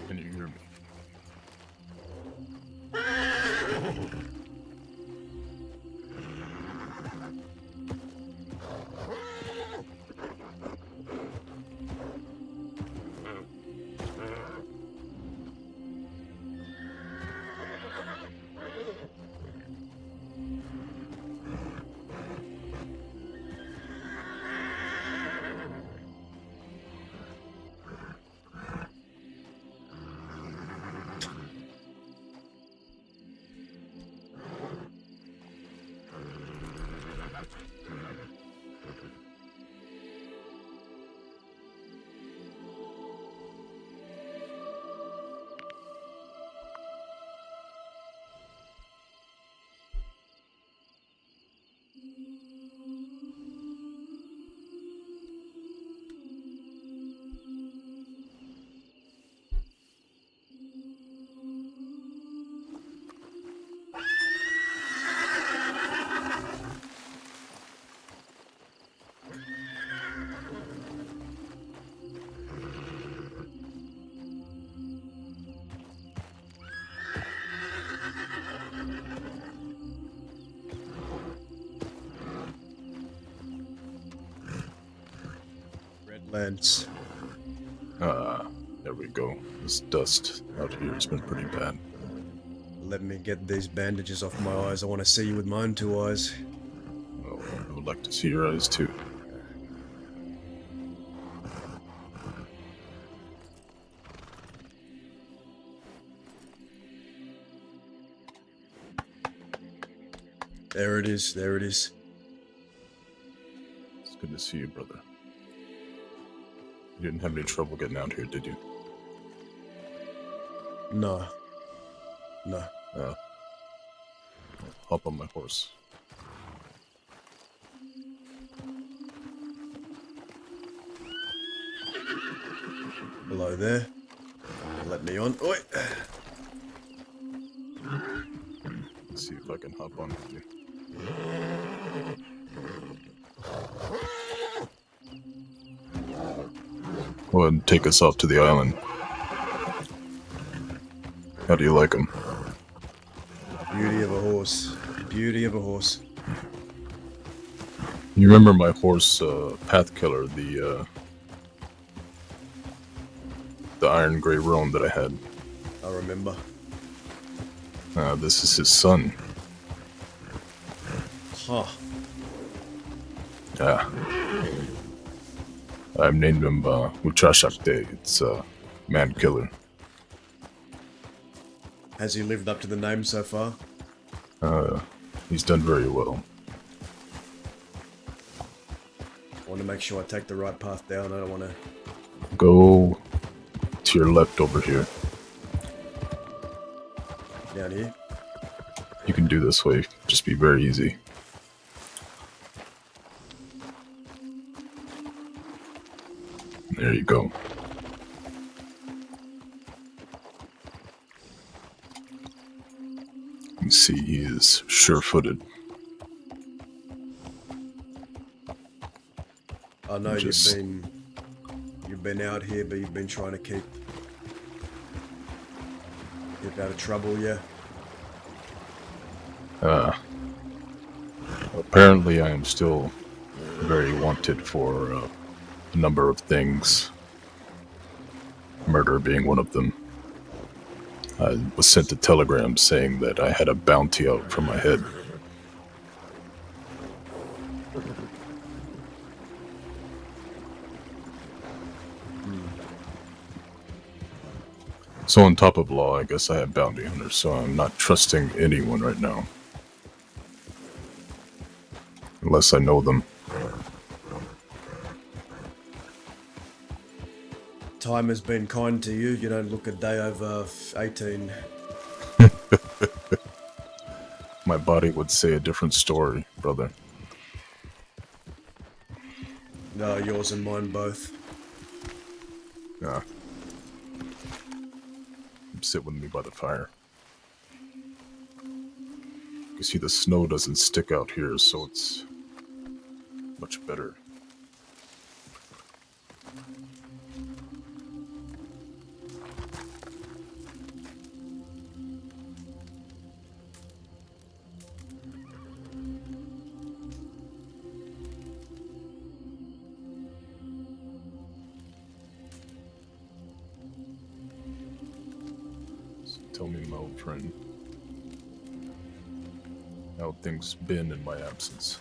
Can you hear me? Lance. There we go. This dust out here has been pretty bad. Let me get these bandages off my eyes. I want to see you with my own two eyes. Oh, I would like to see your eyes too. There it is, there it is. It's good to see you, brother. You didn't have any trouble getting out here, did you? No. No. Hop on my horse. Hello there. Let me on. Oi! Let's see if I can hop on with you. Go ahead and take us off to the island. How do you like them? Beauty of a horse. Beauty of a horse. You remember my horse, Path Killer, the iron gray roan that I had? I remember. This is his son. Huh. Yeah. I've named him Uchashakte. It's man killer. Has he lived up to the name so far? He's done very well. I want to make sure I take the right path down. I don't want to... Go to your left over here. Down here? You can do this way. Just be very easy. There you go. You see, he is sure-footed. I know Just- you've been out here, but you've been trying to keep out of trouble, yeah? Apparently, I am still very wanted for a number of things. Murder being one of them. I was sent a telegram saying that I had a bounty out for my head. So on top of law, I guess I have bounty hunters, so I'm not trusting anyone right now. Unless I know them. time has been kind to you. You don't look a day over 18. My body would say a different story, brother. No, yours and mine both. Nah. Sit with me by the fire. You see, the snow doesn't stick out here, so it's much better. So tell me, my old friend, how things been in my absence.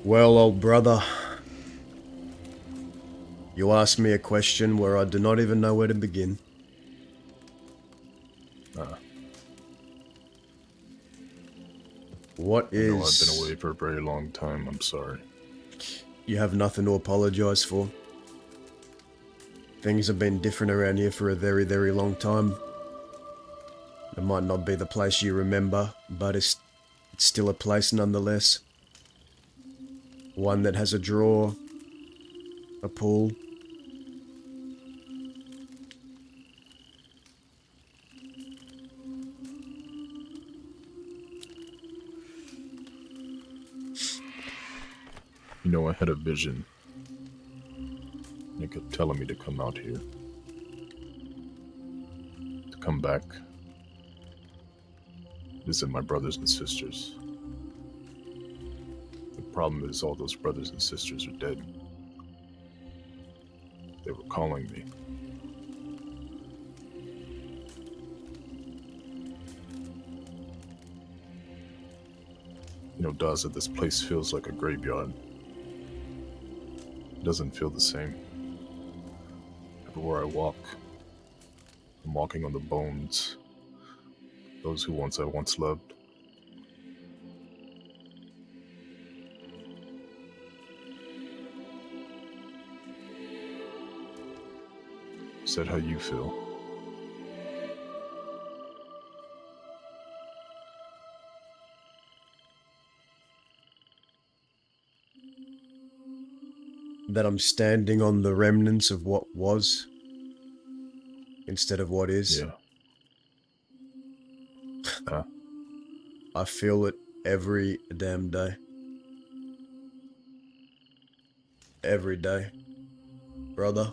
Well, old brother, you asked me a question where I do not even know where to begin. Ah, What I know I've been is... away for a very long time. I'm sorry. You have nothing to apologize for. Things have been different around here for a very, very long time. It might not be the place you remember, but it's still a place nonetheless. One that has a drawer, a pool. You know, I had a vision. They kept telling me to come out here. To come back. Visit my brothers and sisters. The problem is all those brothers and sisters are dead. They were calling me. You know, Daza, this place feels like a graveyard. It doesn't feel the same. Everywhere I walk, I'm walking on the bones. Those who I once loved. Is that how you feel? That I'm standing on the remnants of what was instead of what is. Yeah. Ah, I feel it every damn day. Every day. Brother.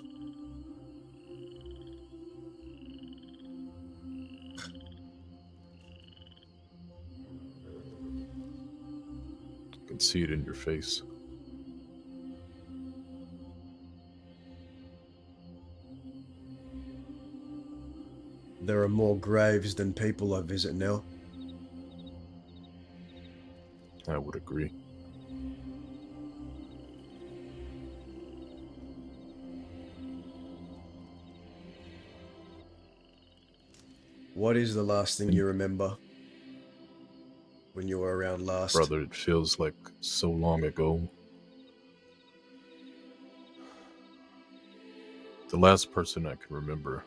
I can see it in your face. There are more graves than people I visit now. I would agree. What is the last thing And you remember when you were around last? brother, it feels like so long ago. The last person I can remember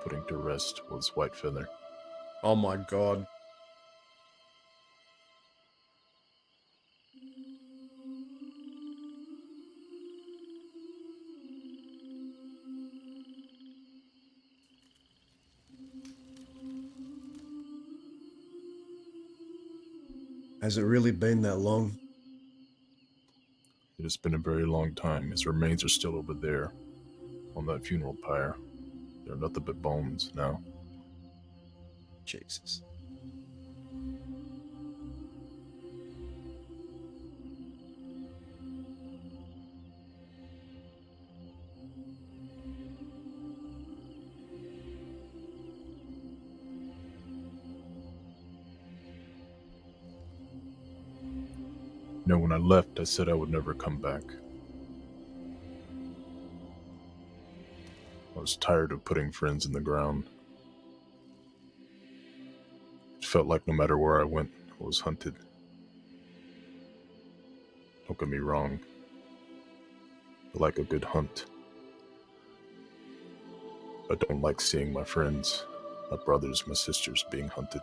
putting to rest was Whitefeather. Oh my god. Has it really been that long? It has been a very long time. His remains are still over there on that funeral pyre. They're nothing but bones now. Jesus. You know, when I left, I said I would never come back. I was tired of putting friends in the ground. It felt like no matter where I went, I was hunted. Don't get me wrong. I like a good hunt. I don't like seeing my friends, my brothers, my sisters being hunted.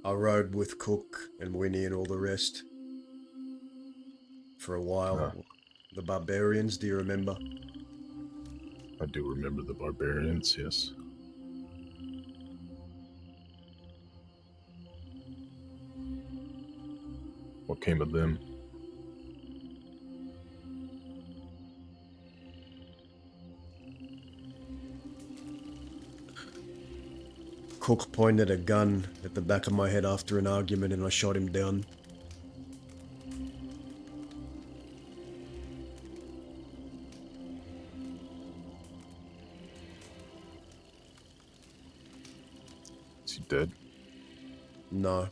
I rode with Cook and Winnie and all the rest for a while. The barbarians, do you remember? I do remember the barbarians, yes. What came of them? Cook pointed a gun at the back of my head after an argument and I shot him down. Is he dead? No.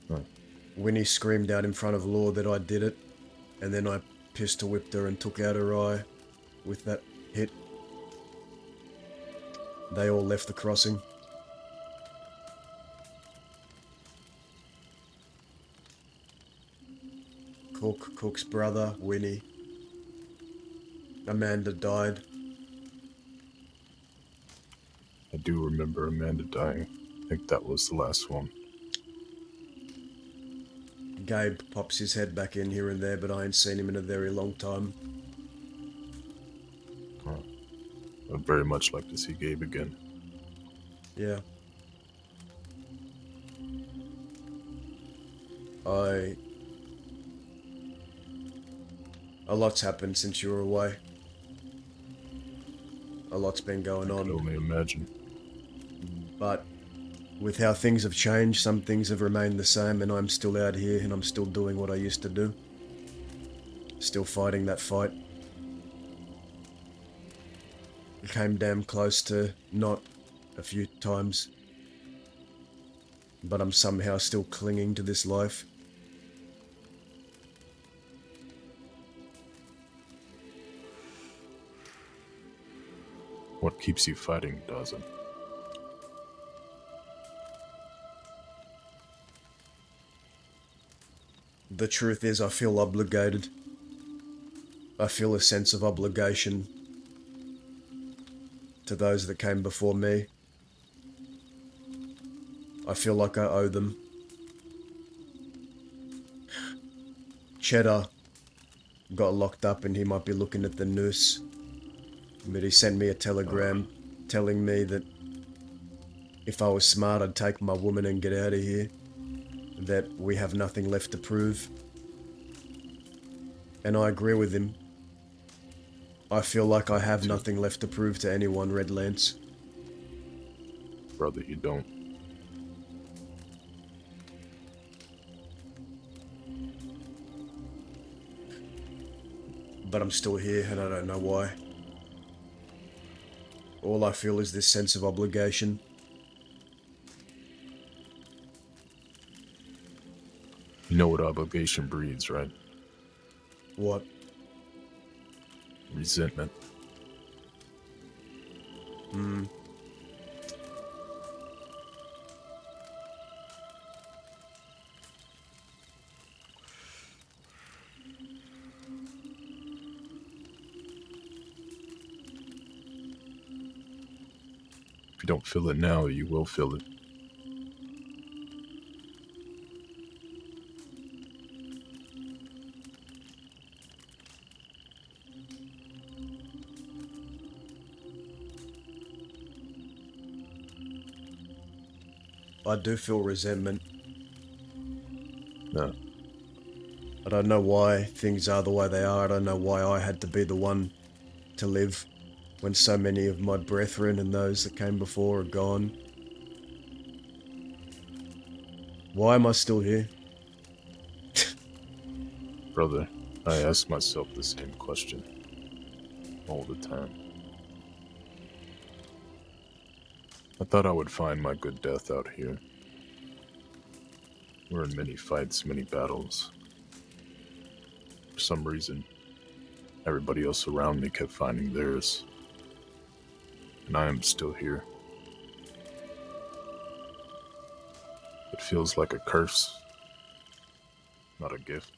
Huh. Winnie screamed out in front of Law that I did it, and then I pistol whipped her and took out her eye with that hit. They all left the crossing. Cook's brother, Winnie. Amanda died. I do remember Amanda dying. I think that was the last one. Gabe pops his head back in here and there, but I ain't seen him in a very long time. I'd very much like to see Gabe again. Yeah. A lot's happened since you were away. A lot's been going I on. can only imagine. But with how things have changed, some things have remained the same, and I'm still out here and I'm still doing what I used to do. Still fighting that fight. It came damn close to not a few times. But I'm somehow still clinging to this life. What keeps you fighting, Dawson? The truth is, I feel obligated. I feel a sense of obligation to those that came before me. I feel like I owe them. Cheddar got locked up and he might be looking at the noose. But he sent me a telegram telling me that if I was smart, I'd take my woman and get out of here. That we have nothing left to prove. And I agree with him. I feel like I have nothing left to prove to anyone, Red Lance. Brother, you don't. But I'm still here and I don't know why. All I feel is this sense of obligation. You know what obligation breeds, right? What? Resentment. If you don't feel it now, you will feel it. I do feel resentment. No. I don't know why things are the way they are. I don't know why I had to be the one to live when so many of my brethren and those that came before are gone. Why am I still here? Brother, I ask myself the same question all the time. I thought I would find my good death out here. We're in many fights, many battles. For some reason, everybody else around me kept finding theirs, and I am still here. It feels like a curse, not a gift.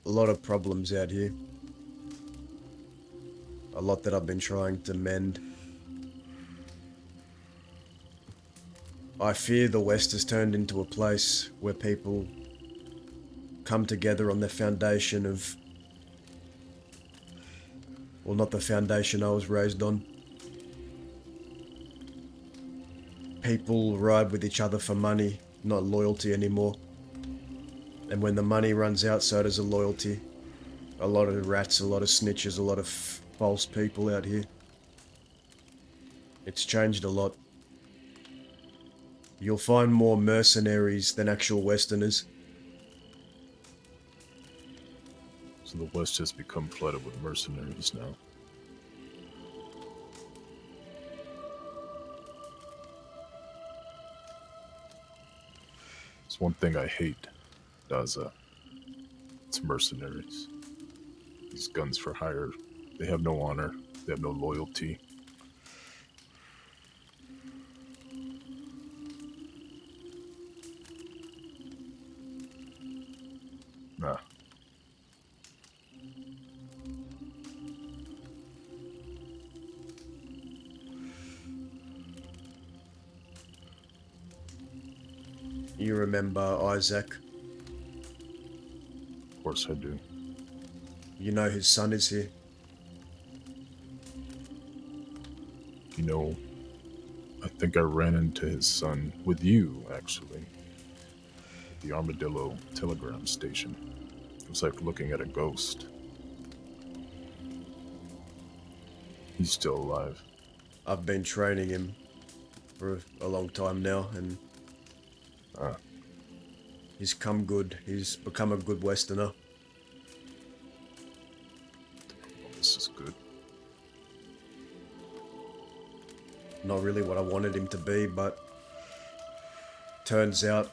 A lot of problems out here. A lot that I've been trying to mend. I fear the West has turned into a place where people come together on the foundation of... well, not the foundation I was raised on. People ride with each other for money, not loyalty anymore. And when the money runs out, so does the loyalty. A lot of rats, a lot of snitches, a lot of false people out here. It's changed a lot. You'll find more mercenaries than actual Westerners. So the West has become flooded with mercenaries now. It's one thing I hate, Daza. It's mercenaries. These guns for hire, they have no honor, they have no loyalty. Nah. You remember Isaac? Of course I do. You know his son is here. You know, I think I ran into his son with you, actually, at the Armadillo telegram station. It was like looking at a ghost. He's still alive. I've been training him for a long time now, and he's come good. He's become a good Westerner. Well, this is good. Not really what I wanted him to be, but turns out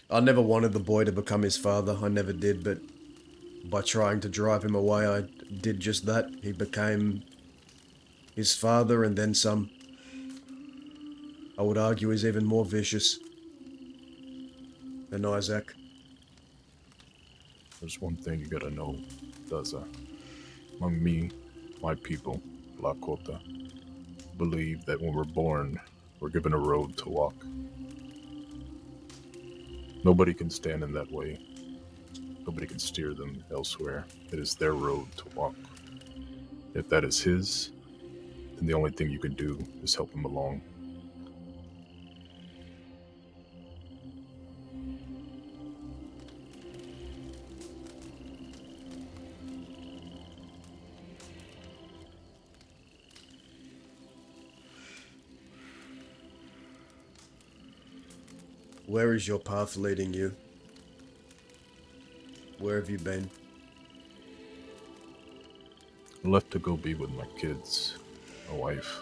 I never wanted the boy to become his father. I never did, but by trying to drive him away, I did just that. He became his father and then some. I would argue he's even more vicious than Isaac. There's one thing you gotta know, Daza. Among me, my people, Lakota, believe that when we're born, we're given a road to walk. Nobody can stand in that way. Nobody can steer them elsewhere. It is their road to walk. If that is his, then the only thing you can do is help him along. Where is your path leading you? Where have you been? I left to go be with my kids, my wife.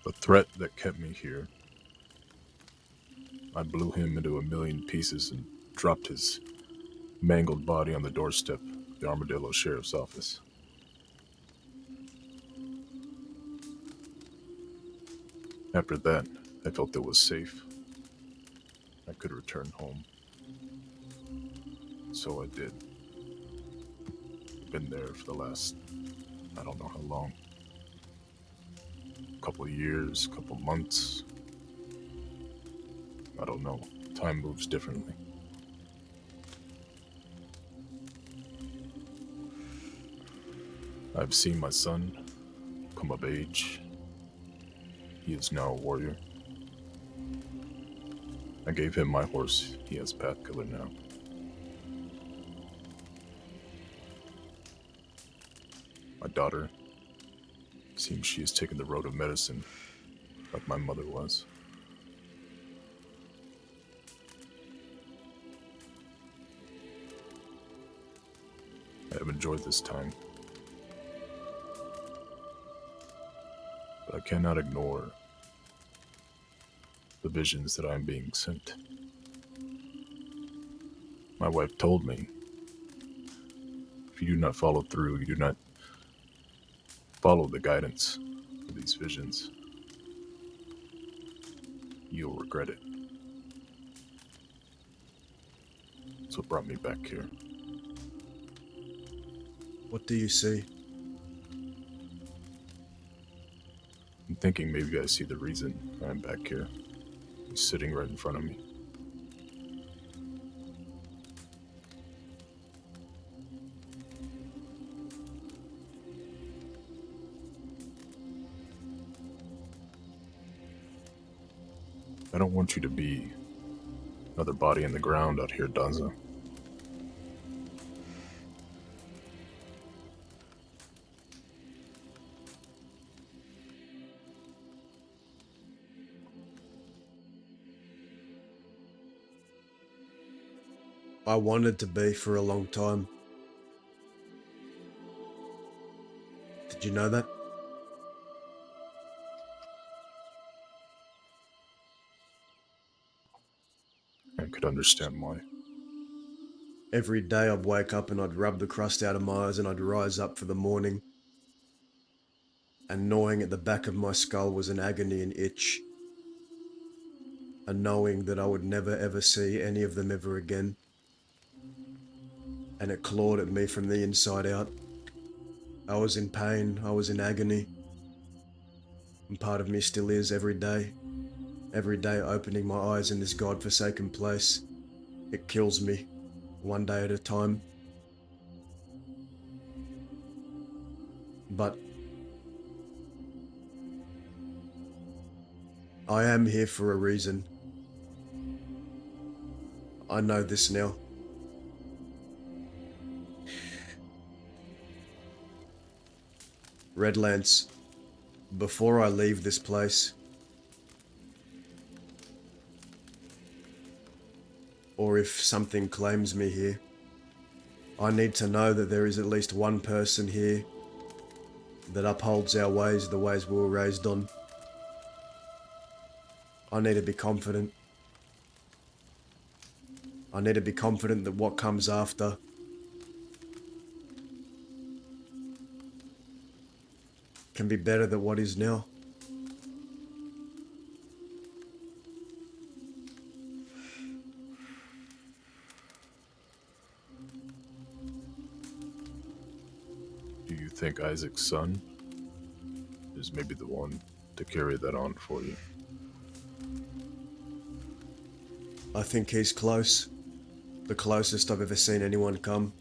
The threat that kept me here, I blew him into a million pieces and dropped his mangled body on the doorstep of the Armadillo Sheriff's Office. After that, I felt it was safe. I could return home. So I did. Been there for the last, I don't know how long. Couple of years, couple months. I don't know. Time moves differently. I've seen my son come of age. He is now a warrior. I gave him my horse. He has Path Killer now. My daughter seems she has taken the road of medicine. like my mother was. I have enjoyed this time, but I cannot ignore the visions that I am being sent. My wife told me, if you do not follow through, you do not follow the guidance of these visions, you'll regret it. That's what brought me back here. What do you see? I'm thinking maybe I see the reason I'm back here. He's sitting right in front of me. I don't want you to be another body in the ground out here, Danza. I wanted to be for a long time. Did you know that? I could understand why. Every day I'd wake up and I'd rub the crust out of my eyes and I'd rise up for the morning. And gnawing at the back of my skull was an agony and itch. And knowing that I would never ever see any of them ever again. And it clawed at me from the inside out. I was in pain, I was in agony. And part of me still is every day. Every day opening my eyes in this godforsaken place. It kills me, one day at a time. But I am here for a reason. I know this now. Redlance, before I leave this place, or if something claims me here, I need to know that there is at least one person here that upholds our ways, the ways we were raised on. I need to be confident. I need to be confident that what comes after can be better than what is now. Do you think Isaac's son is maybe the one to carry that on for you? I think he's close. The closest I've ever seen anyone come.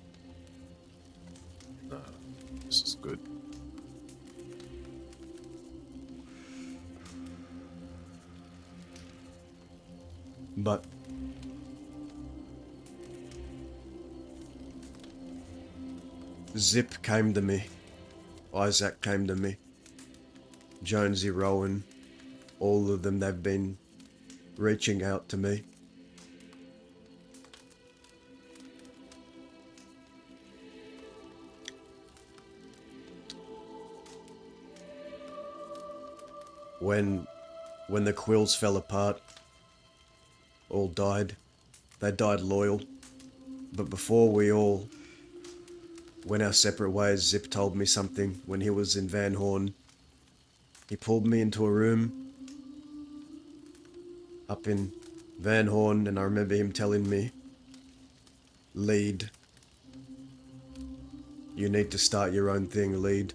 This is good. But Zip came to me. Isaac came to me. Jonesy, Rowan, all of them, they've been reaching out to me. When the quills fell apart, all died. They died loyal. But before we all went our separate ways, Zip told me something when he was in Van Horn. He pulled me into a room up in Van Horn, and I remember him telling me, lead. You need to start your own thing, lead.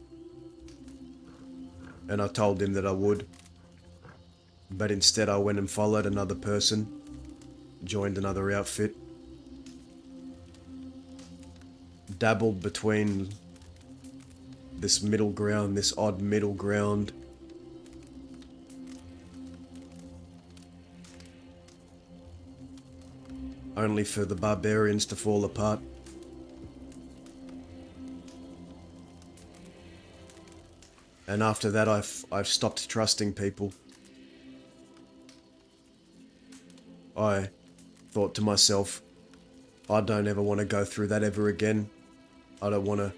And I told him that I would. But instead I went and followed another person, joined another outfit, dabbled between this middle ground, this odd middle ground. Only for the barbarians to fall apart. And after that I've stopped trusting people. I thought to myself, I don't ever want to go through that ever again. I don't want to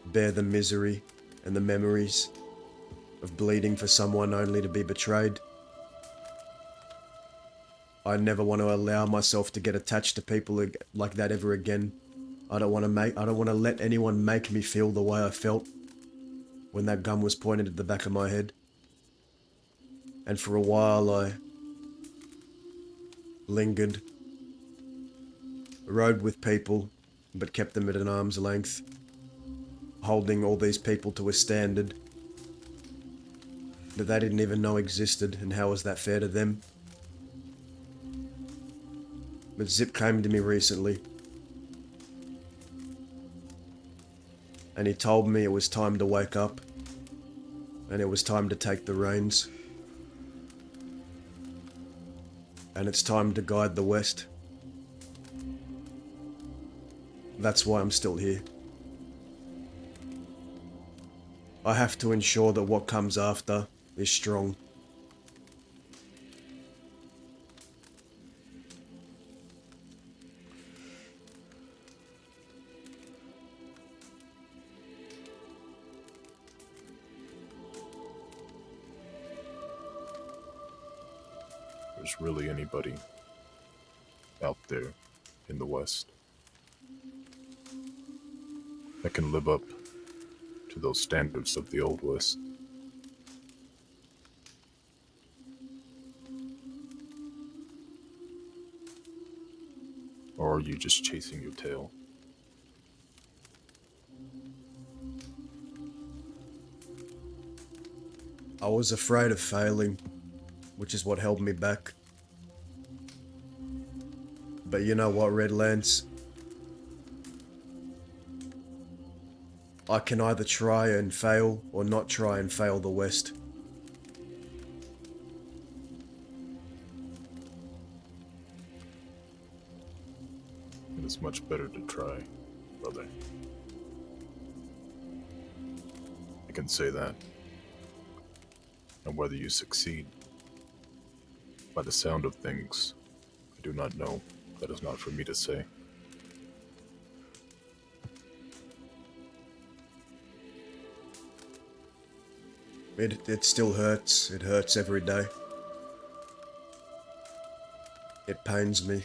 bear the misery and the memories of bleeding for someone only to be betrayed. I never want to allow myself to get attached to people like that ever again. I don't want to let anyone make me feel the way I felt when that gun was pointed at the back of my head. And for a while I lingered, rode with people, but kept them at an arm's length, holding all these people to a standard that they didn't even know existed, and how was that fair to them? But Zip came to me recently, and he told me it was time to wake up, and it was time to take the reins, and it's time to guide the West. That's why I'm still here. I have to ensure that what comes after is strong. There's really anybody out there in the West that can live up to those standards of the Old West. Or are you just chasing your tail? I was afraid of failing, which is what held me back. But you know what, Redlands? I can either try and fail or not try and fail the West. And it's much better to try, brother. I can say that. And whether you succeed, by the sound of things, I do not know. That is not for me to say. It still hurts. It hurts every day. It pains me.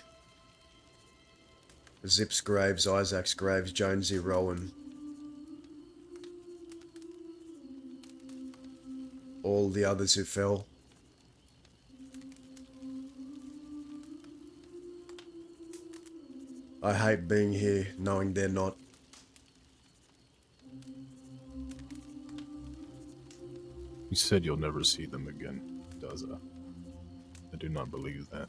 Zip's graves, Isaac's graves, Jonesy, Rowan. All the others who fell. I hate being here knowing they're not. You said you'll never see them again, Daza. I do not believe that.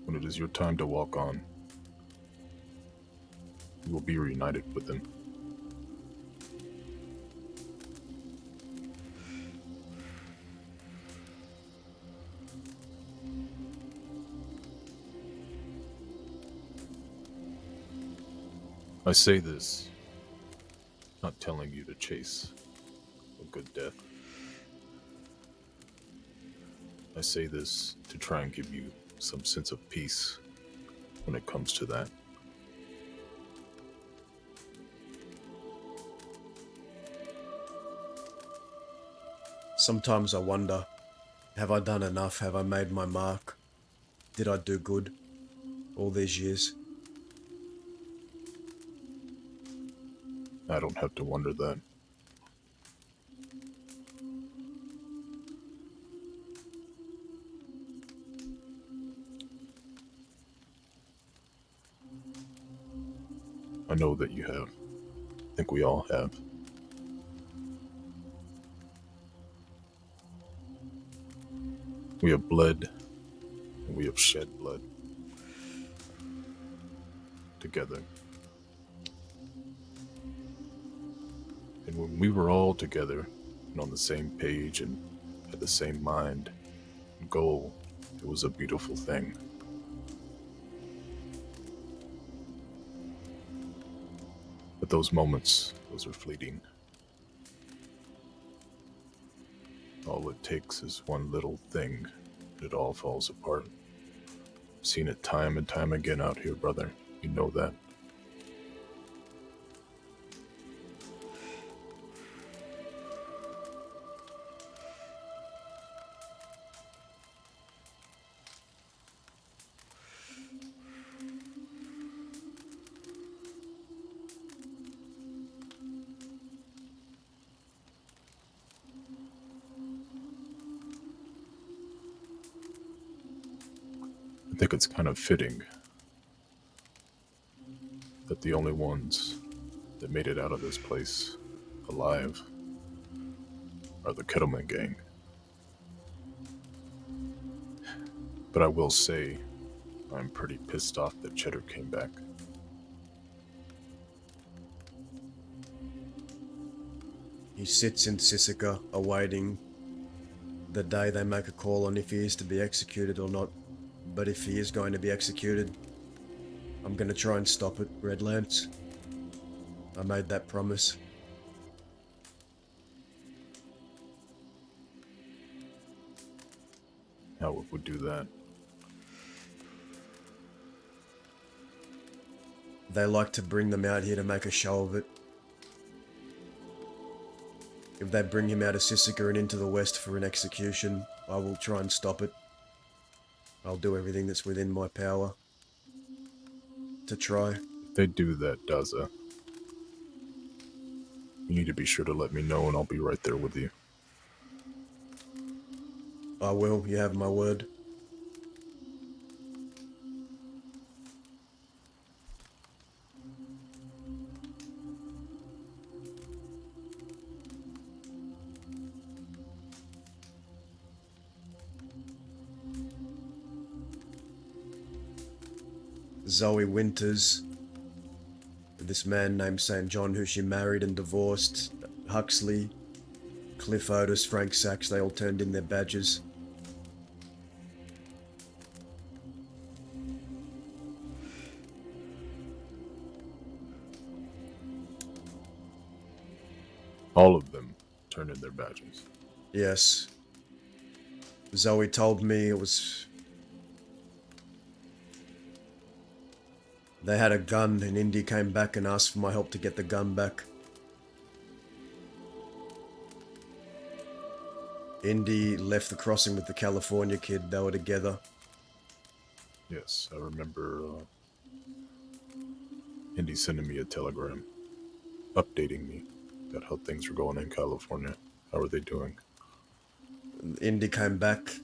When it is your time to walk on, you will be reunited with them. I say this, not telling you to chase a good death. I say this to try and give you some sense of peace when it comes to that. Sometimes I wonder, have I done enough? Have I made my mark? Did I do good all these years? I don't have to wonder that. I know that you have. I think we all have. We have bled and we have shed blood together. And when we were all together and on the same page and had the same mind and goal, it was a beautiful thing. But those moments, those are fleeting. All it takes is one little thing, and it all falls apart. Seen it time and time again out here, brother. You know that. I think it's kind of fitting that the only ones that made it out of this place alive are the Kettleman gang. But I will say, I'm pretty pissed off that Cheddar came back. He sits in Sisika, awaiting the day they make a call on if he is to be executed or not. But if he is going to be executed, I'm going to try and stop it, Redlance. I made that promise. How would do that? They like to bring them out here to make a show of it. If they bring him out of Sisika and into the west for an execution, I will try and stop it. I'll do everything that's within my power to try. If they do that, Daza, you need to be sure to let me know and I'll be right there with you. I will, you have my word. Zoe Winters, this man named St. John who she married and divorced, Huxley, Cliff Otis, Frank Sachs, they all turned in their badges. All of them turned in their badges. Yes. Zoe told me it was... They had a gun and Indy came back and asked for my help to get the gun back. Indy left the crossing with the California kid. They were together. Yes, I remember Indy sending me a telegram, updating me about how things were going in California. How are they doing? Indy came back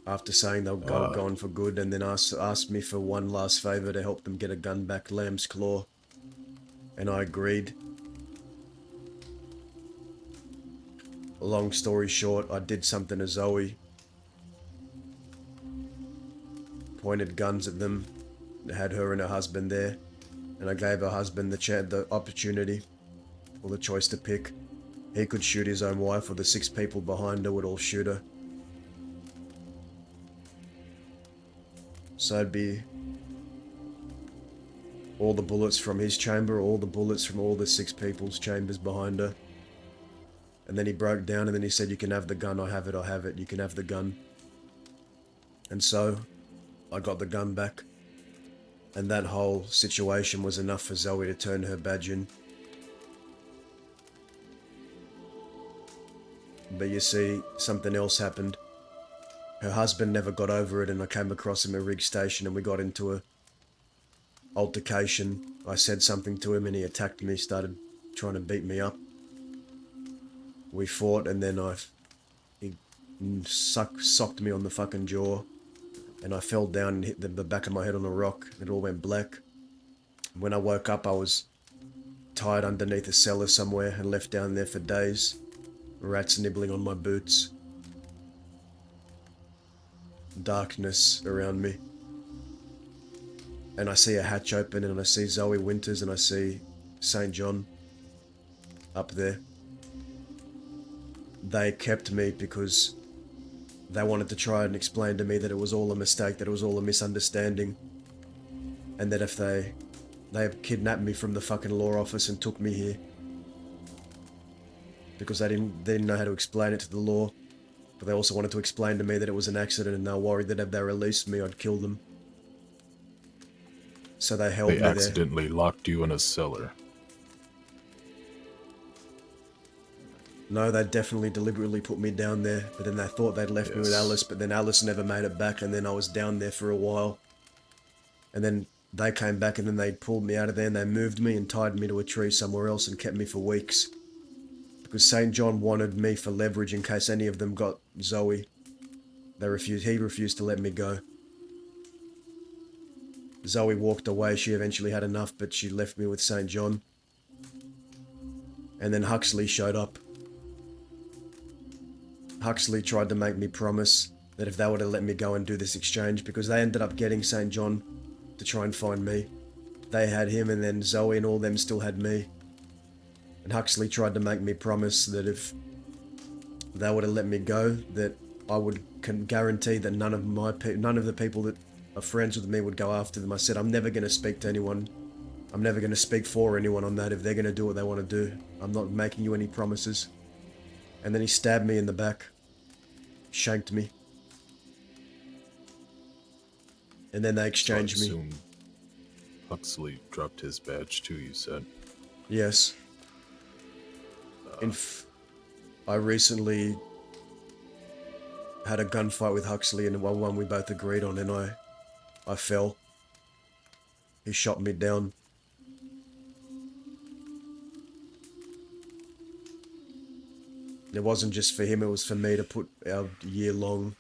after saying they were going for good and then asked me for one last favour to help them get a gun back, Lamb's Claw. And I agreed. Long story short, I did something to Zoe. Pointed guns at them. Had her and her husband there. And I gave her husband the opportunity or the choice to pick. He could shoot his own wife or the 6 people behind her would all shoot her. So it'd be all the bullets from his chamber, all the bullets from all the 6 people's chambers behind her. And then he broke down and then he said, "You can have the gun, I have it, you can have the gun." And so, I got the gun back. And that whole situation was enough for Zoe to turn her badge in. But you see, something else happened. Her husband never got over it and I came across him at Rig Station and we got into a altercation. I said something to him and he attacked me, started trying to beat me up. We fought and then he socked me on the fucking jaw and I fell down and hit the back of my head on a rock. It all went black. When I woke up, I was tied underneath a cellar somewhere and left down there for days. Rats nibbling on my boots. Darkness around me. And I see a hatch open and I see Zoe Winters and I see St. John up there. They kept me because they wanted to try and explain to me that it was all a mistake, that it was all a misunderstanding. And that if they kidnapped me from the fucking law office and took me here, because they didn't know how to explain it to the law. But they also wanted to explain to me that it was an accident, and they were worried that if they released me, I'd kill them. So they held They me there. accidentally locked you in a cellar. No, they definitely deliberately put me down there, but then they thought they'd left me with Yes. Alice, but then Alice never made it back, and then I was down there for a while. And then they came back, and then they pulled me out of there, and they moved me and tied me to a tree somewhere else and kept me for weeks. Because St. John wanted me for leverage in case any of them got Zoe. He refused to let me go. Zoe walked away, she eventually had enough, but she left me with St. John. And then Huxley showed up. Huxley tried to make me promise that if they were to let me go and do this exchange, because they ended up getting St. John to try and find me. They had him, and then Zoe and all them still had me. And Huxley tried to make me promise that if they were to let me go, that I would guarantee that none of the people that are friends with me would go after them. I said, I'm never going to speak to anyone. I'm never going to speak for anyone on that. If they're going to do what they want to do, I'm not making you any promises. And then he stabbed me in the back, shanked me. And then they exchanged So I me. assume Huxley dropped his badge too, you said. Yes. I recently had a gunfight with Huxley, and one we both agreed on, and I fell. He shot me down. It wasn't just for him, it was for me to put our years-long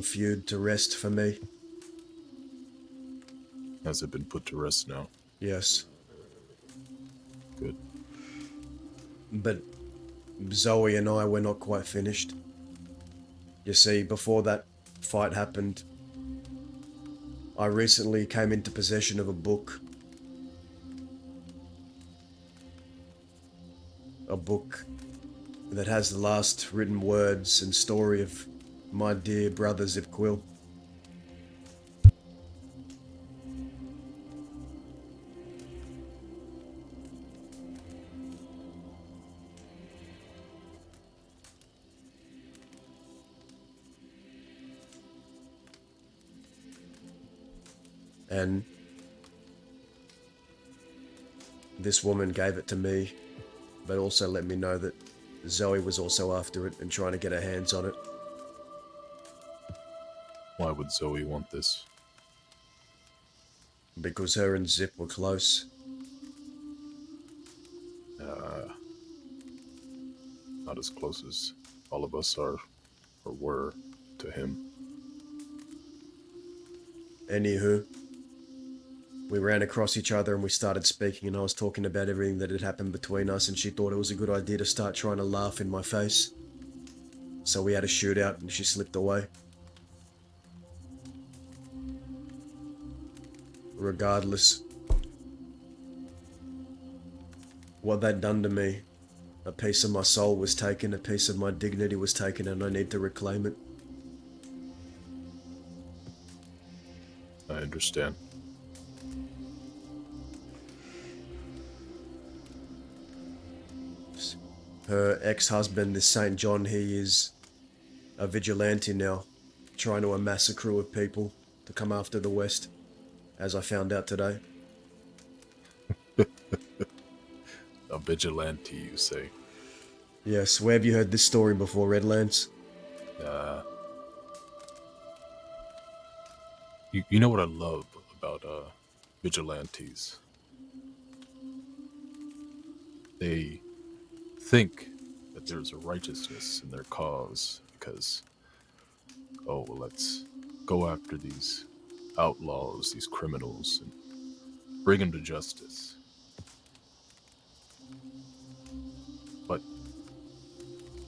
feud to rest for me. Has it been put to rest now? Yes. Good. But Zoe and I were not quite finished. You see, before that fight happened, I recently came into possession of a book. A book that has the last written words and story of my dear brother Zip Quill. And this woman gave it to me, but also let me know that Zoe was also after it and trying to get her hands on it. Why would Zoe want this? Because her and Zip were close. Not as close as all of us are or were to him. Anywho, we ran across each other and we started speaking, and I was talking about everything that had happened between us, and she thought it was a good idea to start trying to laugh in my face. So we had a shootout and she slipped away. Regardless, what they'd done to me, a piece of my soul was taken, a piece of my dignity was taken, and I need to reclaim it. I understand. Her ex-husband, this St. John, he is a vigilante now, trying to amass a crew of people to come after the West, as I found out today. A vigilante, you say? Yes, where have you heard this story before, Redlands? You know what I love about vigilantes? They think that there's a righteousness in their cause because, oh, well, let's go after these outlaws, these criminals, and bring them to justice. But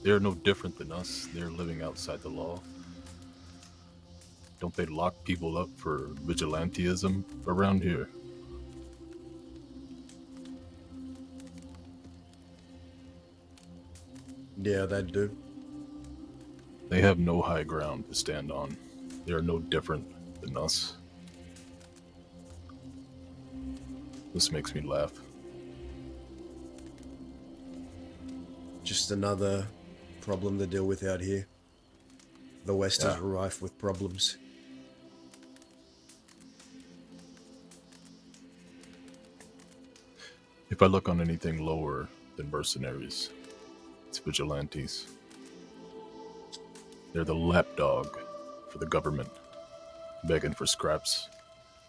they're no different than us. They're living outside the law. Don't they lock people up for vigilantism around here? Yeah, they do. They have no high ground to stand on. They are no different than us. This makes me laugh. Just another problem to deal with out here. The West is Yeah. rife with problems. If I look on anything lower than mercenaries, it's vigilantes. They're the lapdog for the government, begging for scraps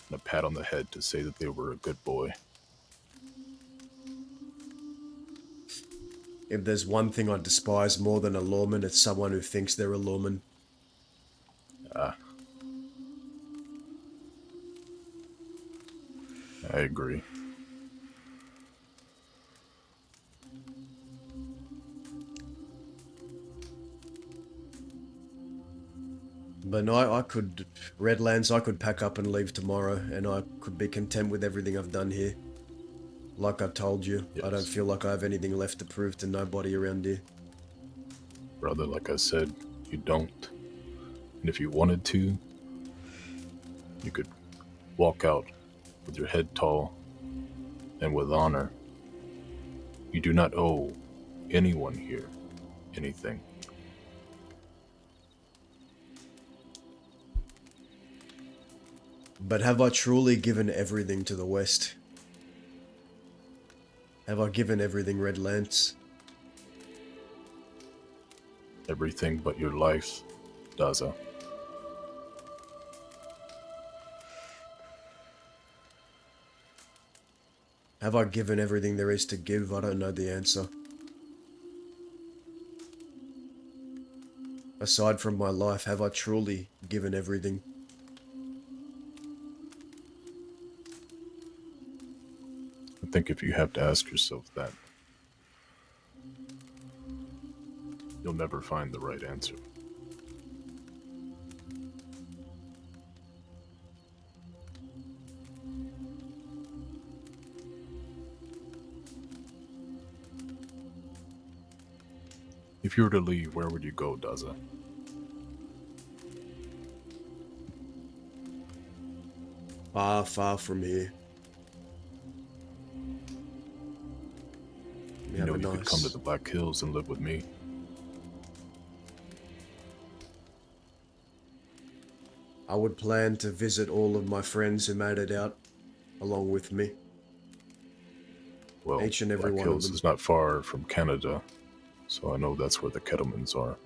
and a pat on the head to say that they were a good boy. If there's one thing I despise more than a lawman, it's someone who thinks they're a lawman. Ah, I agree. But no, I could, Redlands, I could pack up and leave tomorrow, and I could be content with everything I've done here. Like I told you, I don't Yes. feel like I have anything left to prove to nobody around here. Brother, like I said, you don't. And if you wanted to, you could walk out with your head tall and with honor. You do not owe anyone here anything. But have I truly given everything to the West? Have I given everything, Redlands? Everything but your life, Daza. Have I given everything there is to give? I don't know the answer. Aside from my life, have I truly given everything? I think if you have to ask yourself that, you'll never find the right answer. If you were to leave, where would you go, Daza? Far, far from here. We You have know a you could come to nice... the Black Hills and live with me. I would plan to visit all of my friends who made it out along with me. Well, Each and every Black one of Hills them. is not far from Canada, so I know that's where the Kettlemans are.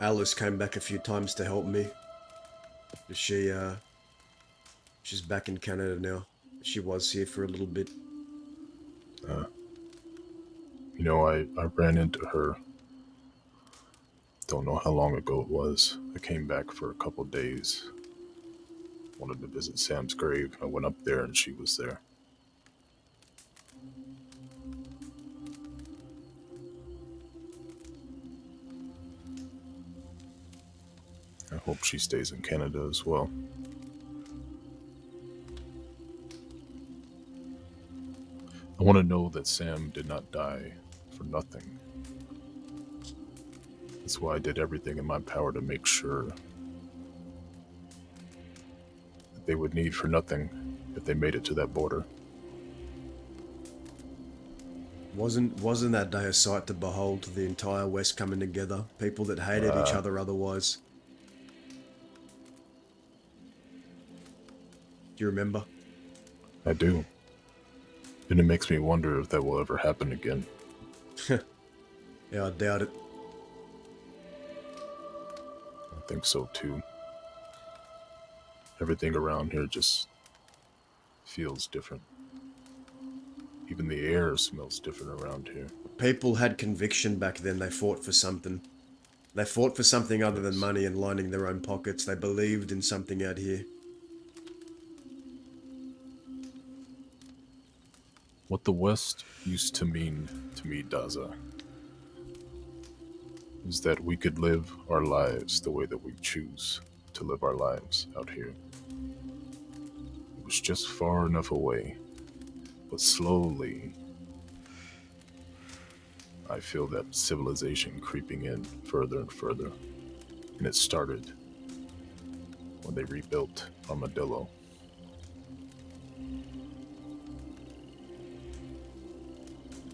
Alice came back a few times to help me. She's back in Canada now. She was here for a little bit. Uh, I ran into her. Don't know how long ago it was. I came back for a couple days. Wanted to visit Sam's grave. I went up there and she was there. I hope she stays in Canada as well. I want to know that Sam did not die for nothing. That's why I did everything in my power to make sure that they would need for nothing if they made it to that border. Wasn't that day a sight to behold, the entire West coming together? People that hated each other otherwise. Do you remember? I do. And it makes me wonder if that will ever happen again. Yeah, I doubt it. I think so too. Everything around here just feels different. Even the air smells different around here. People had conviction back then. They fought for something. They fought for something other than Yes. money and lining their own pockets. They believed in something out here. What the West used to mean to me, Daza, is that we could live our lives the way that we choose to live our lives out here. It was just far enough away, but slowly I feel that civilization creeping in further and further. And it started when they rebuilt Armadillo.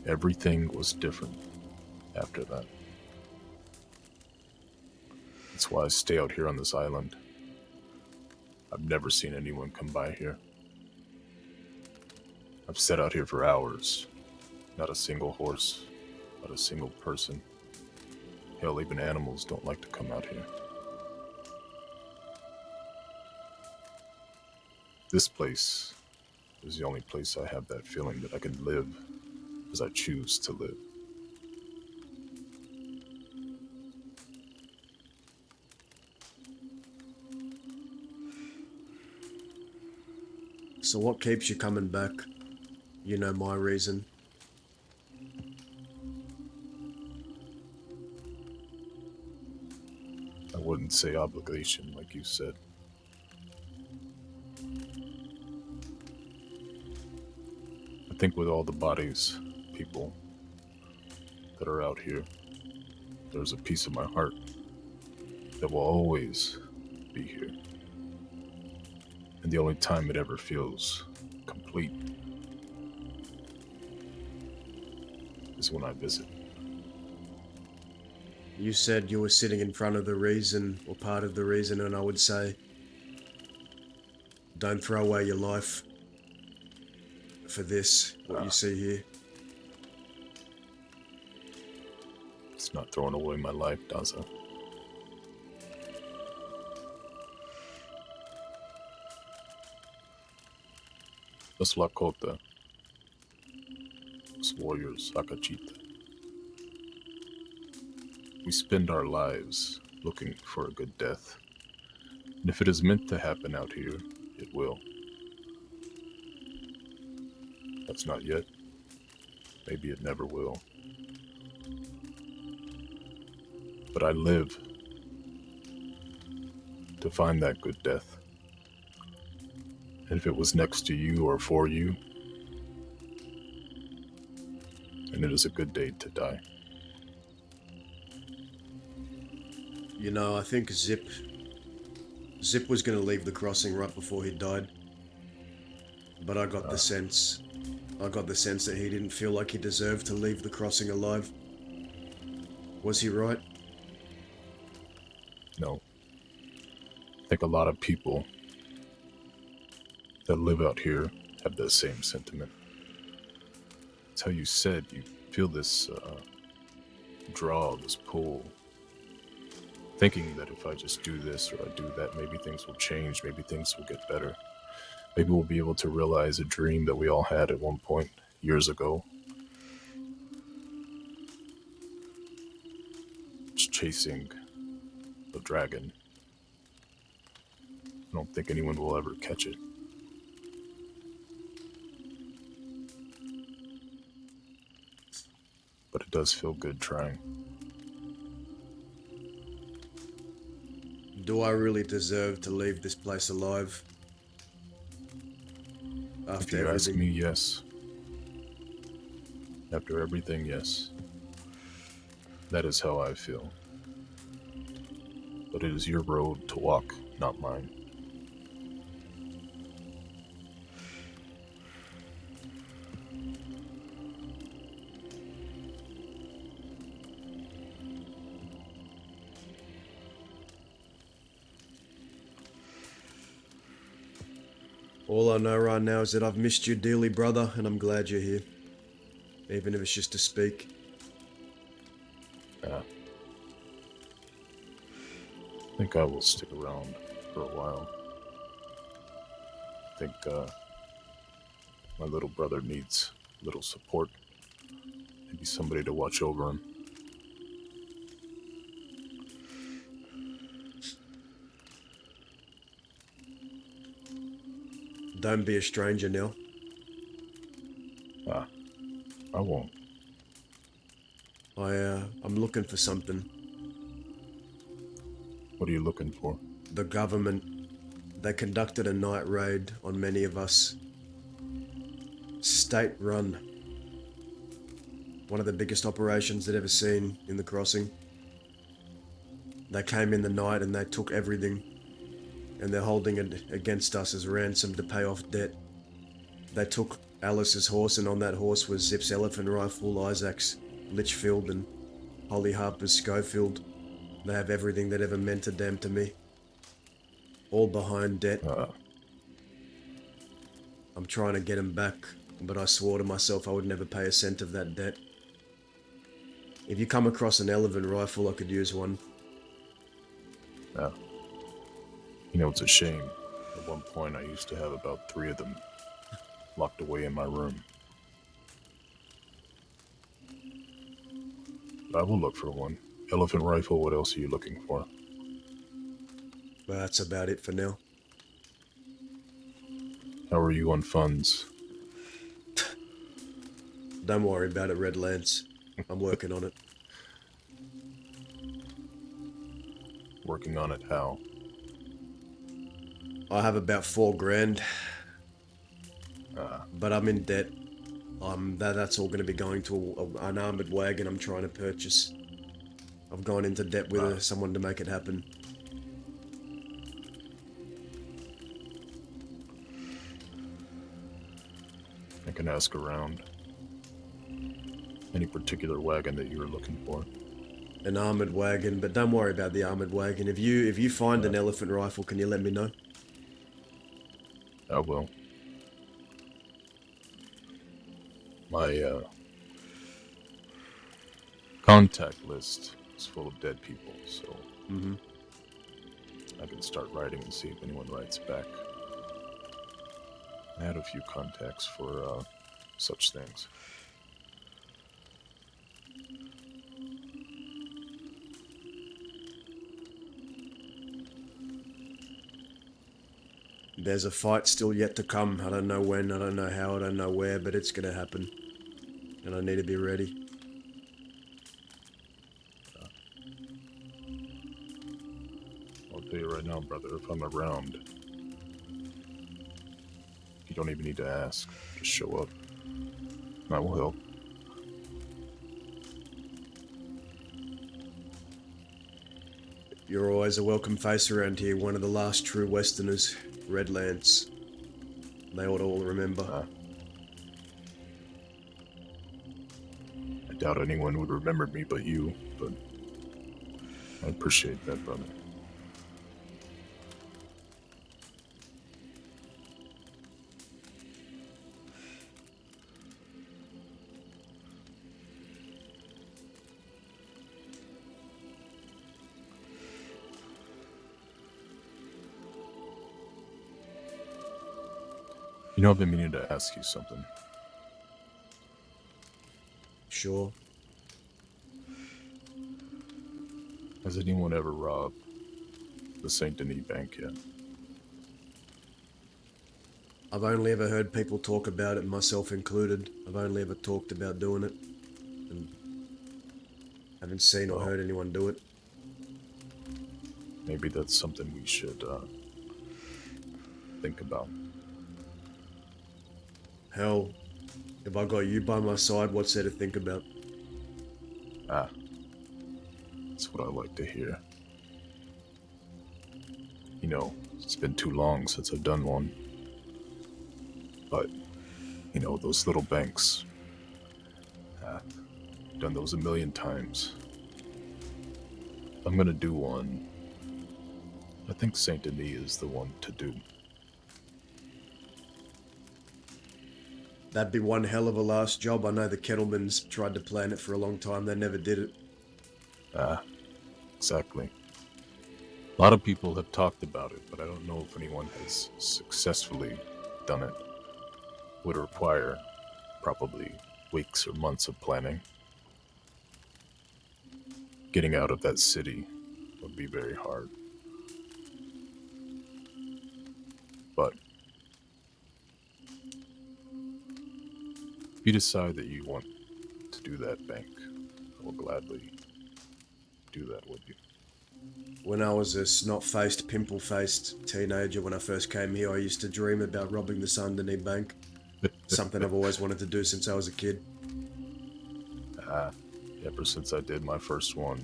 Everything was different after that. That's why I stay out here on this island. I've never seen anyone come by here. I've sat out here for hours. Not a single horse, not a single person. Hell, even animals don't like to come out here. This place is the only place I have that feeling that I can live as I choose to live. So what keeps you coming back? You know my reason. I wouldn't say obligation, like you said. I think with all the bodies, people that are out here, there's a piece of my heart that will always be here. And the only time it ever feels complete is when I visit. You said you were sitting in front of the reason, or part of the reason, and I would say, don't throw away your life for this, what you see here. It's not throwing away my life, does it? Los Lakota, us warriors, Akachita. We spend our lives looking for a good death. And if it is meant to happen out here, it will. That's not yet. Maybe it never will. But I live to find that good death. And if it was next to you or for you, then it is a good day to die. You know, I think Zip was going to leave the crossing right before he died. But I got the sense that he didn't feel like he deserved to leave the crossing alive. Was he right? No. I think a lot of people that live out here have the same sentiment. It's how you said you feel this draw, this pull, thinking that if I just do this or I do that, maybe things will change, maybe things will get better. Maybe we'll be able to realize a dream that we all had at one point years ago. It's chasing the dragon. I don't think anyone will ever catch it. But it does feel good trying. Do I really deserve to leave this place alive? If you ask me, yes. After everything, yes. That is how I feel. But it is your road to walk, not mine. All I know right now is that I've missed you dearly, brother, and I'm glad you're here. Even if it's just to speak. Yeah. I think I will stick around for a while. I think my little brother needs a little support. Maybe somebody to watch over him. Don't be a stranger now. I won't. I'm looking for something. What are you looking for? The government, they conducted a night raid on many of us. State run. One of the biggest operations they'd ever seen in the crossing. They came in the night and they took everything. And they're holding it against us as ransom to pay off debt. They took Alice's horse, and on that horse was Zip's elephant rifle, Isaac's Litchfield, and Holly Harper's Schofield. They have everything that ever meant a damn to me. All behind debt. Uh, I'm trying to get them back, but I swore to myself I would never pay a cent of that debt. If you come across an elephant rifle, I could use one. you know, it's a shame. At one point, I used to have about 3 of them locked away in my room. But I will look for one. Elephant rifle, what else are you looking for? Well, that's about it for now. How are you on funds? Don't worry about it, Red Lance. I'm working on it. Working on it how? I have about $4,000, Uh, but I'm in debt. That's all going to be going to an armored wagon I'm trying to purchase. I've gone into debt with someone to make it happen. I can ask around. Any particular wagon that you were looking for? An armored wagon, but don't worry about the armored wagon. If you find an elephant rifle, can you let me know? I will. My contact list is full of dead people, so I can start writing and see if anyone writes back. I had a few contacts for such things. There's a fight still yet to come. I don't know when, I don't know how, I don't know where, but it's gonna happen. And I need to be ready. I'll tell you right now, brother, if I'm around, you don't even need to ask. Just show up. And I will help. You're always a welcome face around here, one of the last true Westerners, Red Lance. They ought to all remember. I doubt anyone would remember me but you, but I appreciate that, brother. You know, I've been meaning to ask you something. Sure. Has anyone ever robbed the Saint Denis Bank yet? I've only ever heard people talk about it, myself included. I've only ever talked about doing it. And haven't seen or heard anyone do it. Maybe that's something we should think about. Hell, if I got you by my side, what's there to think about? That's what I like to hear. You know, it's been too long since I've done one. But, you know, those little banks, done those a million times. If I'm gonna do one, I think Saint Denis is the one to do. That'd be one hell of a last job. I know the Kettlemans tried to plan it for a long time. They never did it. Exactly. A lot of people have talked about it, but I don't know if anyone has successfully done it. Would require probably weeks or months of planning. Getting out of that city would be very hard. But if you decide that you want to do that bank, I will gladly do that with you. When I was a snot-faced, pimple-faced teenager when I first came here, I used to dream about robbing the Saint Denis Bank. Something I've always wanted to do since I was a kid. Ever since I did my first one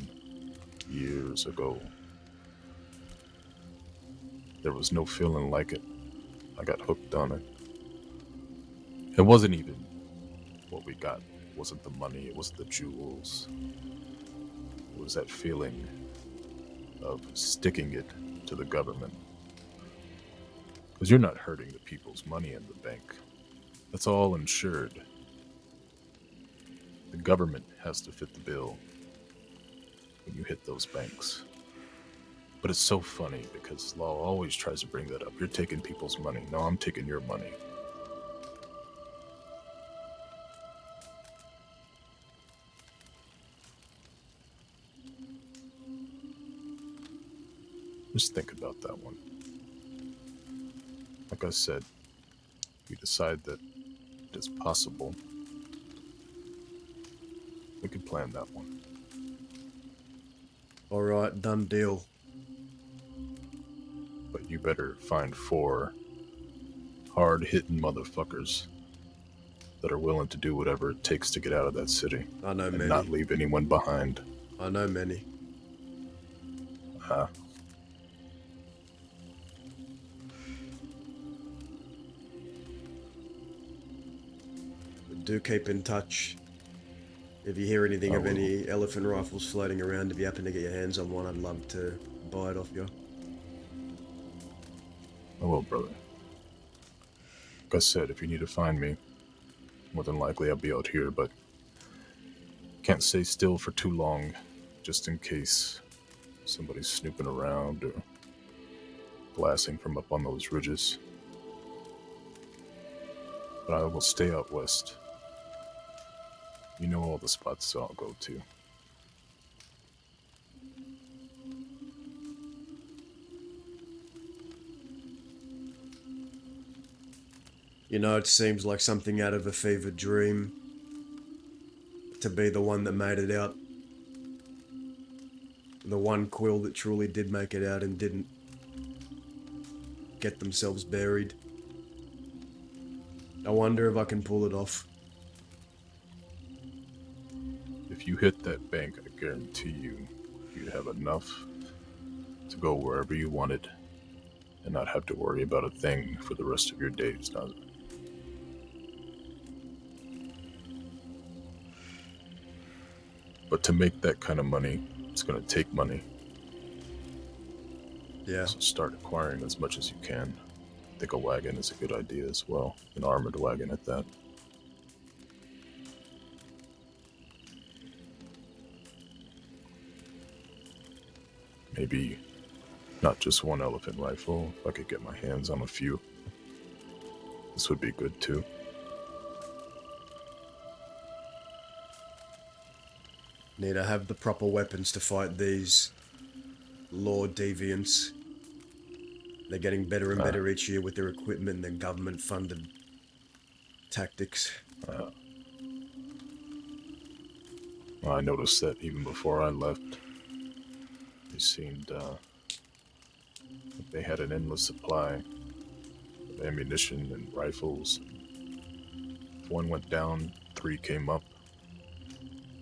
years ago, there was no feeling like it. I got hooked on it. It wasn't even what we got. It wasn't the money. It was the jewels. It was that feeling of sticking it to the government. Because you're not hurting the people's money in the bank. That's all insured. The government has to fit the bill when you hit those banks. But it's so funny because law always tries to bring that up. You're taking people's money. No, I'm taking your money. Just think about that one. Like I said, we decide that it's possible. We could plan that one. Alright, done deal. But you better find 4 hard-hitting motherfuckers that are willing to do whatever it takes to get out of that city. I know and many. not leave anyone behind. I know many. Do keep in touch. If you hear anything of any elephant rifles floating around, if you happen to get your hands on one, I'd love to buy it off you. I will, brother. Like I said, if you need to find me, more than likely I'll be out here, but can't stay still for too long, just in case somebody's snooping around or glassing from up on those ridges. But I will stay out west. You know all the spots I'll go to. You know, it seems like something out of a fever dream to be the one that made it out. The one quill that truly did make it out and didn't get themselves buried. I wonder if I can pull it off. If you hit that bank, I guarantee you'd have enough to go wherever you wanted and not have to worry about a thing for the rest of your days, does it? But to make that kind of money, it's going to take money. Yeah. So start acquiring as much as you can. I think a wagon is a good idea as well. An armored wagon at that. Maybe not just one elephant rifle. If I could get my hands on a few, this would be good too. Need to have the proper weapons to fight these law deviants. They're getting better and better each year with their equipment and their government-funded tactics. I noticed that even before I left, they seemed they had an endless supply of ammunition and rifles. If one went down, 3 came up.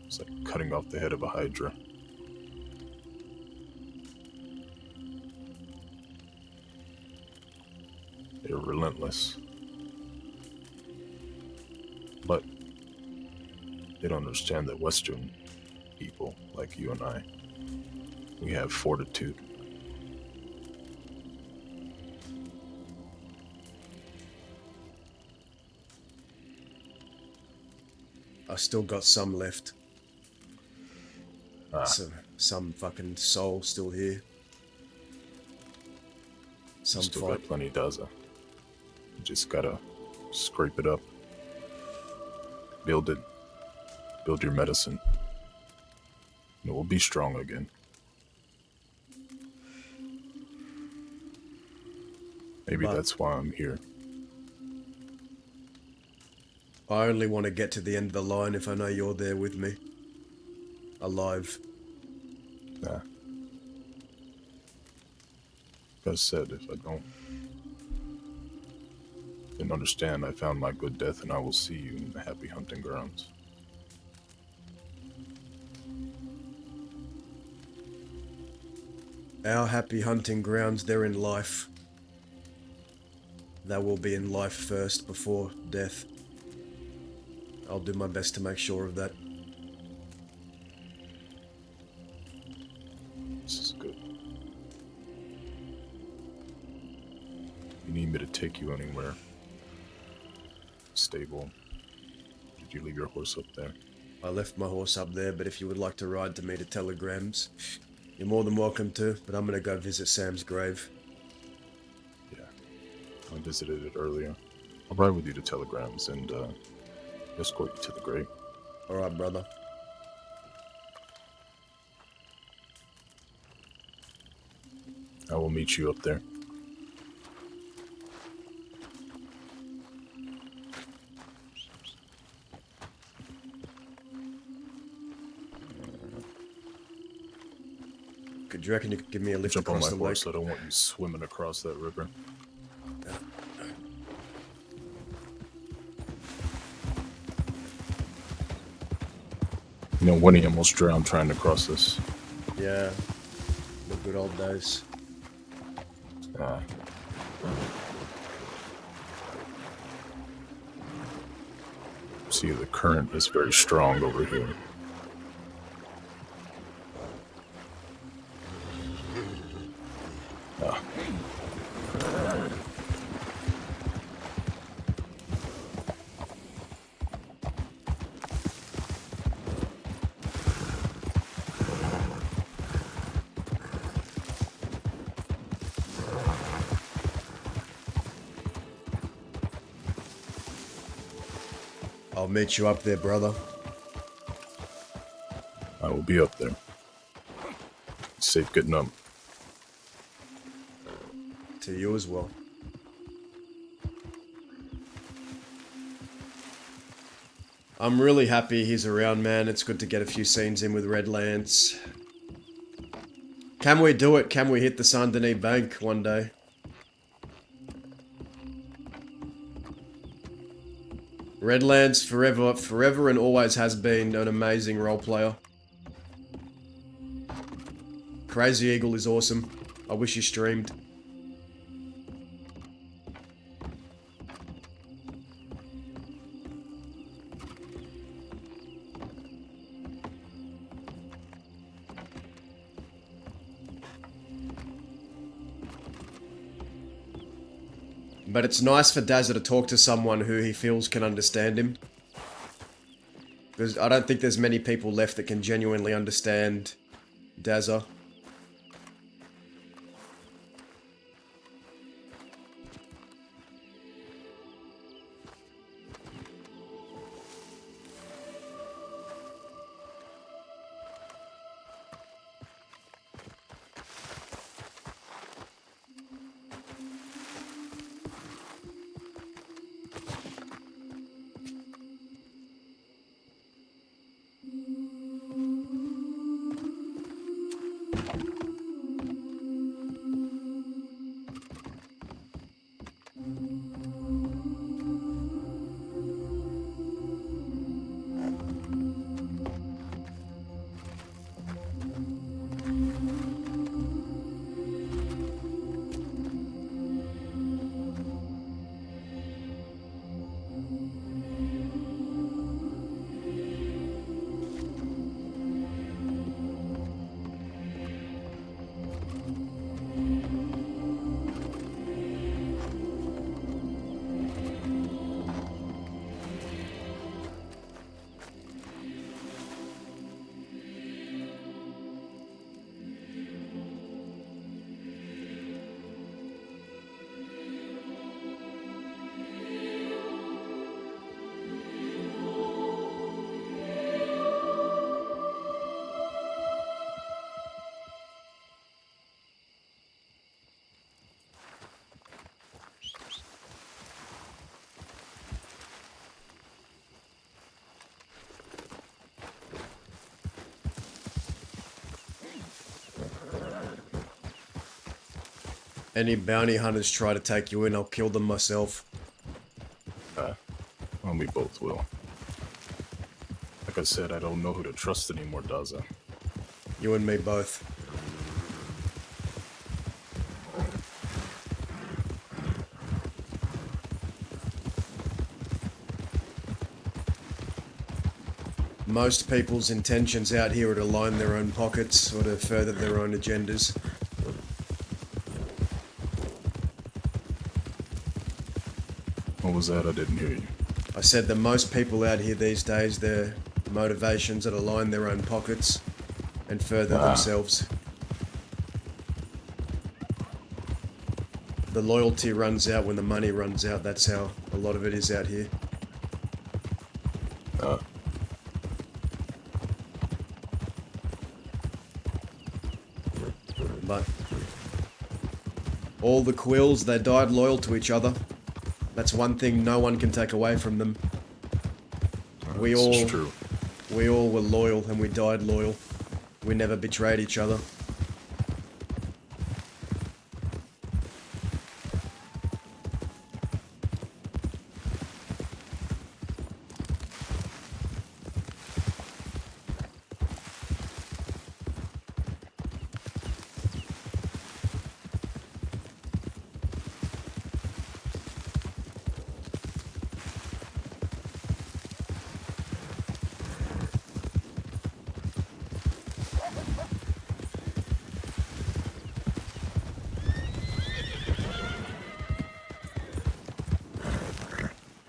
It's like cutting off the head of a hydra. They're relentless. But they don't understand that Western people, like you and I, we have fortitude. I still got some left. Some fucking soul still here. Some still fight. got plenty, does it? You just gotta scrape it up. Build it. Build your medicine. And it will be strong again. Maybe that's why I'm here. I only want to get to the end of the line if I know you're there with me. Alive. Nah. Like I said, if I didn't understand, I found my good death and I will see you in the happy hunting grounds. Our happy hunting grounds, they're in life. That will be in life first before death. I'll do my best to make sure of that. This is good. You need me to take you anywhere? Stable. Did you leave your horse up there? I left my horse up there, but if you would like to ride to me to Telegrams, you're more than welcome to, but I'm gonna go visit Sam's grave. Yeah. I visited it earlier. I'll ride with you to Telegrams and escort you to the grave. Alright, brother. I will meet you up there. Do you reckon you could give me a lift Jump on across my the horse. lake? I don't want you swimming across that river. You know, Winnie almost drowned trying to cross this. Yeah. The good old days. See, the current is very strong over here. I'll meet you up there, brother. I will be up there. Safe getting up. To you as well. I'm really happy he's around, man. It's good to get a few scenes in with Redlands. Can we do it? Can we hit the Saint Denis Bank one day? Redlands forever and always has been an amazing role player. Crazy Eagle is awesome. I wish he streamed. But it's nice for Dazza to talk to someone who he feels can understand him. Because I don't think there's many people left that can genuinely understand Dazza. Any bounty hunters try to take you in, I'll kill them myself. Well, we both will. Like I said, I don't know who to trust anymore, Daza. You and me both. most people's intentions out here are to line their own pockets or to further their own agendas. What was that? I didn't hear you. I said that most people out here these days, their motivations are to line their own pockets and further themselves. The loyalty runs out when the money runs out. That's how a lot of it is out here. But all the Quills, they died loyal to each other. That's one thing no one can take away from them. We all were loyal and we died loyal. We never betrayed each other.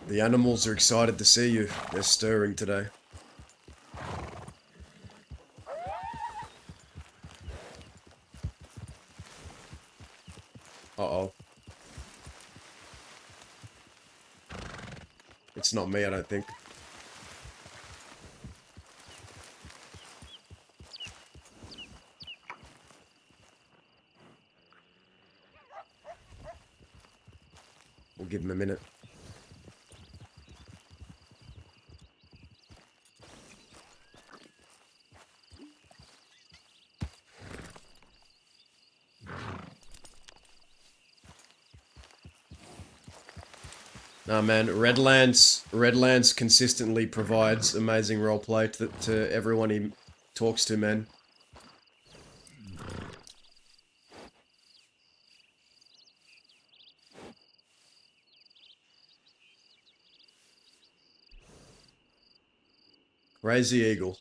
The animals are excited to see you. They're stirring today. Uh-oh. It's not me, I don't think. We'll give him a minute. Nah, man, Redlands consistently provides amazing roleplay to everyone he talks to, man. Crazy Eagle.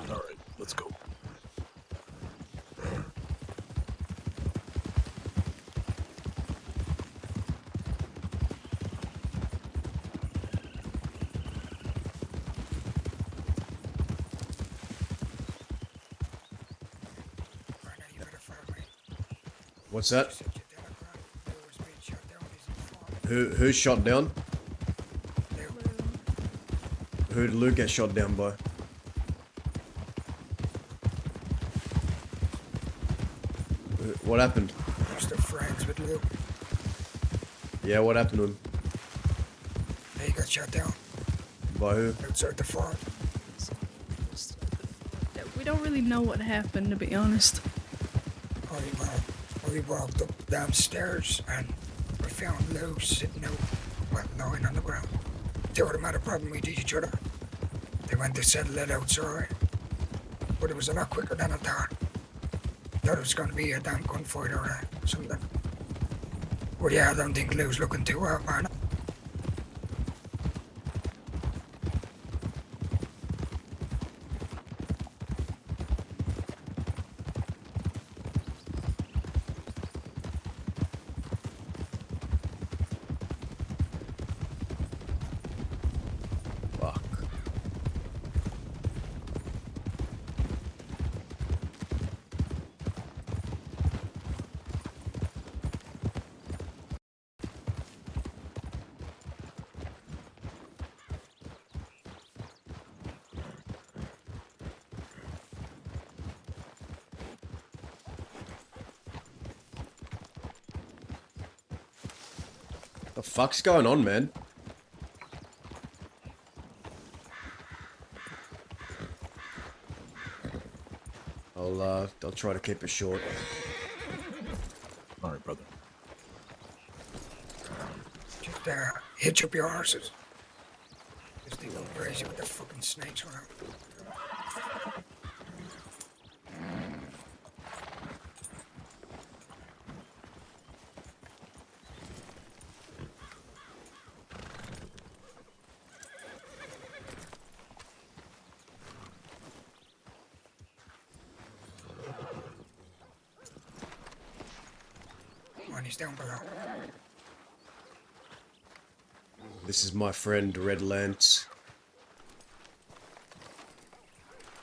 Alright, let's go. What's that? Who shot down? Who did Luke get shot down by? What happened? I'm still friends with Luke. Yeah, what happened to him? He got shot down By who? outside the farm. We don't really know what happened, to be honest. We walked up downstairs and we found Lou sitting out, well, lying on the ground. Two of them had a problem with each other. They went to settle it outside, but it was a lot quicker than I thought. Thought it was going to be a damn gunfight or something. But yeah, I don't think Lou's looking too hot, man. Fuck. The fuck's going on, man? I'll try to keep it short. All right, brother. Just hitch up your horses. Just they go crazy with the fucking snakes around. One is down below. This is my friend Red Lance.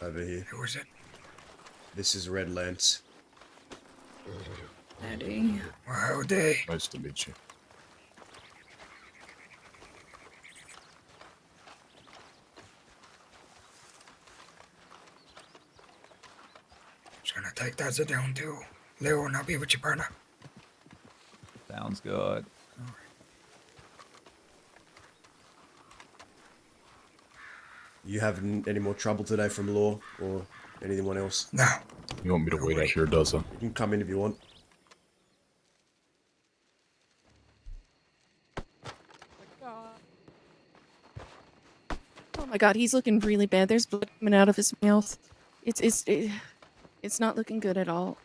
Over here. Who was it? This is Red Lance. Eddie. Well, howdy. Nice to meet you. Just gonna take that sit down too. Lou, and I'll be with you, partner. Sounds good. You having any more trouble today from Law or anyone else? No. You want me to wait out here, Doza? You can come in if you want. Oh my god, he's looking really bad. There's blood coming out of his mouth. It's not looking good at all.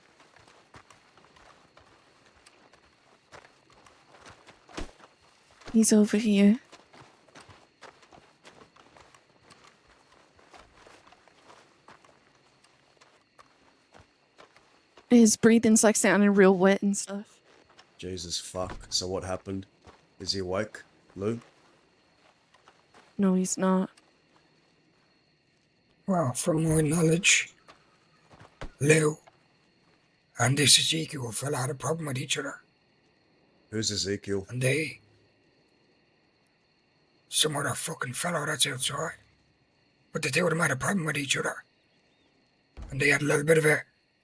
He's over here. His breathing's like sounding real wet and stuff. Jesus fuck. So what happened? Is he awake, Lou? No, he's not. Well, from my knowledge, Lou and this Ezekiel fell out of problem with each other. Who's Ezekiel? And some other fucking fellow that's outside. But the two of them had a problem with each other. And they had a little bit of a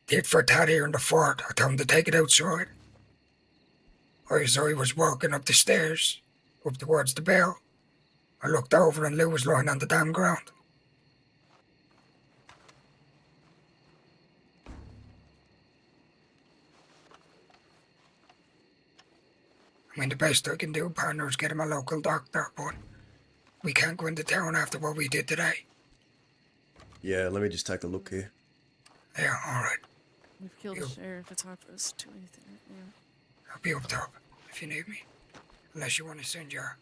tit for tat here in the fort. I told them to take it outside. As I was walking up the stairs, up towards the bell, I looked over and Lou was lying on the damn ground. I mean, the best I can do, partner, is get him a local doctor, but we can't go into town after what we did today. Yeah, let me just take a look here. Yeah, alright. We've killed You- the sheriff. It's hard for us to do anything right now. I'll be up top if you need me. Unless you want to send your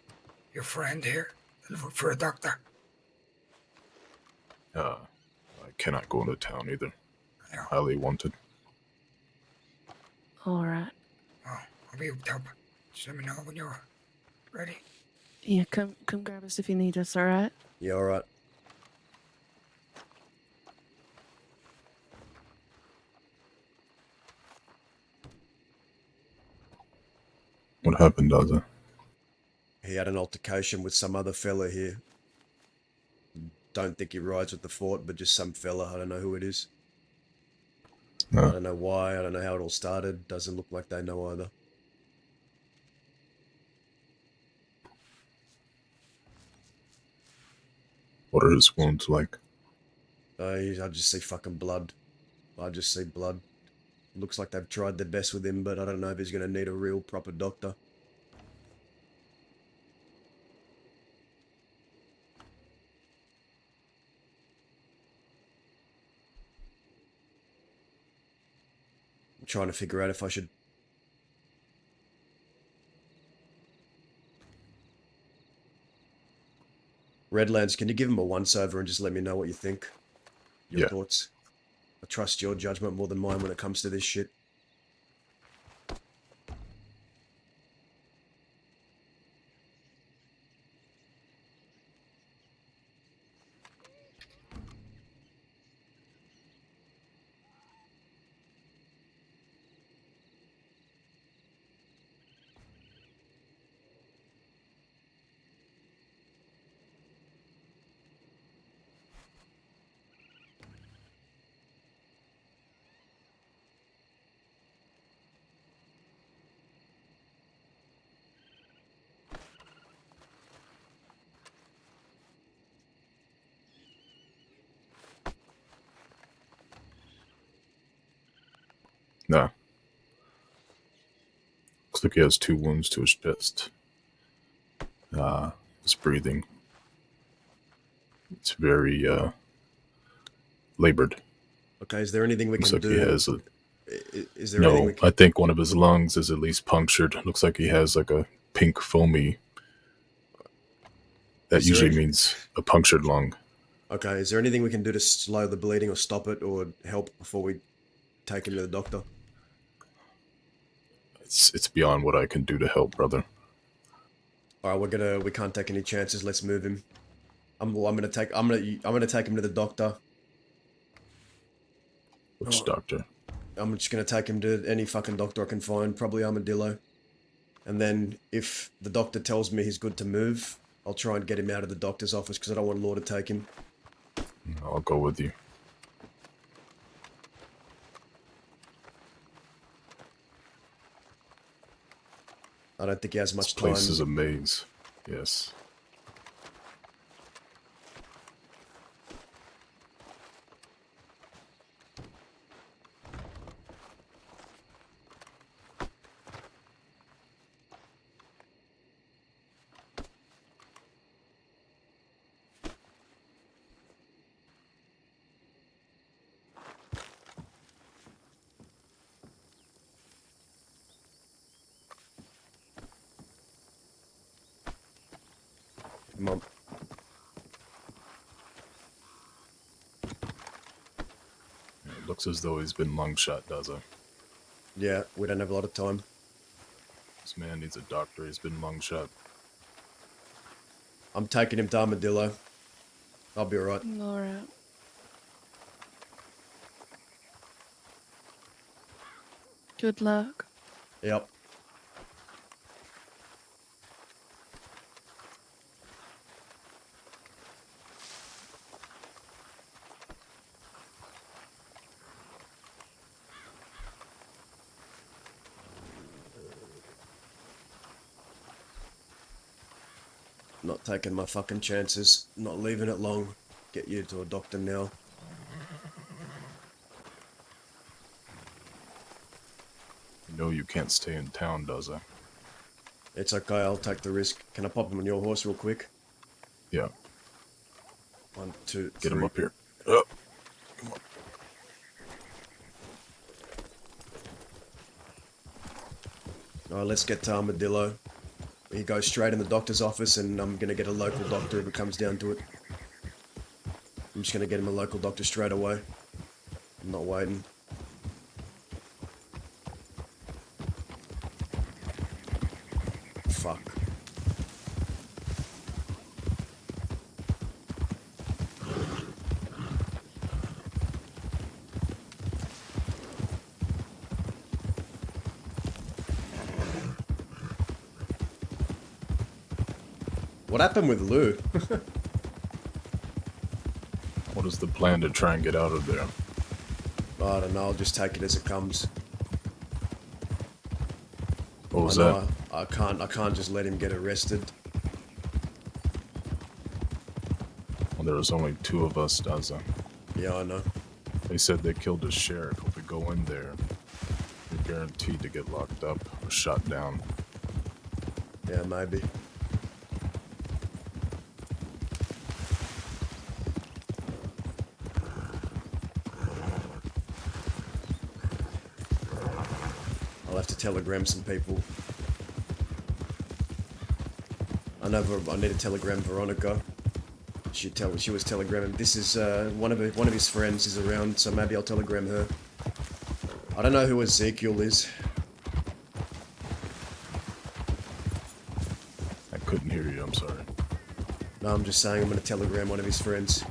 friend here to look for a doctor. I cannot go into town either. Yeah. Highly wanted. Alright. Oh, I'll be up top. Just let me know when you're ready. Yeah, come grab us if you need us, alright? Yeah, alright. What happened, Doza? He had an altercation with some other fella here. Don't think he rides with the fort, but just some fella. I don't know who it is. I No. don't know why. I don't know how it all started. Doesn't look like they know either. What are his wounds like? I just see fucking blood. I just see blood. Looks like they've tried their best with him, but I don't know if he's going to need a real proper doctor. I'm trying to figure out if I should... Redlands, can you give him a once-over and just let me know what you think? Your Yeah. thoughts? I trust your judgment more than mine when it comes to this shit. Nah. Looks like he has 2 wounds to his chest. His breathing. It's very, labored. Okay, is there anything we Looks can like do? he has a... Is there anything No, we can... I think one of his lungs is at least punctured. Looks like he has like a pink foamy. That Is there usually any- means a punctured lung. Okay, is there anything we can do to slow the bleeding or stop it or help before we take him to the doctor? It's beyond what I can do to help, brother. Alright, we can't take any chances. Let's move him. I'm gonna take him to the doctor. Which Oh. doctor? I'm just gonna take him to any fucking doctor I can find, probably Armadillo. And then if the doctor tells me he's good to move, I'll try and get him out of the doctor's office because I don't want Law to take him. I'll go with you. I don't think he has This much place time. is a maze. Yes. Come on. It looks as though he's been lung shot, does it? Yeah, we don't have a lot of time. This man needs a doctor. He's been lung shot. I'm taking him to Armadillo. I'll be alright. Alright. Good luck. Yep. Not taking my fucking chances. Not leaving it long. Get you to a doctor now. You know you can't stay in town, does it? It's okay, I'll take the risk. Can I pop him on your horse real quick? Yeah. 1, 2, 3. Get him up here. Up. Come on. Alright, let's get to Armadillo. He goes straight in the doctor's office and I'm gonna get a local doctor if it comes down to it. I'm just gonna get him a local doctor straight away. I'm not waiting. Fuck. What happened with Lou? What is the plan to try and get out of there? I don't know, I'll just take it as it comes. What was I that? know I can't just let him get arrested. Well, there was only 2 of us, Daza. Yeah, I know. They said they killed the sheriff. If we go in there, guaranteed to get locked up or shot down. Yeah, maybe. I'll have to telegram some people. I need to telegram Veronica. She was telegramming. This is one of his friends is around, so maybe I'll telegram her. I don't know who Ezekiel is. I couldn't hear you, I'm sorry. No, I'm just saying I'm gonna telegram one of his friends.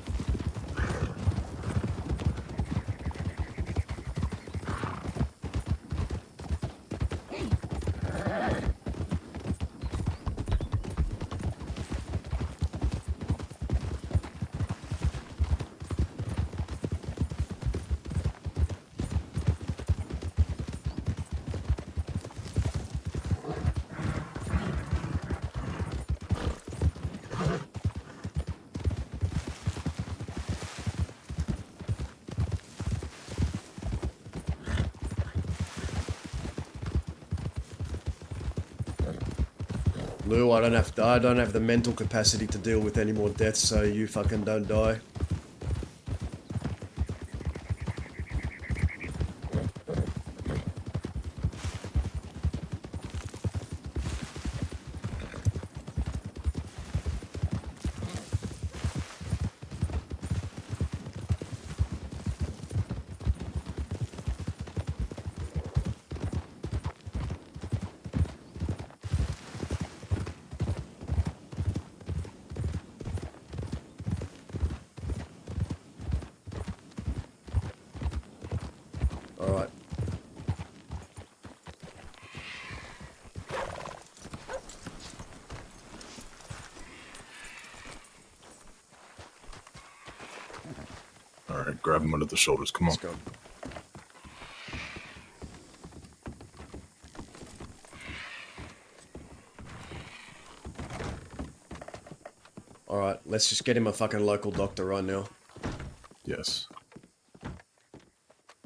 Lou, I don't have the mental capacity to deal with any more deaths, so you fucking don't die. Alright. Alright, grab him under the shoulders, come on. Let's go. Alright, let's just get him a fucking local doctor right now. Yes.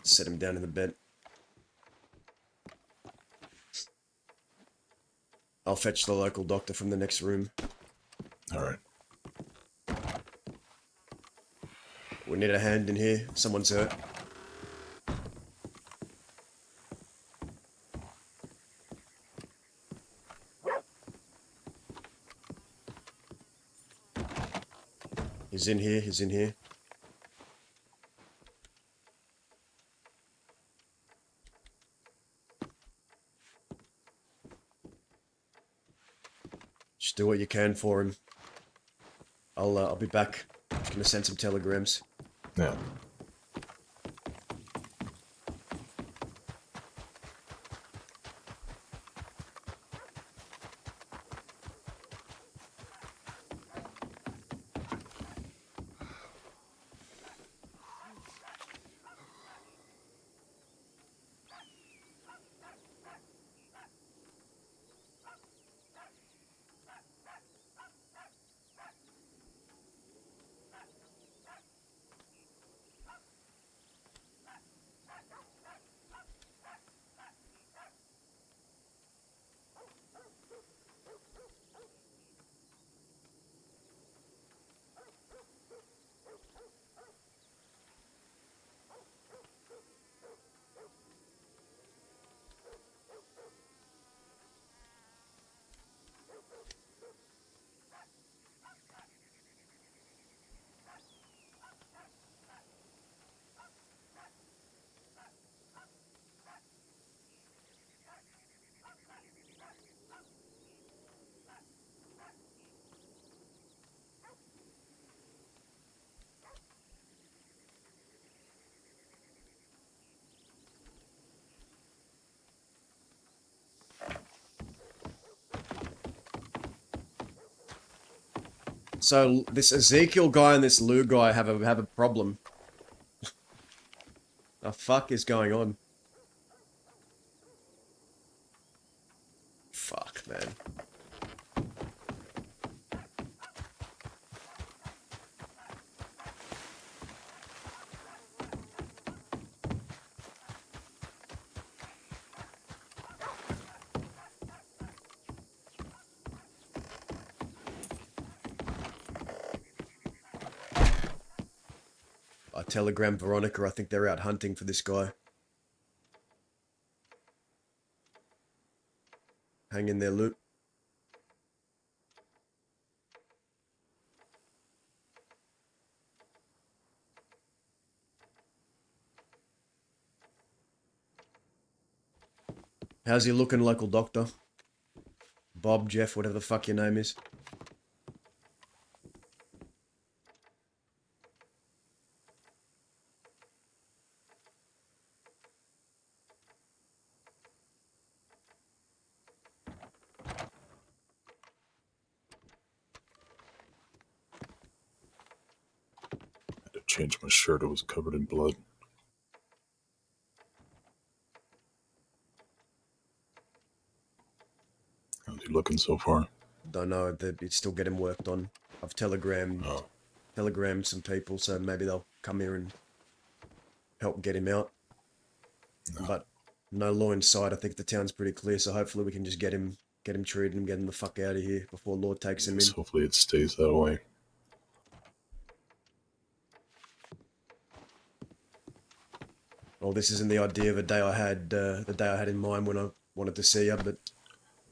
Set him down in the bed. I'll fetch the local doctor from the next room. Alright. We need a hand in here. Someone's hurt. He's in here, he's in here. Just do what you can for him. I'll be back. Just gonna send some telegrams. Yeah. So this Ezekiel guy and this Lou guy have a problem. The fuck is going on? Fuck, man. telegram Veronica. I think they're out hunting for this guy. Hang in there, Luke. How's he looking, local doctor? Bob, Jeff, whatever the fuck your name is. Had to change my shirt, it was covered in blood. How's he looking so far? Don't know, it's still getting worked on. I've telegrammed some people, so maybe they'll come here and help get him out. No. But no law in sight. I think the town's pretty clear, so hopefully we can just get him treated and get him the fuck out of here before law takes him in. Yes, hopefully it stays that way. Well, this isn't the idea of the day I had in mind when I wanted to see you, but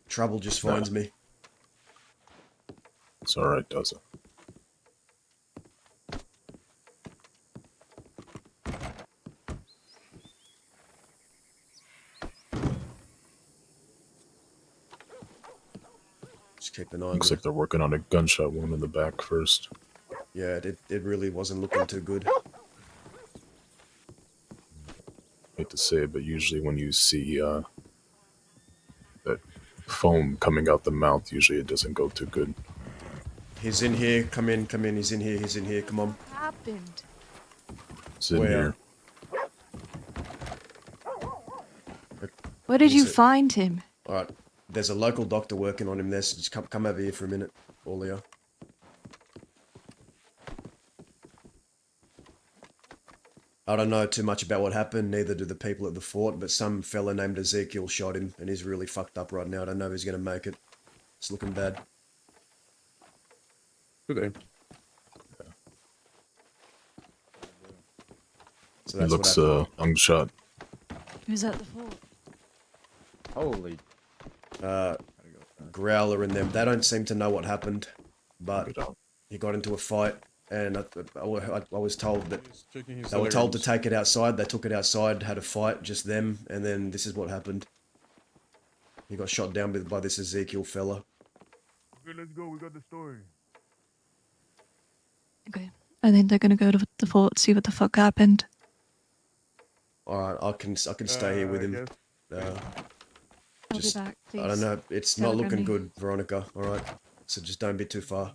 trouble just finds me. It's alright, does it? Just keep an eye on Looks like they're working on a gunshot wound in the back first. Yeah, it really wasn't looking too good. Hate to say it, but usually when you see that foam coming out the mouth, usually it doesn't go too good. He's in here. Come in. He's in here. Come on. What happened? It's in Where? here. Where did you Is it- find him? All right. There's a local doctor working on him there, so just come over here for a minute, all of you. I don't know too much about what happened, neither do the people at the fort, but some fella named Ezekiel shot him, and he's really fucked up right now. I don't know if he's going to make it. It's looking bad. Okay. So He that's looks what happened. unshot. Who's at the fort? Holy. Growler and them, they don't seem to know what happened, but Get out. he got into a fight, and I was told that He's checking his they were told to telegrams. take it outside. They took it outside, had a fight, just them, and then this is what happened. He got shot down by this Ezekiel fella. Okay, let's go. We got the story. Okay. I think they're gonna go to the fort, see what the fuck happened. All right, I can stay here with I him. guess. I'll Just- be back, please. I don't know. It's not Telegram looking me. good, Veronica. All right, so just don't be too far.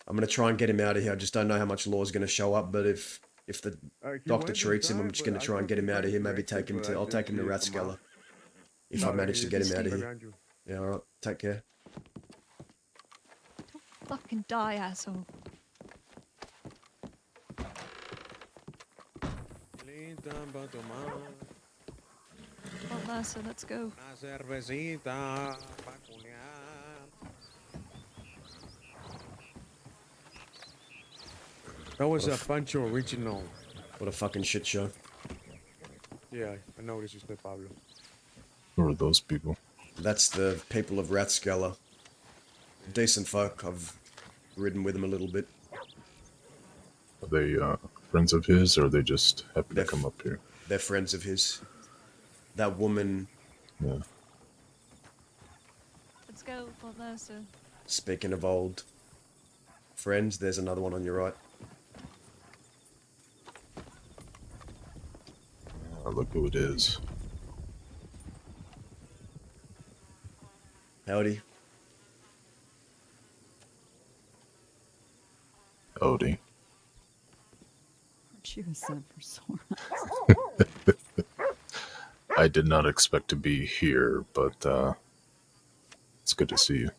I'm gonna try and get him out of here. I just don't know how much law's gonna show up, but if the He doctor went treats him, I'm inside, just but gonna I try and thought get him he out of here. went Maybe take him but to I I'll take him to didn't see him come Rathskeller out. if I manage to get him out of here. Behind you. Yeah, all right. Take care. Fucking die, asshole. Oh, Mercer, let's go. That was a Pancho original. What a fucking shit show. Yeah, I know this is the Pablo. Who are those people? That's the people of Rathskeller. Decent folk. I've ridden with them a little bit. Are they friends of his, or are they just happy They're to come up here? They're friends of his. That woman, Yeah. Let's go, Fort Mercer. speaking of old friends, there's another one on your right. Look who it is. Howdy. Odie. Aren't you a son for sore? I did not expect to be here, but it's good to see you.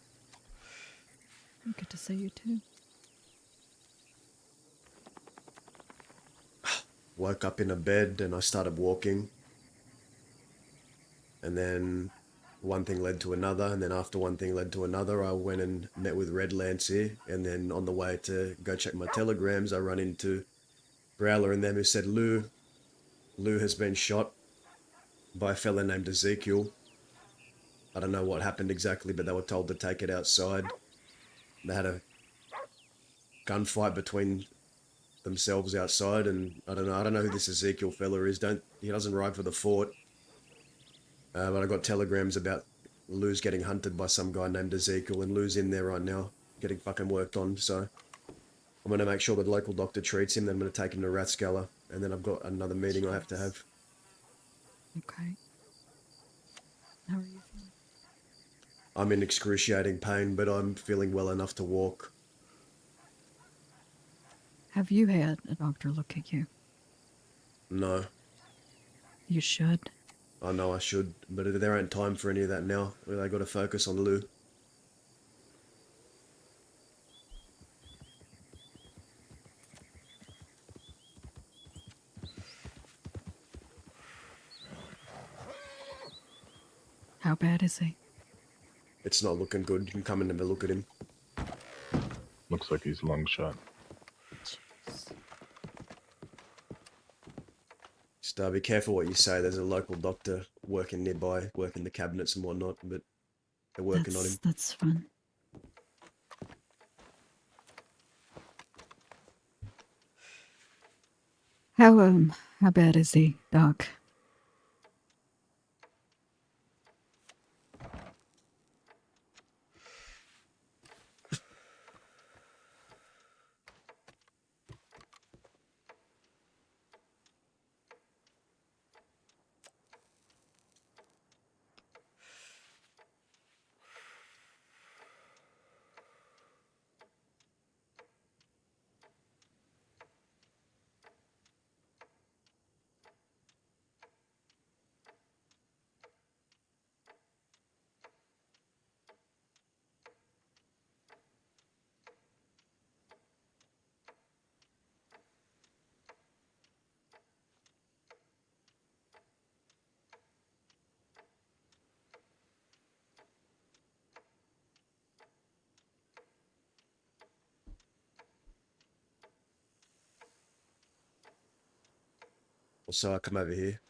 Good to see you too. Woke up in a bed and I started walking. And then one thing led to another, and then after one thing led to another, I went and met with Red Lance here, and then on the way to go check my telegrams, I run into Growler and them who said Lou has been shot by a fella named Ezekiel. I don't know what happened exactly, but they were told to take it outside. They had a gunfight between themselves outside, and I don't know who this Ezekiel fella is. He doesn't ride for the fort. But I got telegrams about Lou's getting hunted by some guy named Ezekiel, and Lou's in there right now, getting fucking worked on. So I'm gonna make sure the local doctor treats him. Then I'm gonna take him to Rathskeller, and then I've got another meeting I have to have. Okay. How are you feeling? I'm in excruciating pain, but I'm feeling well enough to walk. Have you had a doctor look at you? No, You should. I know I should, but there ain't time for any of that now. I got to focus on Lou. How bad is he? It's not looking good. You can come in and have a look at him. Looks like he's lung shot. Just be careful what you say. There's a local doctor working nearby, working the cabinets and whatnot, but they're working on him. That's fun. How bad is he, Doc? So I come over here.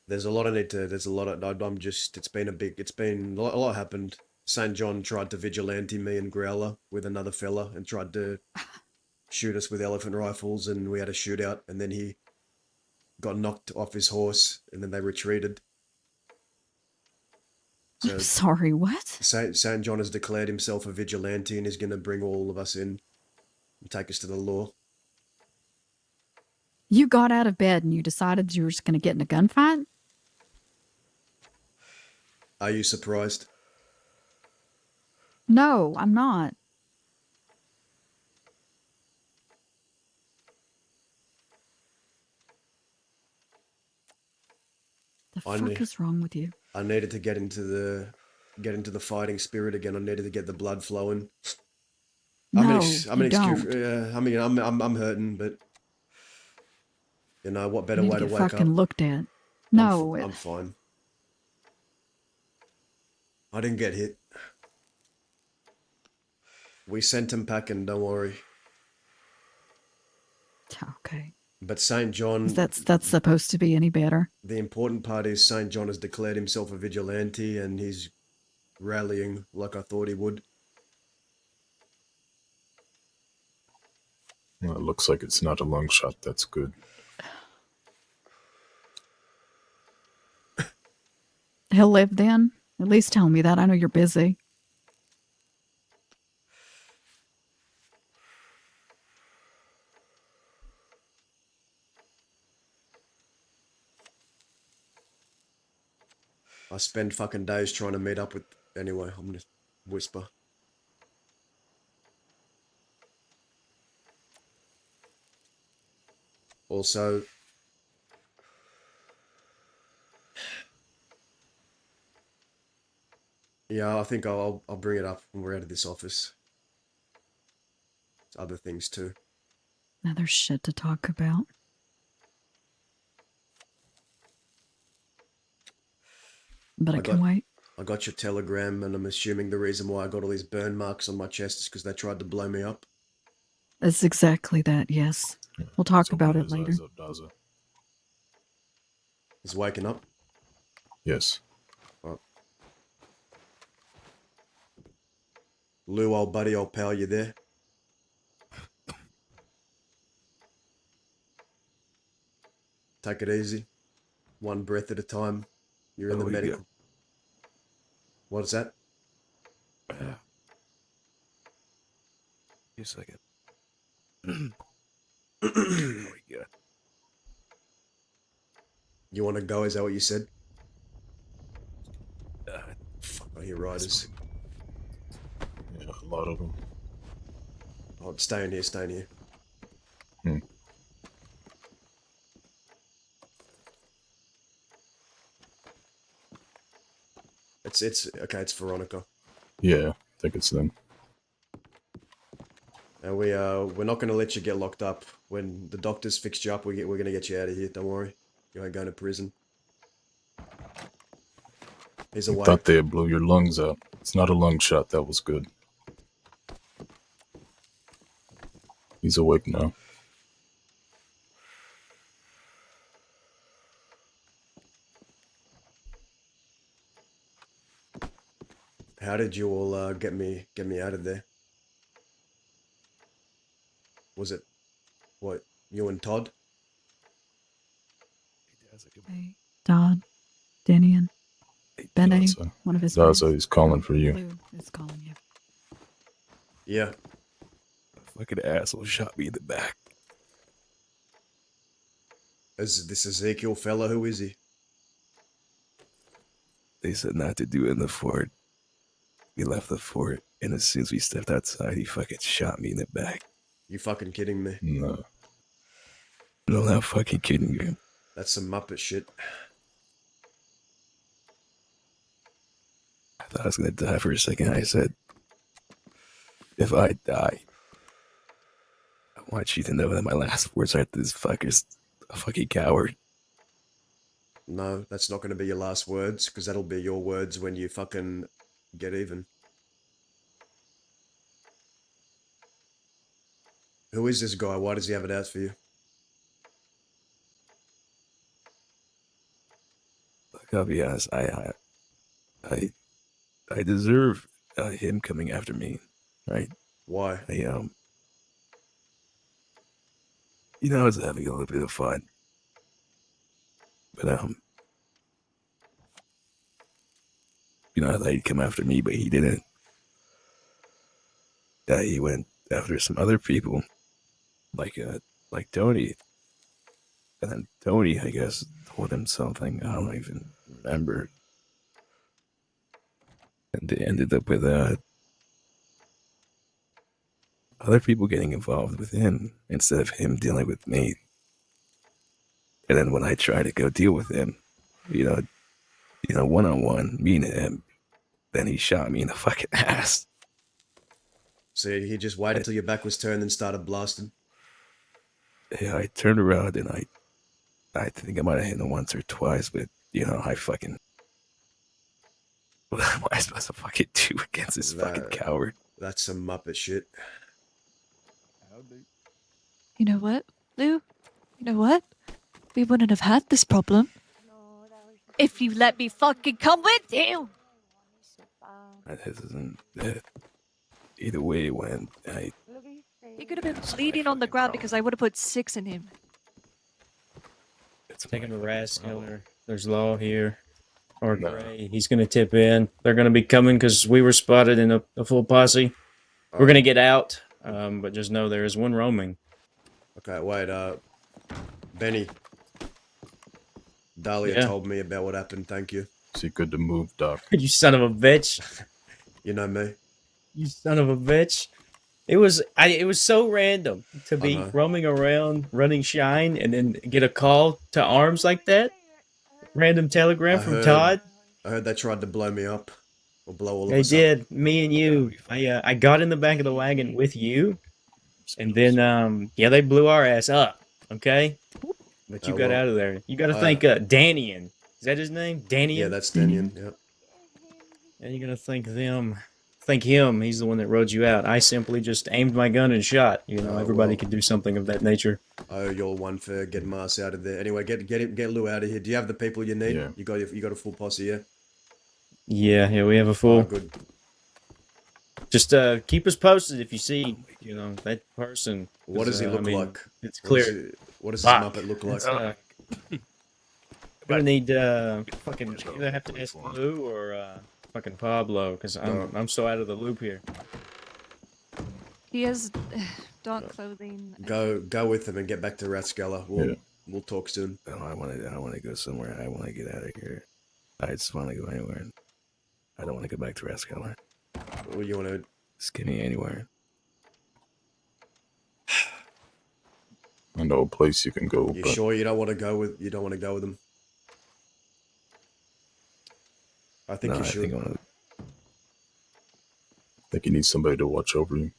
There's a lot it's been a lot happened. St. John tried to vigilante me and Growler with another fella and tried to shoot us with elephant rifles, and we had a shootout, and then he got knocked off his horse, and then they retreated. So I'm sorry, what? St. John has declared himself a vigilante and is going to bring all of us in and take us to the law. You got out of bed and you decided you were just going to get in a gunfight? Are you surprised? No, I'm not. The fuck is wrong with you? I needed to get into the fighting spirit again. I needed to get the blood flowing. No, I'm you don't. I mean, I'm hurting, but you know what better You need way to to get wake fucking up? looked at. No, I'm fine. I didn't get hit. We sent him packing, don't worry. okay. But St. John, That's supposed to be any better. the important part is St. John has declared himself a vigilante and he's rallying like I thought he would. Well, it looks like it's not a lung shot. That's good. He'll live then? At least tell me that. I know you're busy. I spend fucking days trying to meet up with... Anyway, I'm gonna whisper. Also... Yeah, I think I'll bring it up when we're out of this office. There's other things too. Now there's shit to talk about. But I can wait. I got your telegram, and I'm assuming the reason why I got all these burn marks on my chest is because they tried to blow me up. It's exactly that, yes. We'll talk Let's about open it his later. eyes up, Daza. He's waking up. Yes. Lou, old buddy, old pal, you there? Take it easy. One breath at a time. You're in the medical. What is that? Just a second. You want to go? Is that what you said? Uh, Fuck, I hear riders. Yeah, a lot of them. Oh, stay in here, stay in here. Hmm. It's okay. It's Veronica. Yeah, I think it's them. And we're not gonna let you get locked up. When the doctors fixed you up, we're gonna get you out of here. Don't worry. You ain't going to prison. He's I awake. thought they blew your lungs out. It's not a lung shot. That was good. He's awake now. How did you all get me out of there? Was it what, you and Todd? Hey, Dodd, Dinian, Benny, Daza. one of his friends. Daza, he's calling for you. Lou is calling you. Yeah. fucking asshole shot me in the back. Is this Ezekiel fella? Who is he? They said not to do it in the fort. We left the fort, and as soon as we stepped outside, he fucking shot me in the back. You fucking kidding me? No. No, I'm not fucking kidding you. That's some Muppet shit. I thought I was gonna die for a second. I said, if I die, I want you to know that my last words are this fucker's a fucking coward. No, that's not going to be your last words, because that'll be your words when you fucking get even. Who is this guy? Why does he have it out for you? Look, I'll be honest. I deserve him coming after me, right? Why? I I was having a little bit of fun, but I thought he'd come after me, but he didn't. He went after some other people, like Tony, and then Tony, I guess, told him something. I don't even remember, and they ended up with other people getting involved with him instead of him dealing with me. And then when I tried to go deal with him, one-on-one, me and him, then he shot me in the fucking ass. So he just waited till your back was turned and started blasting? Yeah, I turned around and I think I might have hit him once or twice, but, I fucking... What am I supposed to fucking do against this fucking coward? That's some Muppet shit. You know what, Lou? You know what? We wouldn't have had this problem if you let me fucking come with you. This isn't it. Either way, when He could have been bleeding on the ground because I would have put 6 in him. Taking a rest, Killer. There's Law here. Or Gray. He's going to tip in. They're going to be coming because we were spotted in a full posse. We're going to get out, but just know there is one roaming. Okay, wait, Benny. Dahlia told me about what happened, thank you. Is he good to move, Doc? You son of a bitch. You know me. You son of a bitch. It was so random to be roaming around, running shine, and then get a call to arms like that. Random telegram from Todd. I heard they tried to blow me up. Or blow all of They us did. Me and you. I got in the back of the wagon with you. And then, yeah, they blew our ass up. Okay, but you Oh, got well, out of there. You got to I- thank Danian. Is that his name? Danian. Yeah, that's Danian. Yeah. And you're gonna thank them. Thank him. He's the one that rode you out. I simply just aimed my gun and shot. You know, everybody well. could do something of that nature. I owe y'all one for getting my ass out of there. Anyway, get Lou out of here. Do you have the people you need? Yeah. You got a full posse, yeah? Yeah, we have a full. Good. Just keep us posted if you see, you know, that person. What does he look like? It's clear. What does this Muppet look like? We're gonna need fucking either have to ask Lou or fucking Pablo because I'm so out of the loop here. He has dark clothing. Go with him and get back to Rathskeller. We'll talk soon. No, I want to go somewhere. I want to get out of here. I just want to go anywhere. I don't want to go back to Rathskeller. Well, you want to just get me anywhere. I know a place you can go. You but sure you don't want to go with him? I think you should. I think you need somebody to watch over you.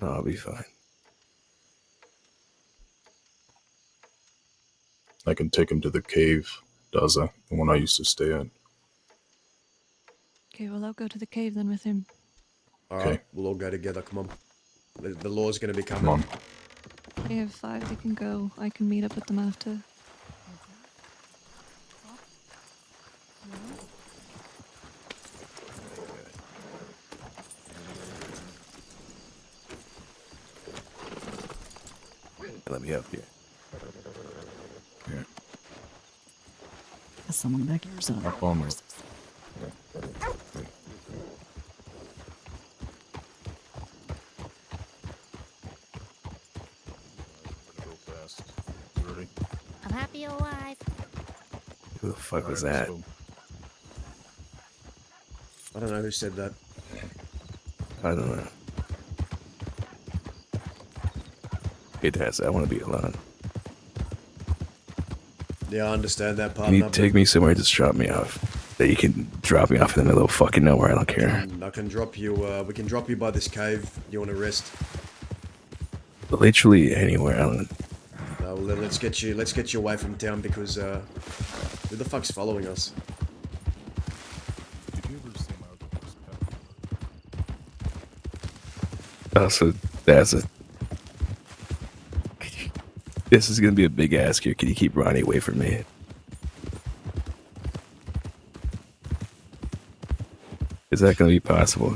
No, I'll be fine. I can take him to the cave, Daza, the one I used to stay at. Okay, well, I'll go to the cave then with him. All right, we'll all go together. Come on. The law's going to be coming. Come on. They have 5. They can go. I can meet up with them after. Let me help you. Yeah. There's someone back here. So. Up on me. I'm happy you're alive. Who the fuck was that? I don't know who said that. I don't know. Hey, Daz, I want to be alone. Yeah, I understand that part. Can you take me somewhere? Just drop me off. That you can drop me off in the middle of fucking nowhere. I don't care. I can drop you. We can drop you by this cave. You want to rest? Literally anywhere. I don't. No, well, let's get you away from town because who the fuck's following us? Did you ever see my pet? Also, that's a. This is gonna be a big ask here. Can you keep Ronnie away from me? Is that gonna be possible?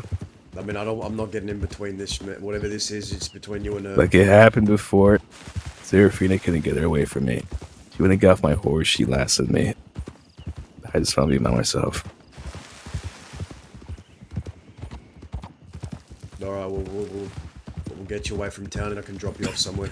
I mean, I'm not getting in between this. Whatever this is, it's between you and her. Like it happened before. Serafina couldn't get her away from me. She went and got off my horse. She lasted me. I just want to be by myself. All right, we'll get you away from town, and I can drop you off somewhere.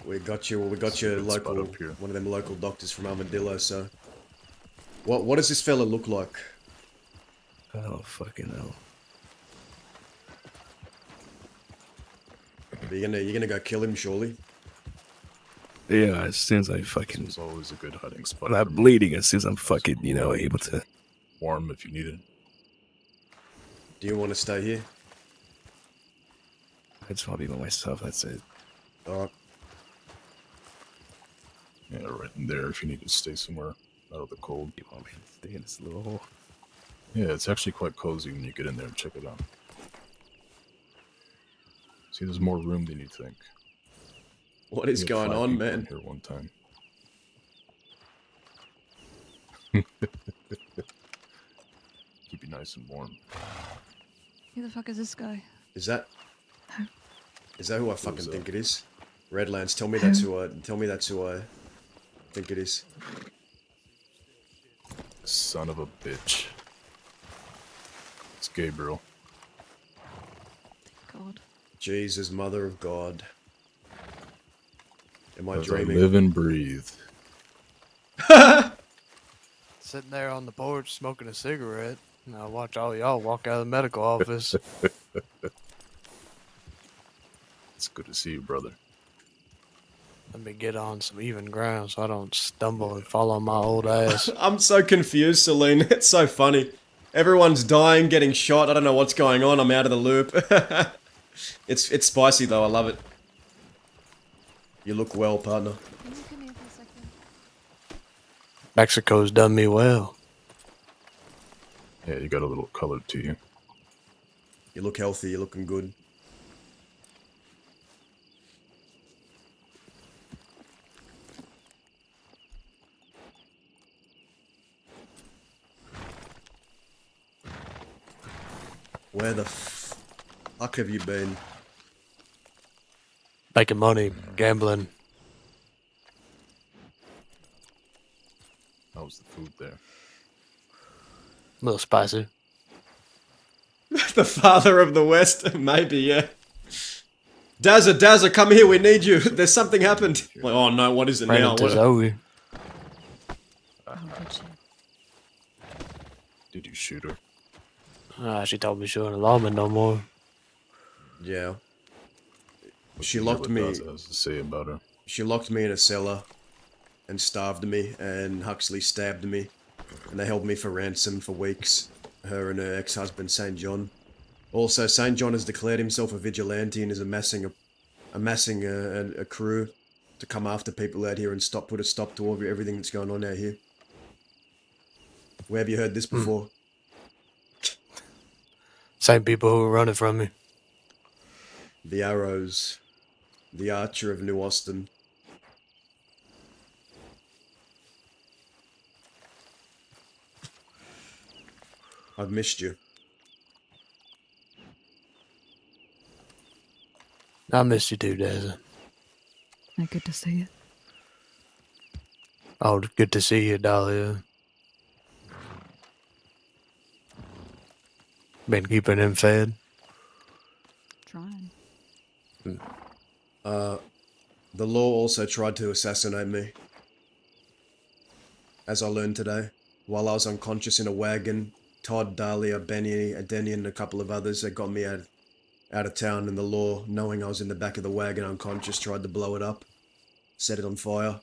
We got your local, one of them local doctors from Armadillo, so... What does this fella look like? I don't fucking know. You're gonna go kill him, surely? Yeah, as soon as I fucking... It's always a good hiding spot. I'm not bleeding, as soon as I'm fucking, you know, able to... Warm if you need it. Do you want to stay here? I just want to be by myself, that's it. Alright. Yeah, right in there if you need to stay somewhere out of the cold. You want me to stay in this little hole? Yeah, it's actually quite cozy when you get in there and check it out. See, there's more room than you think. What is going on, man? Here one time. Keep you nice and warm. Who the fuck is this guy? Is that who I fucking think it is? Redlands, tell me that's who I think it is. Son of a bitch. It's Gabriel. God. Jesus, mother of God. Am I As dreaming? I live and breathe. Sitting there on the porch smoking a cigarette, and I watch all y'all walk out of the medical office. It's good to see you, brother. Let me get on some even ground so I don't stumble and fall on my old ass. I'm so confused, Celine. It's so funny. Everyone's dying, getting shot. I don't know what's going on. I'm out of the loop. It's spicy though. I love it. You look well, partner. Mexico's done me well. Yeah, you got a little color to you. You look healthy. You're looking good. Where the fuck have you been? Making money, gambling. How's the food there? A little spicy. The father of the West? Maybe, yeah. Dazza, come here, we need you. There's something happened. Like, oh no, what is it Ran now? into What? Zoe. Did you shoot her? She told me she wasn't a lawman no more. Yeah. What She did you hear locked what me. Daza has to say about her? She locked me in a cellar and starved me, and Huxley stabbed me, and they held me for ransom for weeks. Her and her ex-husband, St. John. Also, St. John has declared himself a vigilante and is amassing a crew to come after people out here and put a stop to everything that's going on out here. Where have you heard this before? Same people who were running from me. The Arrows. The Archer of New Austin. I've missed you. I missed you too, Daza. Good to see you. Oh, good to see you, Dahlia. Been keeping him fed? Trying. The law also tried to assassinate me. As I learned today, while I was unconscious in a wagon, Todd, Dahlia, Benny, Denny, and a couple of others that got me out of town, and the law, knowing I was in the back of the wagon unconscious, tried to blow it up, set it on fire.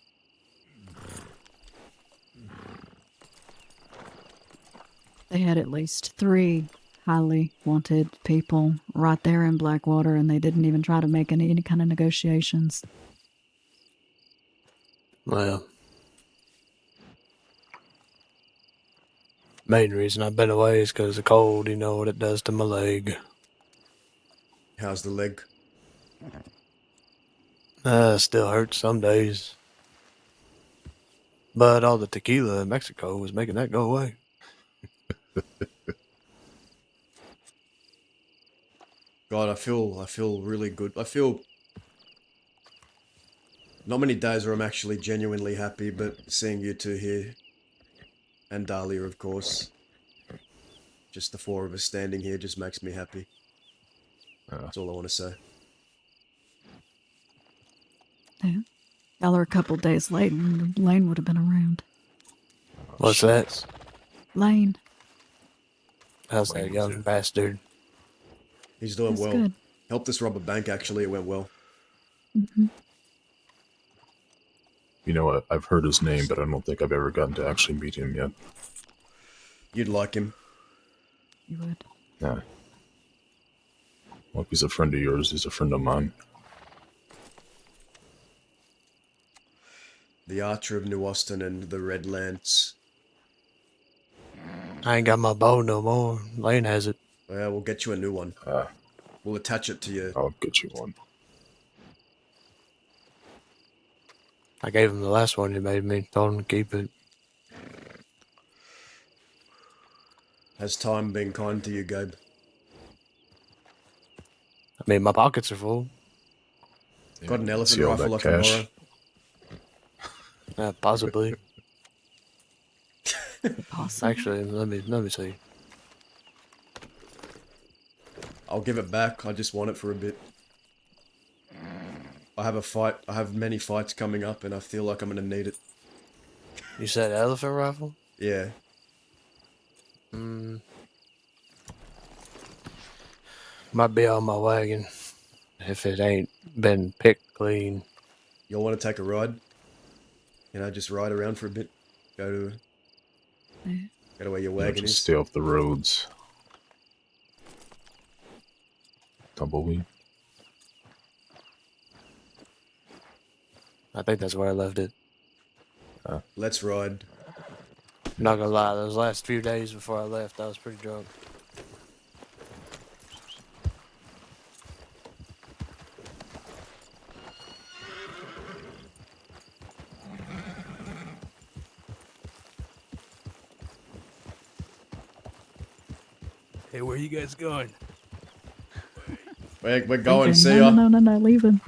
They had at least 3 highly wanted people right there in Blackwater, and they didn't even try to make any kind of negotiations. Well, main reason I've been away is because of cold. You know what it does to my leg. How's the leg? Still hurts some days. But all the tequila in Mexico was making that go away. God, I feel really good. I feel not many days where I'm actually genuinely happy, but seeing you two here, and Dahlia, of course, just the 4 of us standing here just makes me happy. That's all I want to say. Yeah. Y'all are a couple days late, and Lane would have been around. What's that? Lane. How's that young bastard? He's doing That's well. good. Helped us rob a bank, actually. It went well. Mm-hmm. You know, I've heard his name, but I don't think I've ever gotten to actually meet him yet. You'd like him. You would. Yeah. Well, if he's a friend of yours, he's a friend of mine. The Archer of New Austin and the Red Lance. I ain't got my bow no more. Lane has it. Well, we'll get you a new one. We'll attach it to you. I'll get you one. I gave him the last one he made me. Told him to keep it. Has time been kind to you, Gabe? I mean, my pockets are full. Got an elephant See all rifle that I can cash? borrow? Possibly. Possibly. Actually, let me see. I'll give it back. I just want it for a bit. I have a fight. I have many fights coming up, and I feel like I'm gonna need it. You said elephant rifle? Yeah. Might be on my wagon if it ain't been picked clean. You'll want to take a ride? You know, just ride around for a bit. Go to where your wagon just is. stay off the roads. Tumbleweed. I think that's where I left it. Let's ride. Not gonna lie, those last few days before I left, I was pretty drunk. Hey, where are you guys going? We're going, Okay, see no, ya. No, leave him.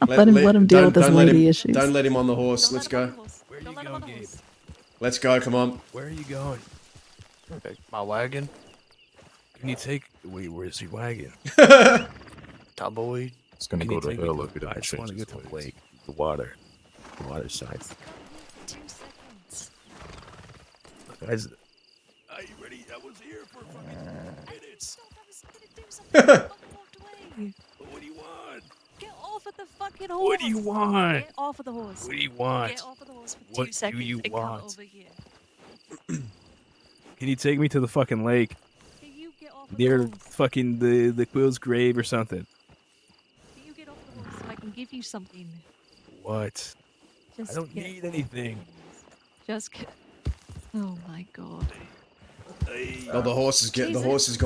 Let him deal with his lady issues. Don't let him on the horse. Let's go. Where are you going, Gabe? Let's go, come on. Where are you going? My wagon? Can you take... Wait, where's your wagon? Tumbleweed? It's gonna Can go you to take me hell if he I doesn't just want change to go his to the ways. lake. The water side. 2 seconds. Guys, are you ready? I was here for fucking minutes. I was gonna do something. I fucking walked away. What do you want? Get off of the fucking horse. What do you want? Get off of the horse. What do you want? Get off of the horse for What 2 seconds do you and want? come over here. Can you take me to the fucking lake? Can you get off of Near the horse? fucking the Quill's grave or something? Can you get off the horse so I can give you something? What? Just I don't get need anything. Just get... Oh my god. Oh, the horse is gone. The horse has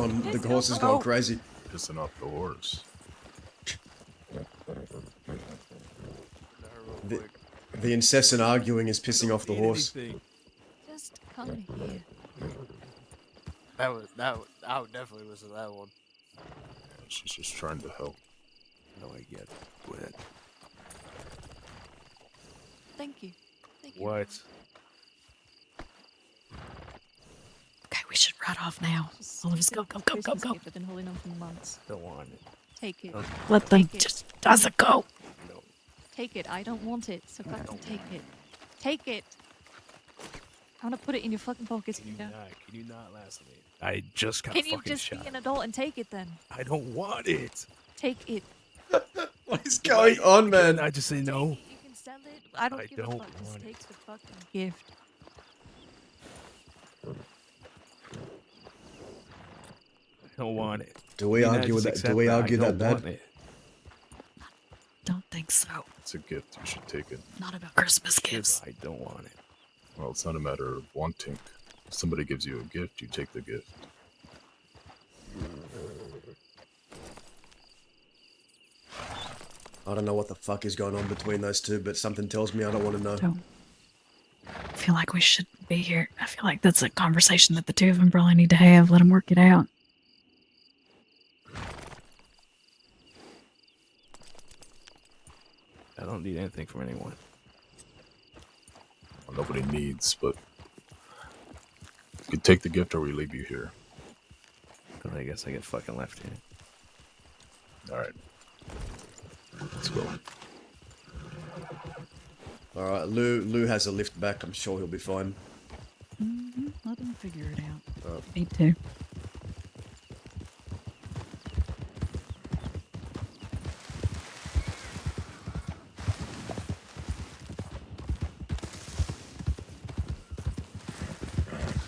gone crazy. Pissing off the horse. The incessant arguing is pissing off the horse. Just come here. I would definitely listen to that one. She's just trying to help. No, I get it. Go ahead. Thank you. Thank you. What? Okay, we should ride off now. All of us go. Christmas gift I've been holding on for months. Don't want it. Take it. Let them Take it. just does it go. No. Take it. I don't want it. So fucking take it. Take it. I'm gonna put it in your fucking pockets. Can you not last minute? I just got Can you fucking just shot. be an adult and take it then? I don't want it. Take it. What is going on, man? Can I just say no? You can sell it. I don't give a don't fuck. Just want take it. the fucking gift. I don't want it. Do we Can I argue with just that? Do we accept argue I that don't bad? want it? Don't think so. It's a gift. You should take it. Not about Christmas gifts. I don't want it. Well, it's not a matter of wanting. If somebody gives you a gift, you take the gift. I don't know what the fuck is going on between those two, but something tells me I don't want to know. Don't. I feel like we should be here. I feel like that's a conversation that the two of them probably need to have. Let them work it out. I don't need anything from anyone. Well, nobody needs, but you could take the gift or we leave you here. Then I guess I get fucking left here. All right. Let's go. All right, Lou has a lift back. I'm sure he'll be fine. Let them figure it out. Oh. Me too.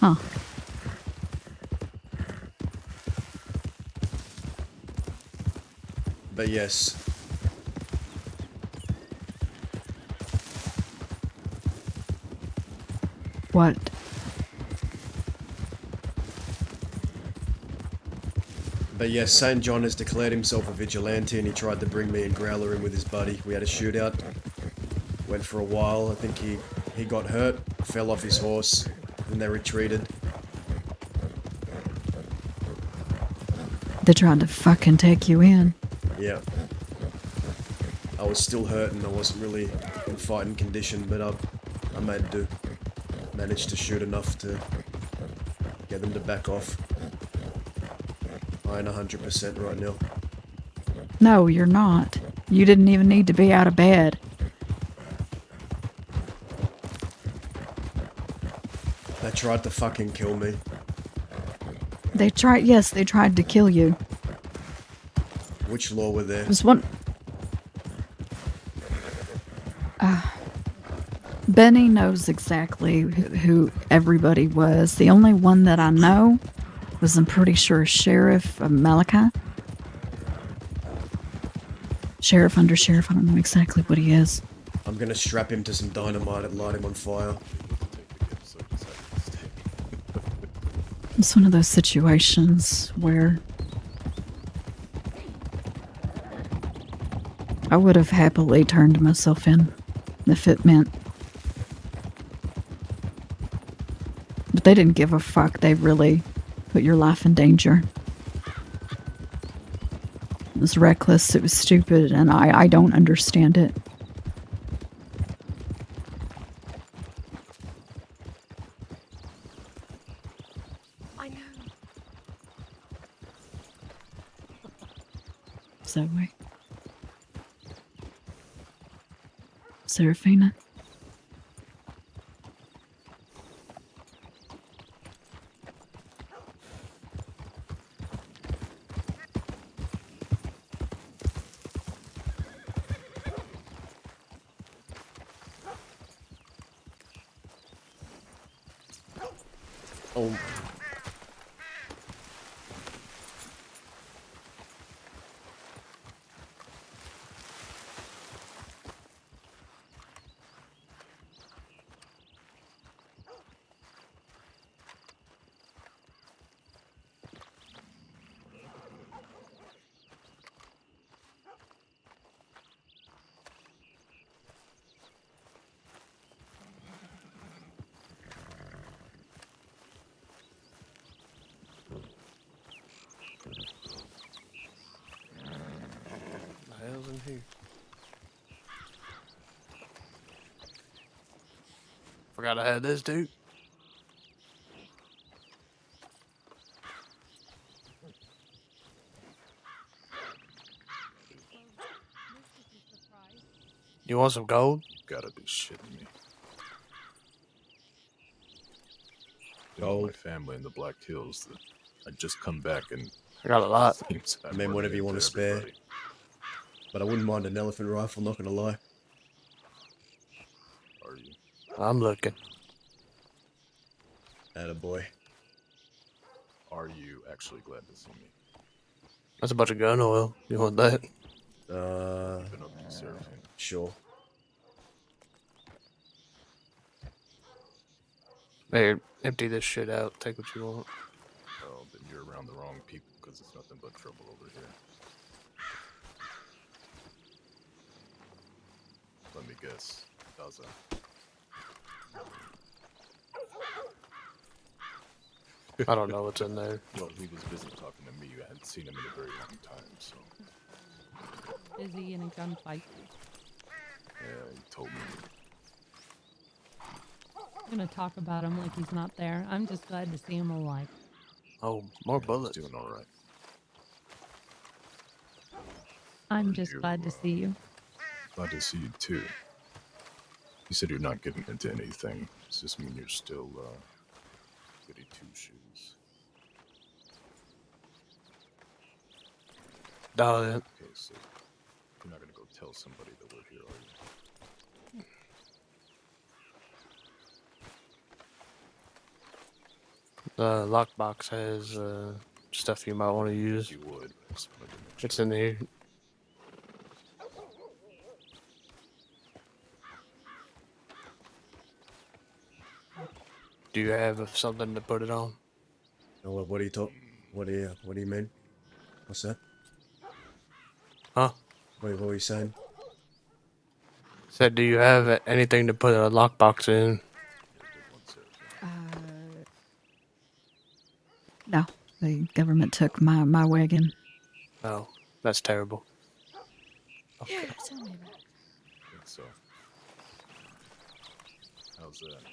Huh. But yes. What? But yes, St. John has declared himself a vigilante and he tried to bring me and Growler in with his buddy. We had a shootout. Went for a while. I think he got hurt, fell off his horse, and they retreated. They tried to fucking take you in. Yeah. I was still hurt and I wasn't really in fighting condition, but I made do. Managed to shoot enough to get them to back off. I ain't 100% right now. No, you're not. You didn't even need to be out of bed. They tried to fucking kill me. They tried, yes, they tried to kill you. Which law were there? There's one. Benny knows exactly who everybody was. The only one that I know was, I'm pretty sure, Sheriff Malachi. Sheriff, under sheriff, I don't know exactly what he is. I'm gonna strap him to some dynamite and light him on fire. It's one of those situations where I would have happily turned myself in if it meant. But they didn't give a fuck. They really put your life in danger. It was reckless, it was stupid, and I don't understand it. I know. Zoe. Serafina. Oh. What the hell's in here? Forgot I had this, dude. You want some gold? Gotta be shitting me. Gold. My family in the Black Hills. I just come back and I got a lot. I mean, whatever you want to spare. But I wouldn't mind an elephant rifle, not gonna lie. Are you? I'm looking. Attaboy. Are you actually glad to see me? That's a bunch of gun oil. You want that? Been up to Seraphina. Sure. Hey, empty this shit out. Take what you want. Well, then you're around the wrong people because it's nothing but trouble over here. Let me guess. Daza. I don't know what's in there. Well, he was busy talking to me. I hadn't seen him in a very long time, so. Busy in a gunfight. Yeah, he told me. I'm gonna talk about him like he's not there. I'm just glad to see him alive. Oh, more bullets. He's doing all right. I'm just glad to see you. Glad to see you too. You said you're not getting into anything. Does this mean you're still, goody two-shoes? Darren. Okay, so you're not gonna go tell somebody that we're here, are you? The lockbox has stuff you might want to use. You would. It's in here. Do you have something to put it on? No, what do you mean? What's that? Huh? What were you saying? Said, do you have anything to put a lockbox in? No, the government took my wagon. Oh, that's terrible. Yeah, tell me about it. I think so. How's that?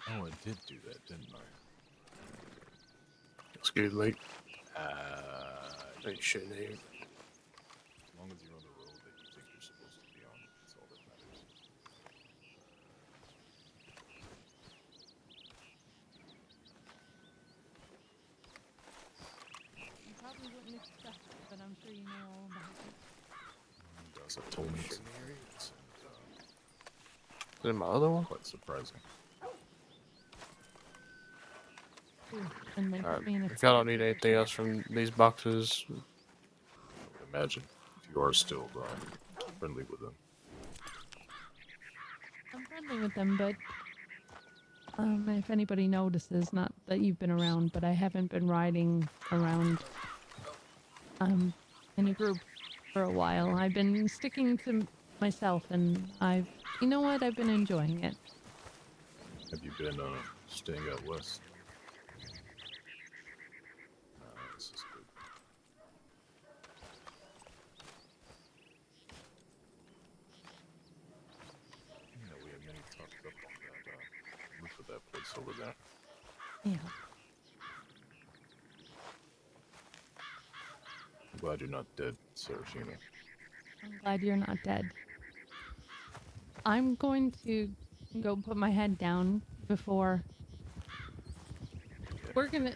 Oh, I did do that, didn't I? Excuse me. Ain't shit here. As long as you're on the road that you think you're supposed to be on, that's all that matters. you know all about it. Does it told me to. Is it my other one? Quite surprising. And they put Alright, me in a if y'all don't need anything else from these boxes, I would imagine if you are still friendly with them. I'm friendly with them, but if anybody notices, not that you've been around, but I haven't been riding around in a group for a while. I've been sticking to myself, and you know what? I've been enjoying it. Have you been staying out west? This is good. Yeah, we had many talked up on that roof of that place over there. Yeah. I'm glad you're not dead, Serafina. I'm glad you're not dead. I'm going to go put my head down before we're gonna,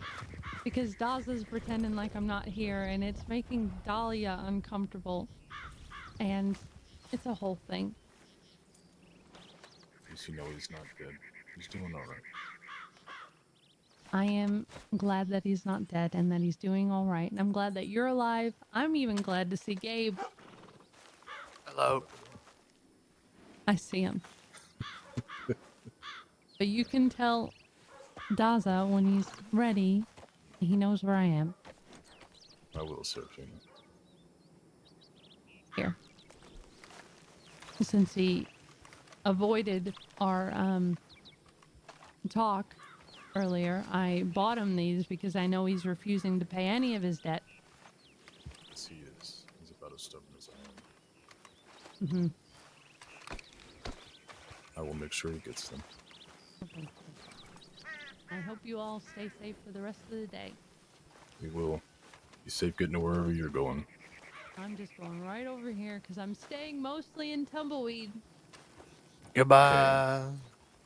because Daza's pretending like I'm not here, and it's making Dahlia uncomfortable, and it's a whole thing. At least you know he's not dead. He's doing all right. I am glad that he's not dead and that he's doing all right, and I'm glad that you're alive. I'm even glad to see Gabe. hello. I see him. But you can tell Daza when he's ready. He knows where I am. I will, Serafina. Here. Since he avoided our talk earlier, I bought him these because I know he's refusing to pay any of his debt. Yes, he is. He's about as stubborn as I am. Mm-hmm. I will make sure he gets them. Okay. I hope you all stay safe for the rest of the day. We will. Be safe getting to wherever you're going. I'm just going right over here because I'm staying mostly in Tumbleweed. Goodbye. Okay.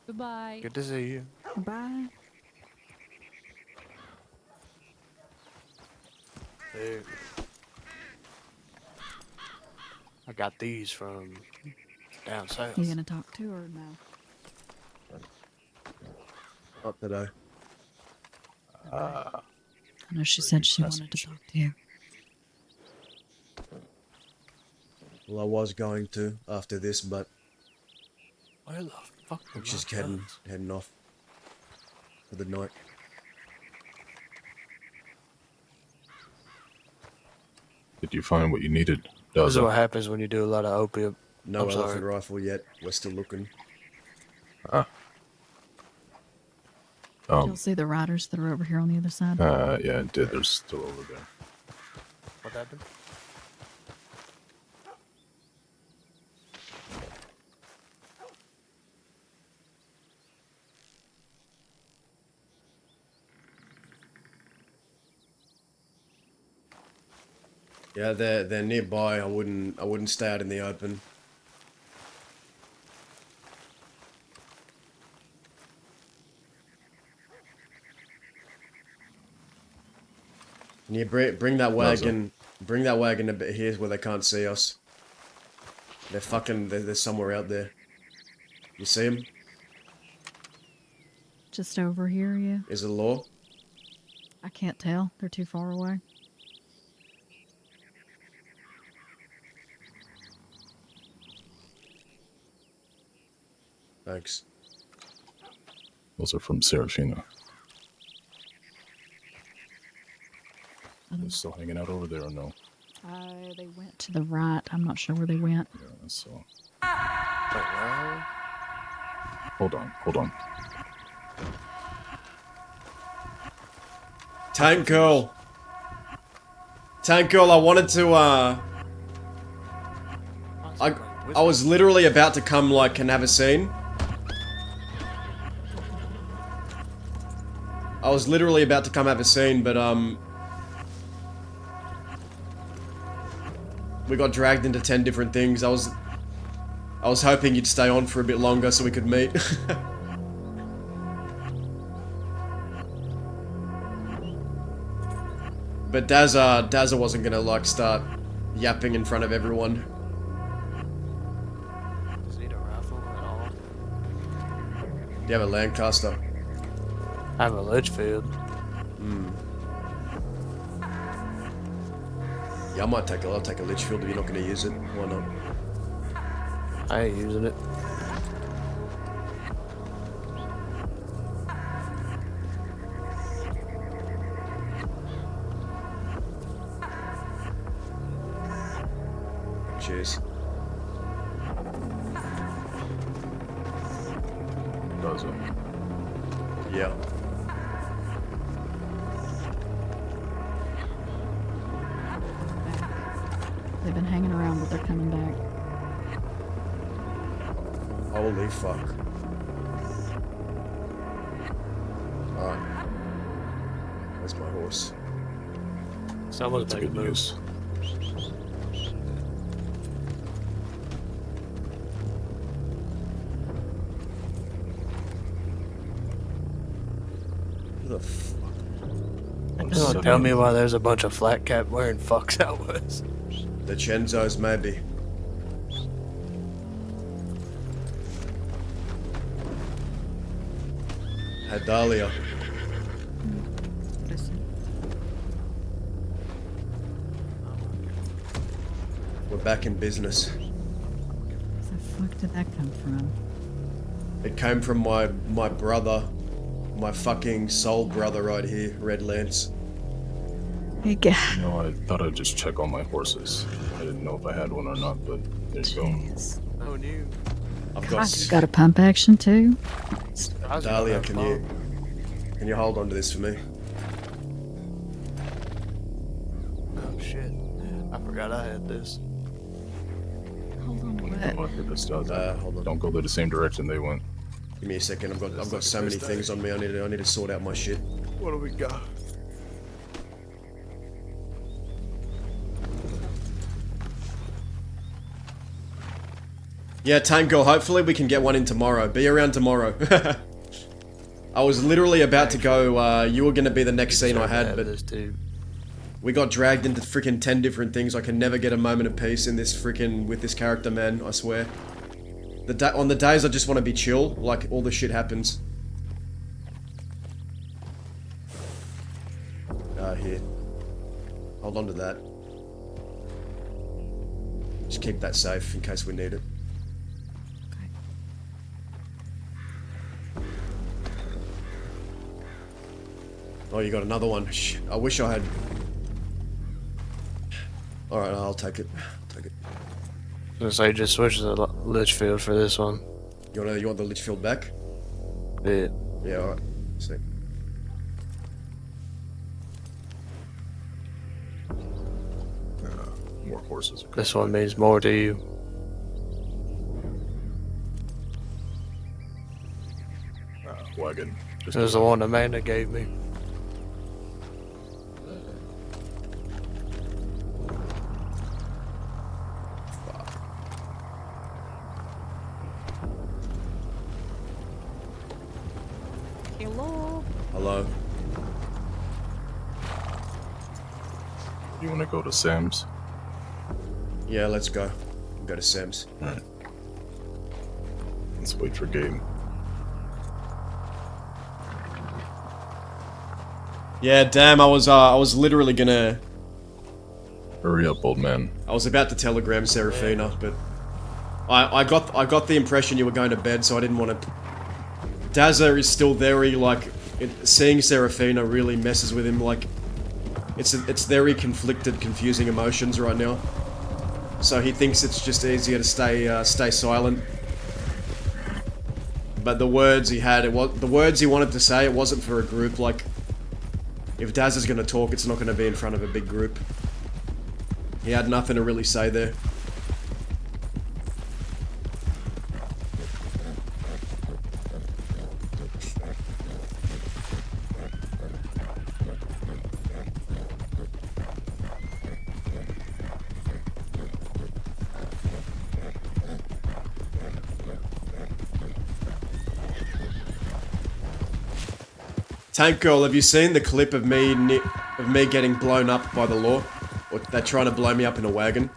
Goodbye. Good to see you. Bye. Dude. I got these from down south. You gonna talk to her or no? Not today. I know she said she wanted to talk to you. Well, I was going to after this, but Where the fuck I'm are just my heading off for the night. Did you find what you needed? This is what happens when you do a lot of opium. No I'm elephant sorry. rifle yet. We're still looking. Did you see the riders that are over here on the other side? Yeah, it did. They're still over there. What happened? Yeah, they're nearby. I wouldn't stay out in the open. Can you bring that wagon? Bring that wagon a bit here where they can't see us. They're somewhere out there. You see them? Just over here, yeah. Is it law? I can't tell. They're too far away. Thanks. Those are from Serafina. They're still hanging out over there or no? They went to the right. I'm not sure where they went. Yeah, so. Hold on. Tank Girl, I wanted to, I was literally about to come, like, and have a scene. But, we got dragged into 10 different things. I was hoping you'd stay on for a bit longer so we could meet. But Dazza wasn't gonna, like, start yapping in front of everyone. Does he need a rifle at all? Do you have a Lancaster? I have a Litchfield. Yeah, I'll take a Litchfield if you're not going to use it. Why not? I ain't using it. Cheers. Does it? Yeah. They've been hanging around, but they're coming back. Holy fuck. Alright. There's my horse. Someone's That's making good moves. news. Who the fuck? Don't tell me why there's a bunch of flat cap wearing fucks out west. The Chenzos, maybe. Hey, Dahlia. We're back in business. Where the fuck did that come from? It came from my brother. My fucking soul brother right here, Red Lance. Hey, ga- No, I thought I'd just check on my horses. I didn't know if I had one or not, but there you go. No new. I've God, got a pump action too? Dahlia, can you hold on to this for me? Oh shit. I forgot I had this. Hold on to Come it. on, get this done. Hold on. Don't go the same direction they went. Give me a second. I've got so many things on me. I need to sort out my shit. What do we got? Yeah, Tank Girl, hopefully we can get one in tomorrow. Be around tomorrow. I was literally about to go, you were gonna be the next scene I had, but we got dragged into freaking 10 different things. I can never get a moment of peace in this freaking, with this character, man, I swear. On the days I just want to be chill, like, all the shit happens. Here. Hold on to that. Just keep that safe in case we need it. Oh, you got another one. Shit, I wish I had... Alright, I'll take it. Take it. I was gonna say, just switch the Litchfield for this one. You want the Litchfield back? Yeah. Yeah, alright. See. More horses. This one means more to you. Wagon. It was the one Amanda gave me. Hello. Hello. You want to go to Sam's? Yeah, let's go. We'll go to Sam's. Alright. Let's wait for Gabe. Yeah, damn, I was literally gonna... Hurry up, old man. I was about to telegram Serafina, but... I got the impression you were going to bed, so I didn't want to... Dazza is still very, like... seeing Serafina really messes with him, like... It's very conflicted, confusing emotions right now. So he thinks it's just easier to stay silent. But the words he had, the words he wanted to say, it wasn't for a group, like... If Daz is gonna talk, it's not gonna be in front of a big group. He had nothing to really say there. Tank Girl, have you seen the clip of me getting blown up by the law? Or Or they're trying to blow me up in a wagon.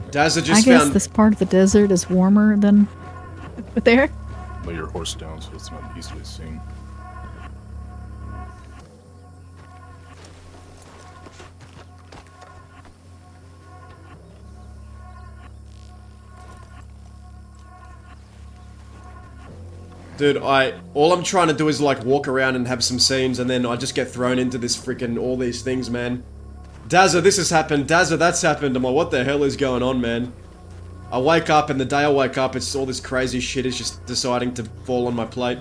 Dazza just I guess found... this part of the desert is warmer than there. Lay your horse down so it's not easily seen. Dude, all I'm trying to do is like walk around and have some scenes, and then I just get thrown into this freaking all these things, man. Dazza, this has happened. Dazza, that's happened. I'm like, what the hell is going on, man? I wake up, and the day I wake up, it's all this crazy shit is just deciding to fall on my plate.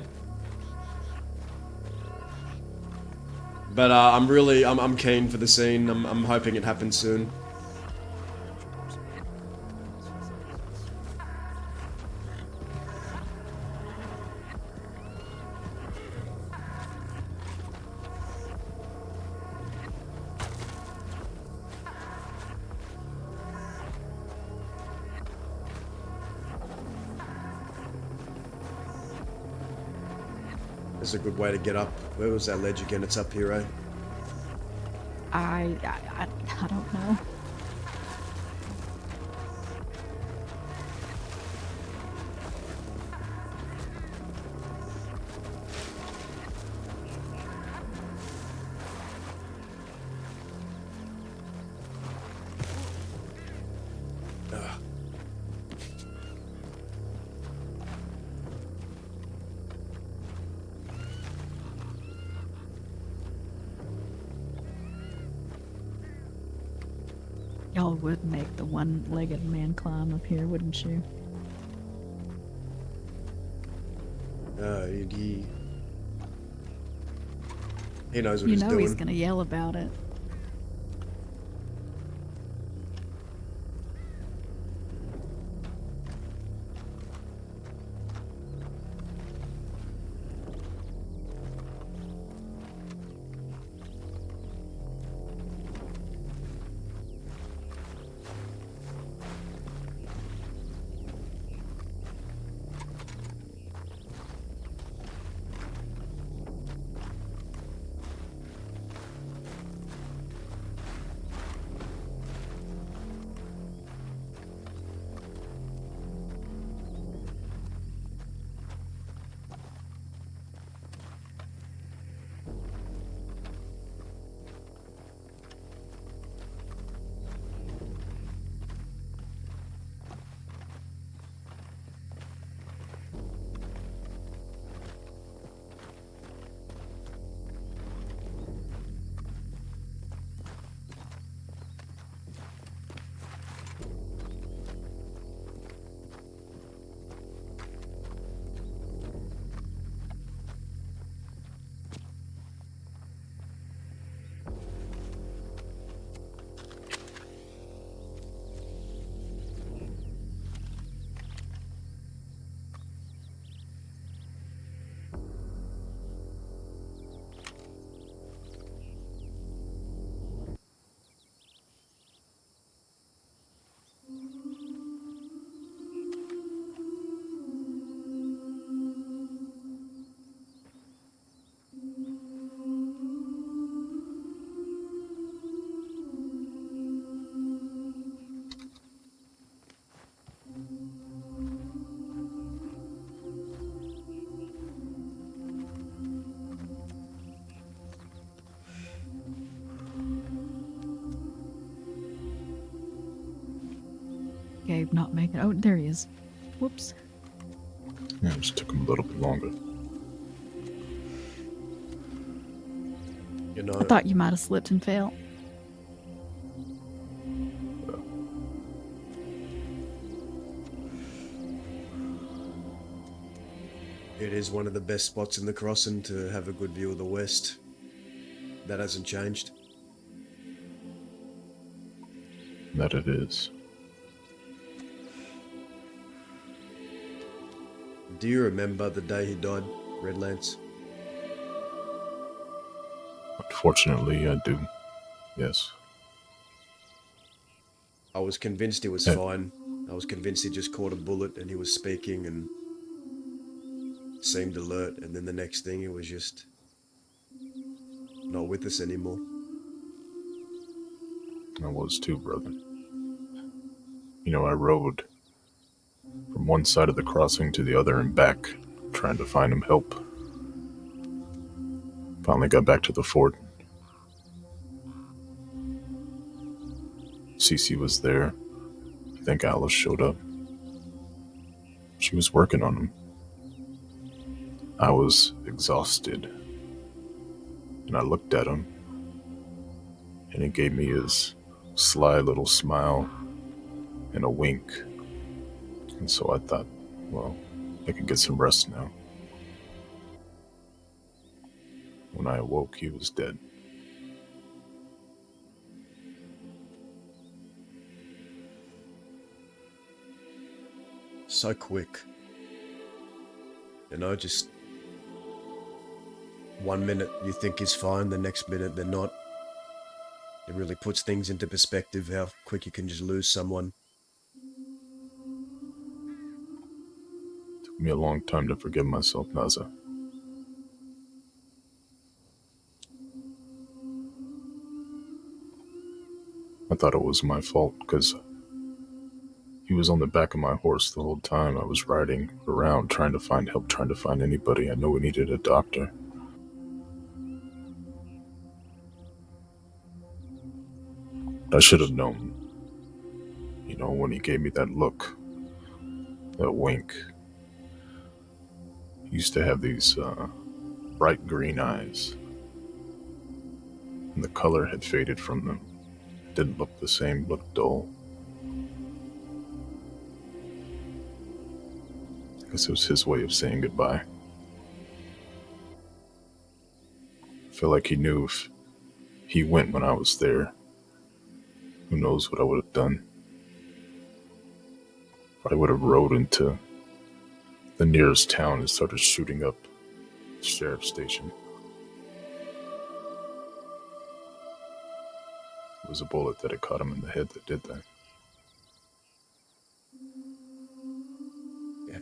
But I'm keen for the scene. I'm hoping it happens soon. This is a good way to get up. Where was that ledge again? It's up here, eh? I don't know. Y'all would make the one-legged man climb up here, wouldn't you? He knows what he's doing. You know he's gonna yell about it. Gabe not making. Oh, there he is. Whoops. Yeah, it just took him a little bit longer. You know, I thought you might have slipped and fell. it is one of the best spots in the crossing to have a good view of the west. That hasn't changed. That it is. Do you remember the day he died, Redlance? Unfortunately, I do. Yes. I was convinced he was fine. I was convinced he just caught a bullet and he was speaking, and seemed alert, and then the next thing, it was just not with us anymore. I was too, brother. You know, I rode from one side of the crossing to the other and back, trying to find him help. Finally got back to the fort. Cece was there. I think Alice showed up. She was working on him. I was exhausted. And I looked at him, and he gave me his sly little smile and a wink. And so I thought, well, I could get some rest now. When I awoke, he was dead. So quick. You know, just one minute you think he's fine, the next minute they're not. It really puts things into perspective how quick you can just lose someone. Took me a long time to forgive myself, Naza. I thought it was my fault because he was on the back of my horse the whole time. I was riding around trying to find help, trying to find anybody. I know we needed a doctor. I should have known. You know, when he gave me that look, that wink. He used to have these bright green eyes. And the color had faded from them. It didn't look the same, looked dull. I guess it was his way of saying goodbye. I feel like he knew if he went when I was there, who knows what I would have done. I would have rode into the nearest town and started shooting up the sheriff's station. It was a bullet that had caught him in the head that did that. Yeah.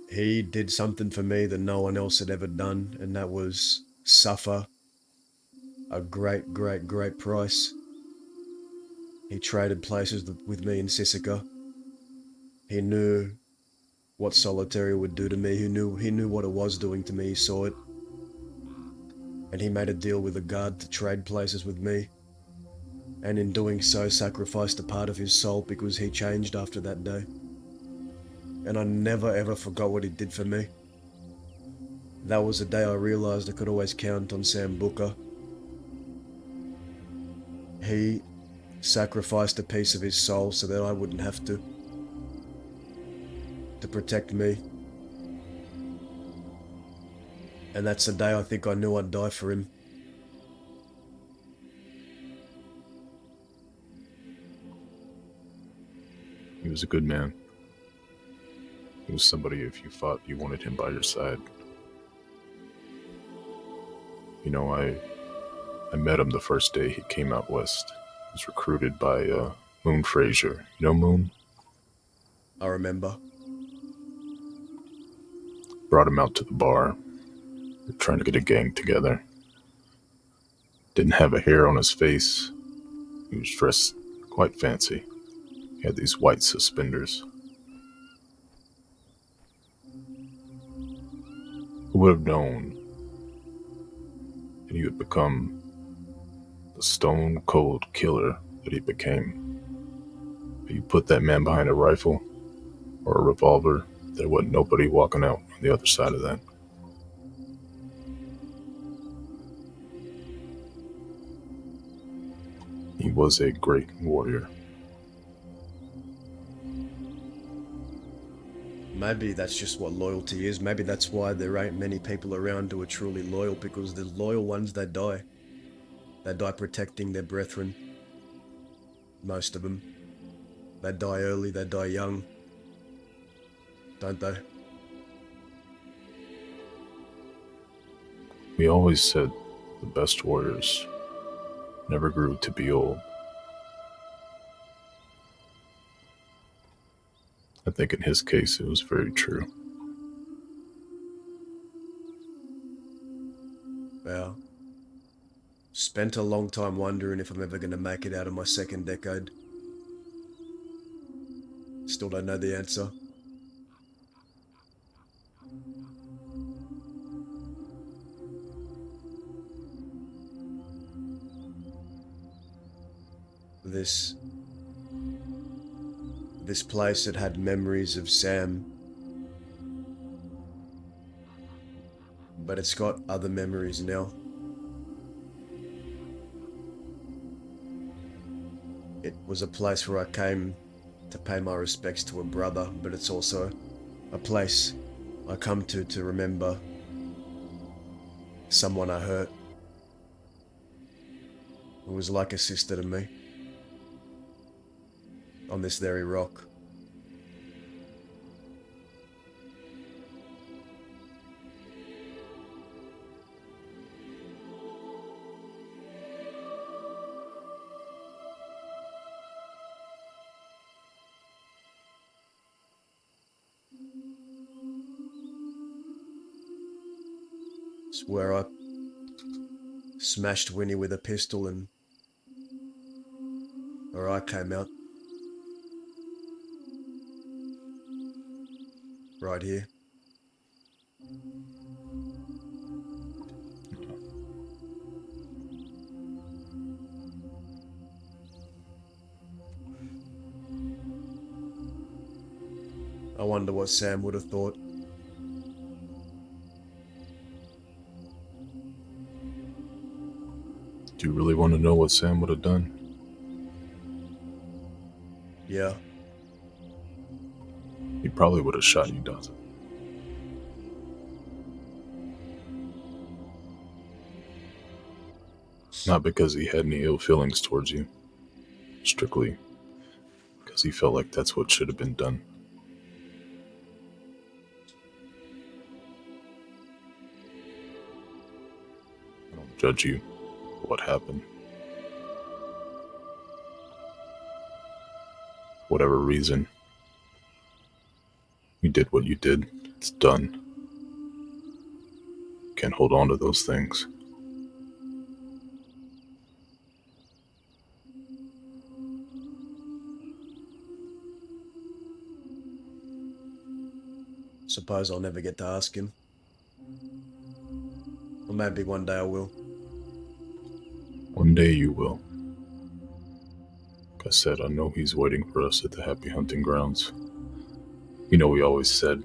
He did something for me that no one else had ever done, and that was suffer a great, great, great price. He traded places with me in Sisika. He knew what solitary would do to me. He knew what it was doing to me. He saw it. And he made a deal with a guard to trade places with me. And in doing so, sacrificed a part of his soul because he changed after that day. And I never ever forgot what he did for me. That was the day I realized I could always count on Sam Booker. He sacrificed a piece of his soul so that I wouldn't have to protect me. And that's the day I think I knew I'd die for him. He was a good man. He was somebody, if you fought, you wanted him by your side. You know, I met him the first day he came out west. He was recruited by Moon Frazier. You know Moon? I remember. Brought him out to the bar. They were trying to get a gang together. Didn't have a hair on his face. He was dressed quite fancy. He had these white suspenders. Who would have known that he would become the stone cold killer that he became? If you put that man behind a rifle or a revolver, there wasn't nobody walking out on the other side of that. He was a great warrior. Maybe that's just what loyalty is. Maybe that's why there ain't many people around who are truly loyal, because the loyal ones, they die. They die protecting their brethren. Most of them. They die early, they die young. Don't they? We always said the best warriors never grew to be old. I think in his case it was very true. Spent a long time wondering if I'm ever going to make it out of my second decade. Still don't know the answer. This place that had memories of Sam, but it's got other memories now. It was a place where I came to pay my respects to a brother, but it's also a place I come to remember someone I hurt, who was like a sister to me, on this very rock. It's where I smashed Winnie with a pistol and her eye came out. Right here. I wonder what Sam would have thought. Do you really want to know what Sam would have done? Yeah. He probably would have shot you, Dawson. Not because he had any ill feelings towards you. Strictly because he felt like that's what should have been done. I don't judge you for what happened. Whatever reason, you did what you did. It's done. Can't hold on to those things. Suppose I'll never get to ask him. Or maybe one day I will. One day you will. Like I said, I know he's waiting for us at the Happy Hunting Grounds. You know, we always said,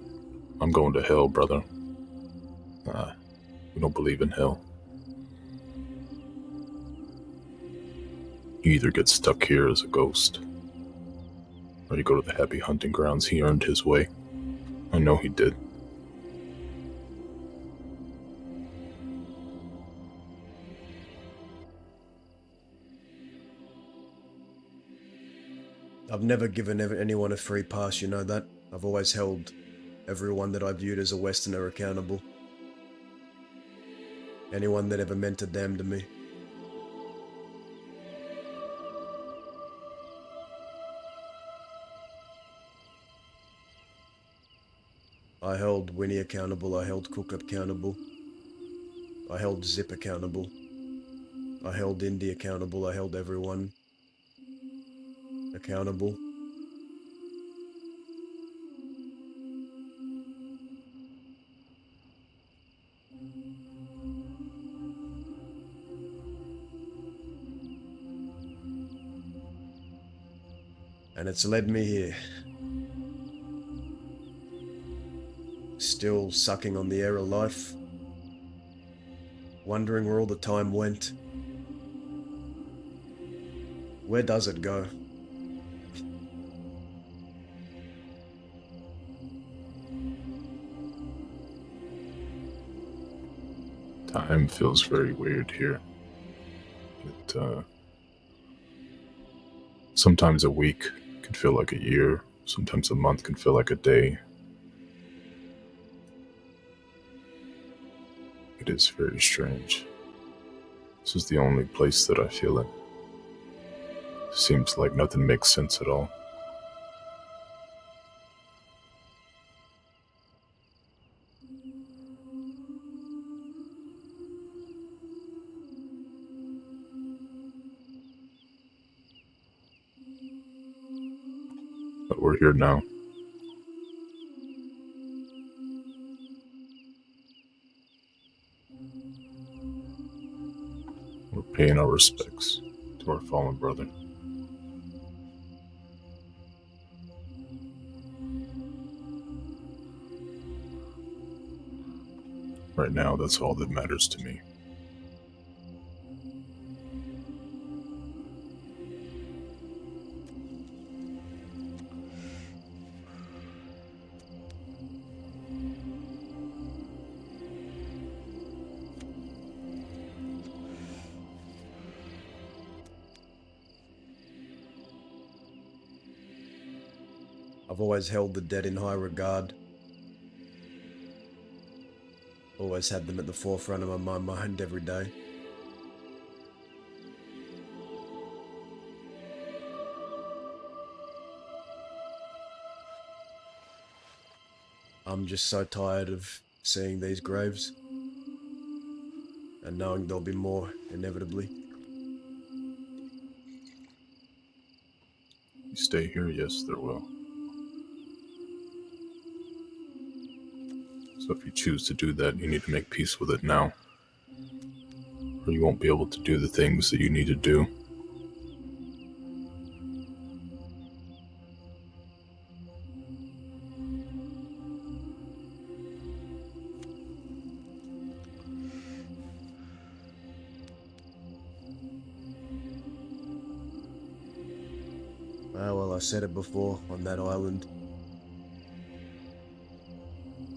I'm going to hell, brother. We don't believe in hell. You either get stuck here as a ghost, or you go to the Happy Hunting Grounds. He earned his way. I know he did. I've never given anyone a free pass, you know that? I've always held everyone that I viewed as a Westerner accountable. Anyone that ever meant a damn to me. I held Winnie accountable, I held Cook accountable. I held Zip accountable. I held Indy accountable, I held everyone accountable. And it's led me here. Still sucking on the air of life. Wondering where all the time went. Where does it go? Time feels very weird here. Sometimes a week can feel like a year. Sometimes a month can feel like a day. It is very strange. This is the only place that I feel it. Seems like nothing makes sense at all. But we're here now. We're paying our respects to our fallen brother. Right now, that's all that matters to me. I've always held the dead in high regard. Always had them at the forefront of my mind every day. I'm just so tired of seeing these graves and knowing there'll be more inevitably. You stay here, yes, there will. So if you choose to do that, you need to make peace with it now, or you won't be able to do the things that you need to do. Ah, well, I said it before on that island.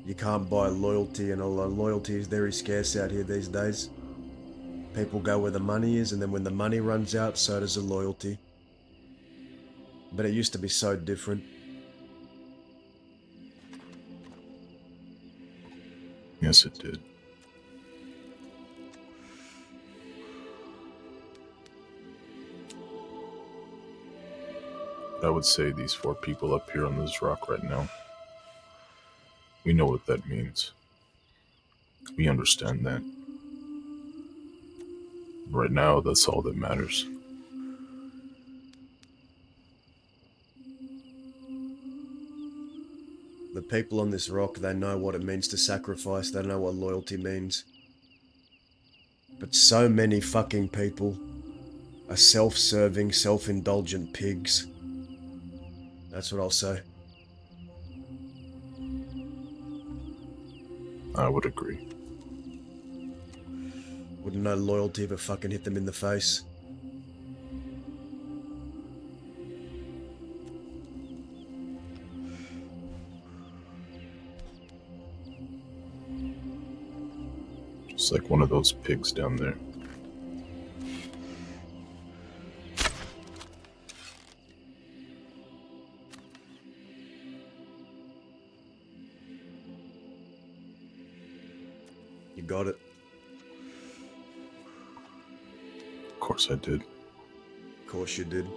You can't buy loyalty, and loyalty is very scarce out here these days. People go where the money is, and then when the money runs out, so does the loyalty. But it used to be so different. Yes, it did. I would say these 4 people up here on this rock right now, we know what that means. We understand that. Right now, that's all that matters. The people on this rock, they know what it means to sacrifice, they know what loyalty means. But so many fucking people are self-serving, self-indulgent pigs. That's what I'll say. I would agree. Wouldn't know loyalty if it fucking hit them in the face. Just like one of those pigs down there. You got it. Of course I did. Of course you did.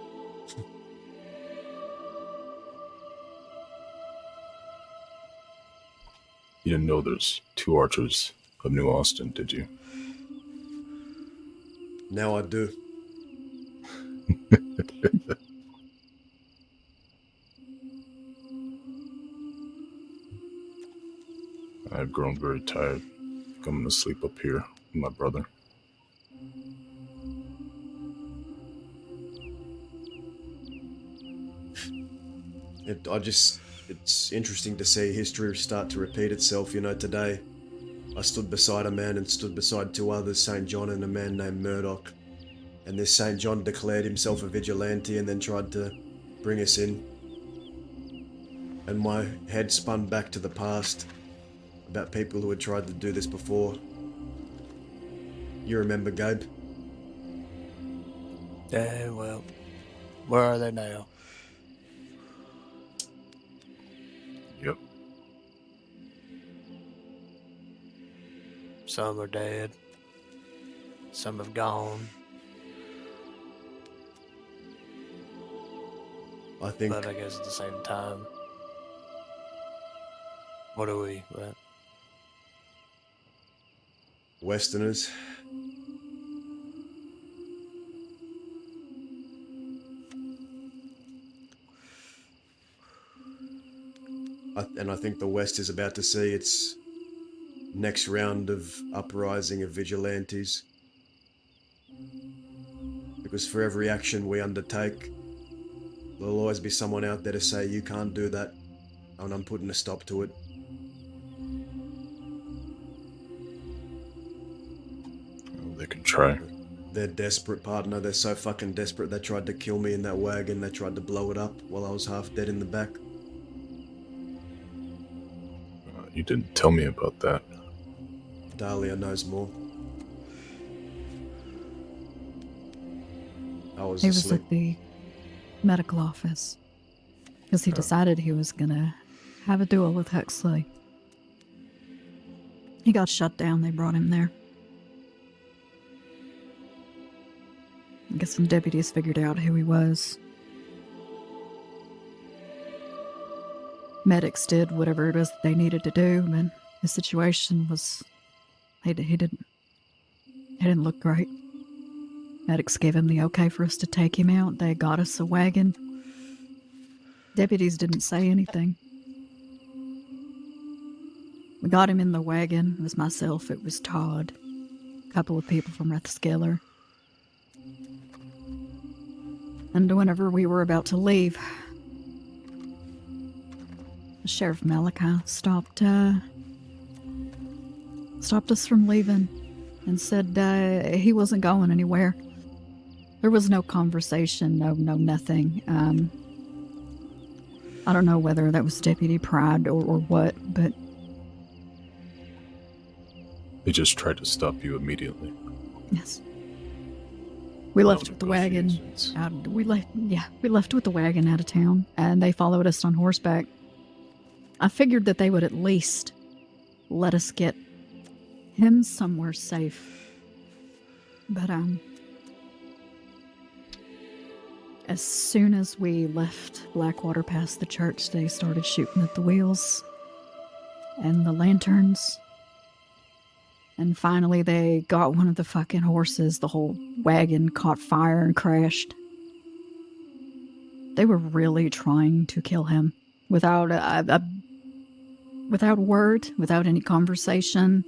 You didn't know there's 2 archers of New Austin, did you? Now I do. I've grown very tired. I'm gonna sleep up here with my brother. It's interesting to see history start to repeat itself. You know, today I stood beside a man and stood beside 2 others, St. John and a man named Murdoch. And this St. John declared himself a vigilante and then tried to bring us in. And my head spun back to the past about people who had tried to do this before. You remember, Gabe? Yeah, well, where are they now? Yep. Some are dead. Some have gone. I think... But I guess at the same time, what are we, right? Westerners. And I think the West is about to see its next round of uprising of vigilantes. Because for every action we undertake, there'll always be someone out there to say, you can't do that, and I'm putting a stop to it. They can try. They're desperate, partner. They're so fucking desperate. They tried to kill me in that wagon. They tried to blow it up while I was half dead in the back. You didn't tell me about that. Dahlia knows more. I was He asleep. was at the medical office because he decided he was gonna have a duel with Huxley. He got shut down. They brought him there. I guess some deputies figured out who he was. Medics did whatever it was they needed to do, and the situation was he didn't look great. Medics gave him the okay for us to take him out. They got us a wagon. Deputies didn't say anything. We got him in the wagon. It was myself, it was Todd, a couple of people from Rathskeller. And whenever we were about to leave, Sheriff Malachi stopped us from leaving and said he wasn't going anywhere. There was no conversation, no nothing. I don't know whether that was deputy pride or what, but... They just tried to stop you immediately. Yes. We left with the wagon. We left with the wagon out of town, and they followed us on horseback. I figured that they would at least let us get him somewhere safe. But, as soon as we left Blackwater past the church, they started shooting at the wheels and the lanterns. And finally, they got one of the fucking horses. The whole wagon caught fire and crashed. They were really trying to kill him without without word, without any conversation.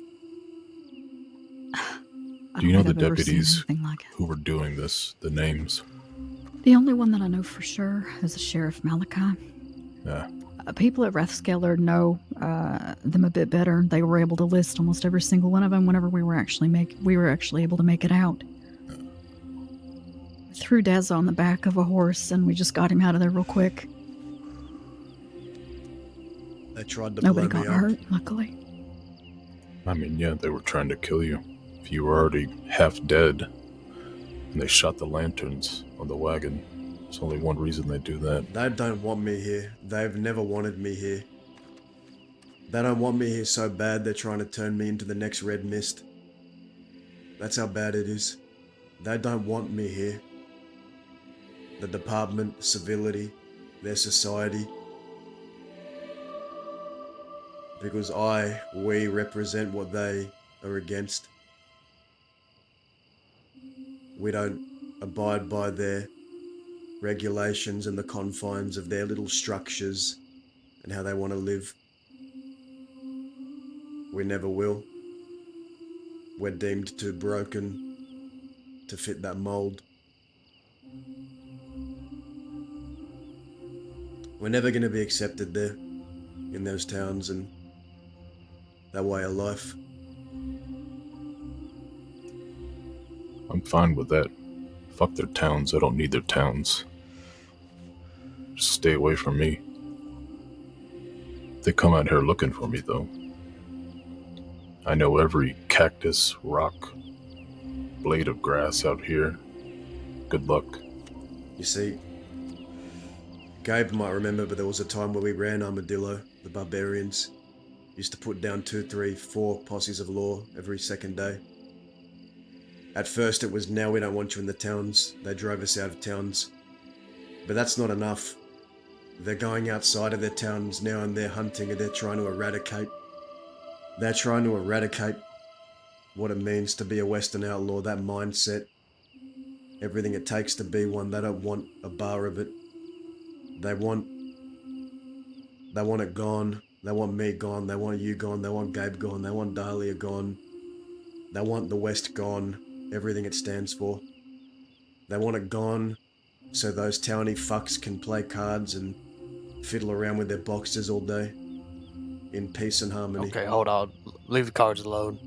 Do you know the deputies who were doing this, the names? The only one that I know for sure is the Sheriff Malachi. Yeah. People at Rathskeller know them a bit better. They were able to list almost every single one of them whenever we were actually able to make it out. Threw Daz on the back of a horse and we just got him out of there real quick. They tried to Nobody blow got me up. hurt, luckily. I mean, yeah, they were trying to kill you. If you were already half dead, and they shot the lanterns on the wagon, there's only one reason they do that. They don't want me here. They've never wanted me here. They don't want me here so bad they're trying to turn me into the next Red Mist. That's how bad it is. They don't want me here. The department, civility, their society. Because we represent what they are against. We don't abide by their regulations and the confines of their little structures and how they want to live. We never will. We're deemed too broken to fit that mold. We're never going to be accepted there, in those towns and that way of life. I'm fine with that. Fuck their towns, I don't need their towns. Just stay away from me. They come out here looking for me, though. I know every cactus, rock, blade of grass out here. Good luck. You see, Gabe might remember, but there was a time where we ran Armadillo, the barbarians. Used to put down 2, 3, 4 posses of law every second day. At first it was, now we don't want you in the towns. They drove us out of towns. But that's not enough. They're going outside of their towns now and they're hunting and they're trying to eradicate. They're trying to eradicate what it means to be a Western outlaw, that mindset. Everything it takes to be one. They don't want a bar of it. They want They want it gone. They want me gone. They want you gone. They want Gabe gone. They want Dahlia gone. They want the West gone. Everything it stands for. They want it gone so those towny fucks can play cards and fiddle around with their boxes all day in peace and harmony. Okay, hold on. Leave the cards alone.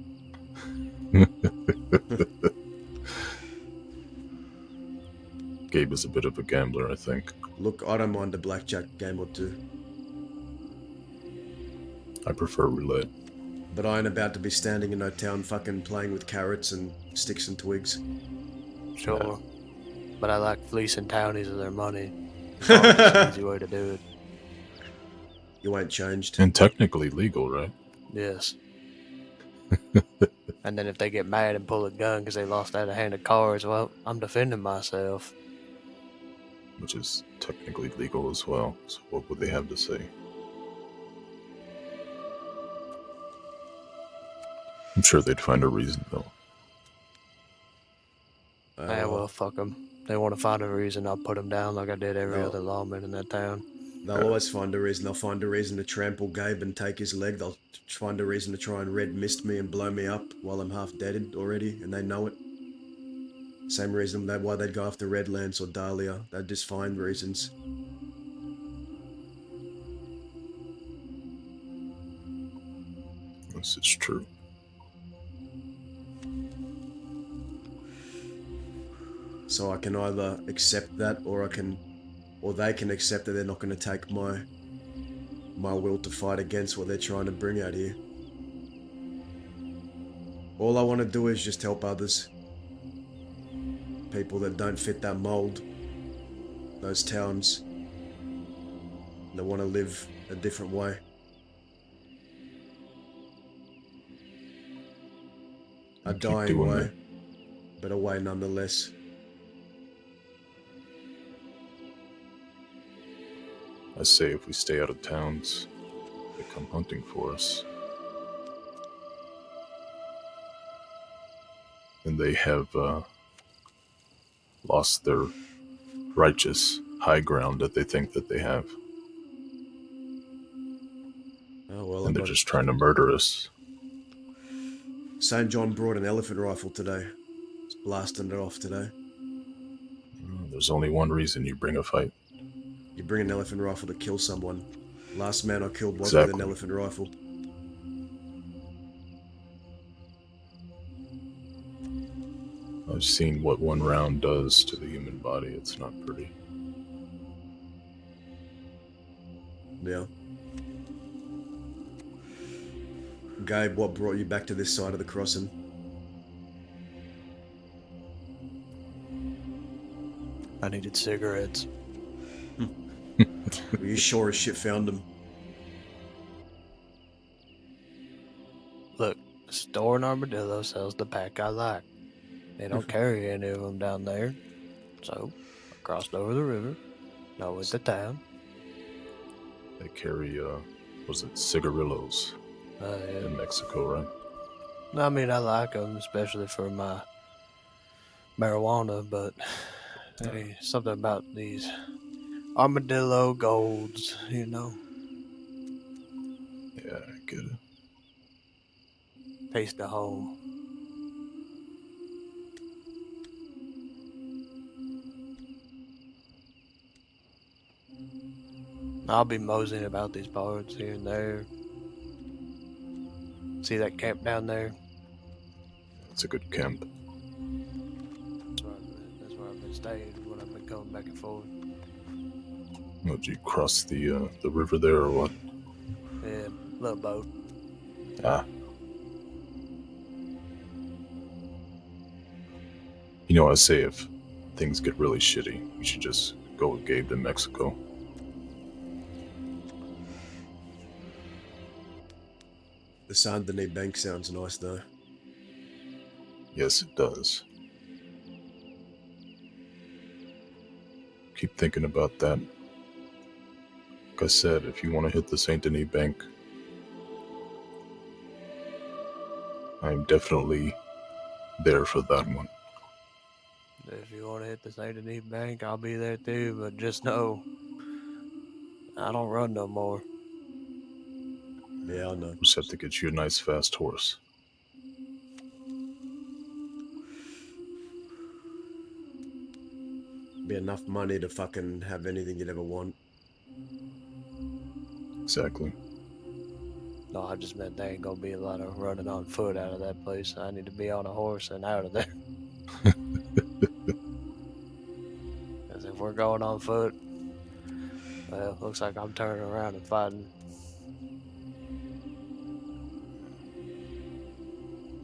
Gabe is a bit of a gambler, I think. Look, I don't mind a blackjack game or two. I prefer roulette. But I ain't about to be standing in no town fucking playing with carrots and sticks and twigs. Sure. But I like fleecing townies of their money. It's an easy way to do it. You ain't changed. And technically legal, right? Yes. And then if they get mad and pull a gun because they lost out a hand of cards, well, I'm defending myself. Which is technically legal as well. So what would they have to say? I'm sure they'd find a reason, though. Well, fuck them. They want to find a reason, I'll put them down like I did every other lawman in that town. They'll always find a reason. They'll find a reason to trample Gabe and take his leg. They'll find a reason to try and red mist me and blow me up while I'm half deaded already, and they know it. Same reason why they'd go after Redlands or Dahlia. They'd just find reasons. This is true. So I can either accept that, or they can accept that they're not going to take my will to fight against what they're trying to bring out here. All I want to do is just help others. People that don't fit that mold. Those towns that want to live a different way. A dying way, but a way nonetheless. I say if we stay out of towns, they come hunting for us. And they have lost their righteous high ground that they think that they have. Oh, well, and they're just trying to murder us. St. John brought an elephant rifle today. He's blasting it off today. There's only one reason you bring a fight. You bring an elephant rifle to kill someone. Last man I killed was Exactly. with an elephant rifle. I've seen what one round does to the human body. It's not pretty. Yeah. Gabe, what brought you back to this side of the crossing? I needed cigarettes. Well, you sure as shit found them. Look, the store in Armadillo sells the pack I like. They don't carry any of them down there. So, I crossed over the river, and I went to town. They carry, was it cigarillos Yeah. in Mexico, right? I mean, I like them, especially for my marijuana, but hey, something about these Armadillo golds, you know. Yeah, I get it. Taste of home. I'll be moseying about these parts here and there. See that camp down there? It's a good camp. That's where I've been staying when I've been going back and forth. Oh, did you cross the river there or what? Yeah, little boat. Ah. You know, I say if things get really shitty, you should just go with Gabe to Mexico. The Saint Denis Bank sounds nice though. Yes, it does. Keep thinking about that. Like I said, if you want to hit the Saint Denis Bank, I'm definitely there for that one. If you want to hit the St. Denis Bank, I'll be there too, but just know, I don't run no more. Yeah, I know. Just have to get you a nice fast horse. Be enough money to fucking have anything you'd ever want. Exactly. No, I just meant there ain't gonna be a lot of running on foot out of that place. I need to be on a horse and out of there. Because if we're going on foot, well, looks like I'm turning around and fighting.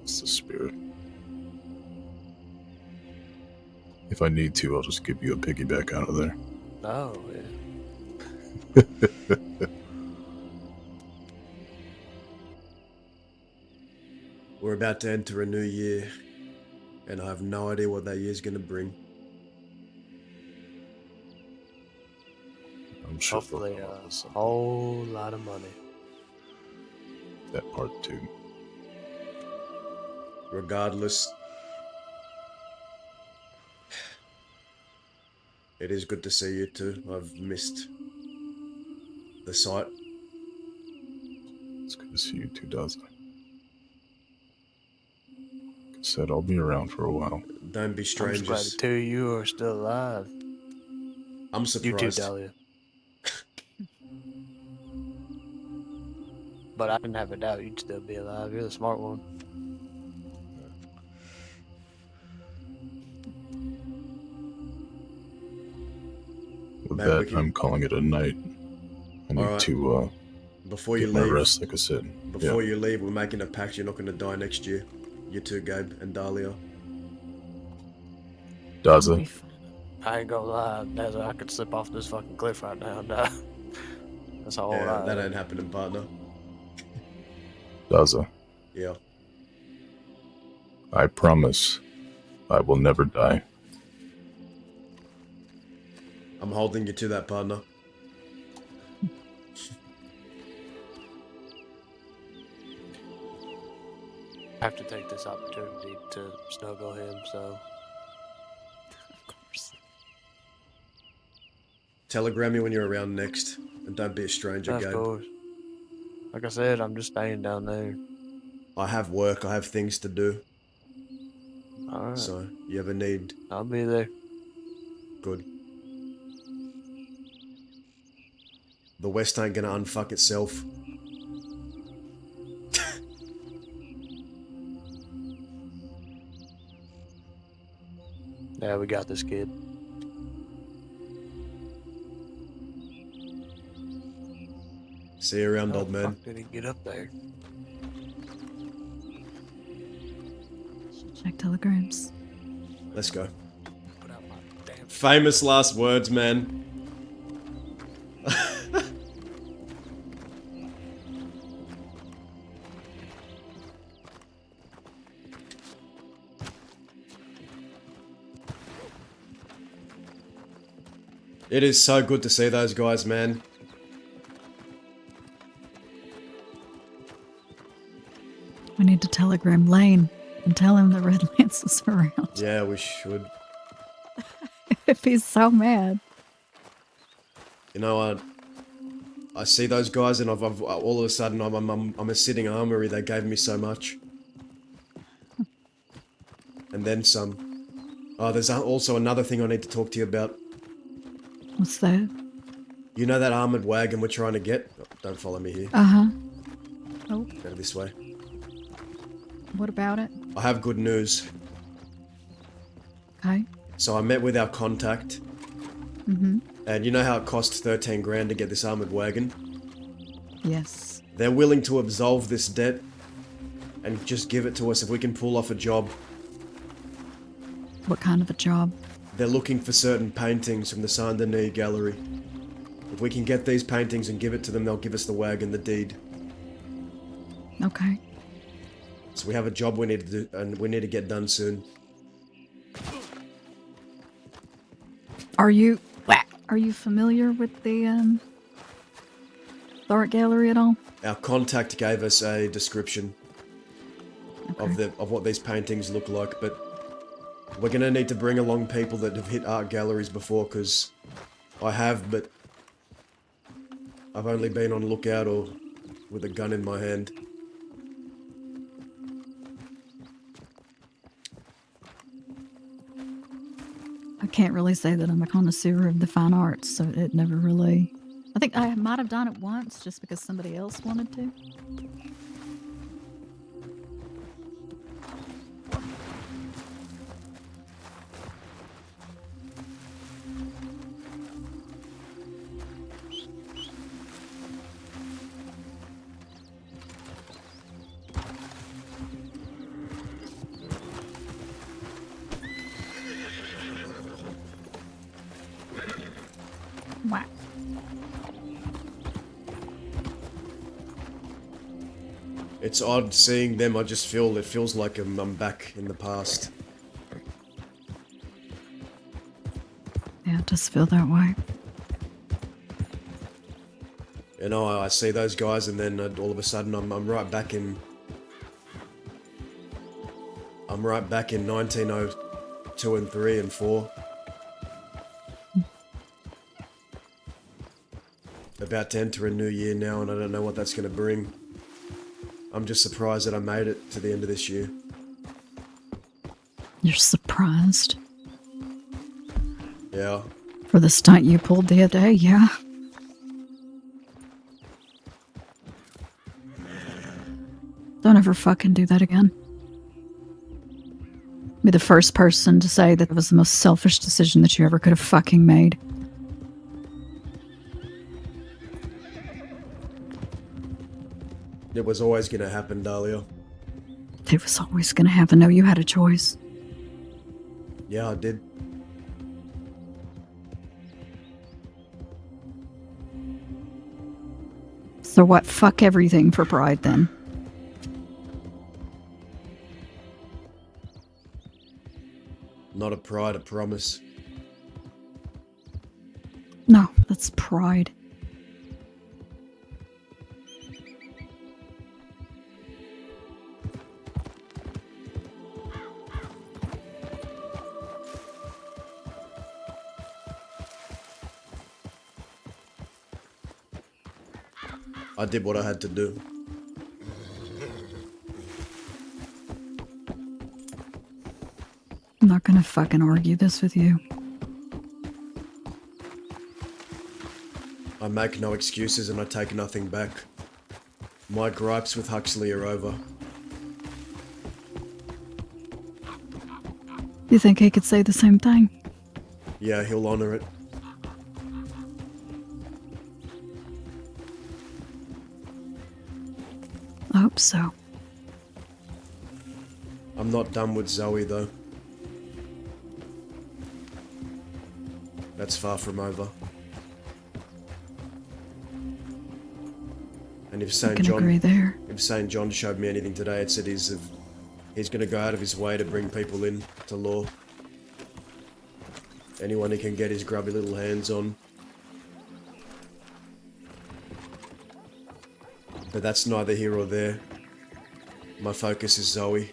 It's the spirit. If I need to, I'll just give you a piggyback out of there. Oh, yeah. We're about to enter a new year, and I have no idea what that year's gonna bring. I'm sure Hopefully a whole lot of money. that part too. Regardless, it is good to see you too. I've missed the sight. It's good to see you too, Daza. Like I said, I'll be around for a while. Don't be I'm just glad strangers. the two of you are still alive. I'm You too, surprised. Dahlia. But I didn't have a doubt you'd still be alive. You're the smart one. With Man, we that, can- I'm calling it a night. I need Alright. to Before get you my leave, rest, like I said. before you leave, we're making a pact. You're not going to die next year. You too, Gabe and Dahlia. Daza, I ain't gonna lie, I could slip off this fucking cliff right now and die. That's how old Yeah, I that am. ain't happening, partner. Daza, Yeah. I promise I will never die. I'm holding you to that, partner. I have to take this opportunity to snuggle him, so. Telegram me when you're around next, and don't be a stranger, Of Gabe. course. Like I said, I'm just staying down there. I have work. I have things to do. Alright. So, you ever need... I'll be there. Good. The West ain't gonna unfuck itself. Yeah, we got this, kid. See you around, How old the man. fuck did he get up there? Check telegrams. Let's go. Put out my damn. Famous last words, man. It is so good to see those guys, man. We need to telegram Lane and tell him the Red Lance is around. Yeah, we should. If he's so mad. You know what? I see those guys, and I've all of a sudden I'm a sitting armory. They gave me so much, and then some. Oh, there's also another thing I need to talk to you about. What's that? You know that armored wagon we're trying to get? Oh, don't follow me here. Uh-huh. Oh, Go this way. what about it? I have good news. Okay. So I met with our contact, Mm-hmm. and you know how it costs 13 grand to get this armored wagon? Yes. They're willing to absolve this debt and just give it to us if we can pull off a job. What kind of a job? They're looking for certain paintings from the Saint Denis gallery. If we can get these paintings and give it to them, they'll give us the wagon, the deed. Okay. So we have a job we need to do, and we need to get done soon. Are you familiar with the art gallery at all? Our contact gave us a description of what these paintings look like, but we're gonna need to bring along people that have hit art galleries before, because I have, but I've only been on lookout or with a gun in my hand. I can't really say that I'm a connoisseur of the fine arts, so it never really. I think I might have done it once just because somebody else wanted to. Wow. It's odd seeing them. I just feel it feels like I'm back in the past. Yeah, it does feel that way. You know, I see those guys, and then all of a sudden, I'm right back in. I'm right back in 1902 and 3 and 4. About to enter a new year now, and I don't know what that's going to bring. I'm just surprised that I made it to the end of this year. You're surprised? Yeah. For the stunt you pulled the other day, yeah. Don't ever fucking do that again. Be the first person to say that it was the most selfish decision that you ever could have fucking made. It was always going to happen, Dahlia. It was always gonna happen. No, you had a choice. Yeah, I did. So what? Fuck everything for pride then. Not a pride, a promise. No, that's pride. I did what I had to do. I'm not gonna fucking argue this with you. I make no excuses and I take nothing back. My gripes with Huxley are over. You think he could say the same thing? Yeah, he'll honor it. I hope so. I'm not done with Zoe, though. That's far from over. And if St. John, agree there. if St. John showed me anything today, it said he's going to go out of his way to bring people in to law. Anyone he can get his grubby little hands on. But that's neither here or there. My focus is Zoe.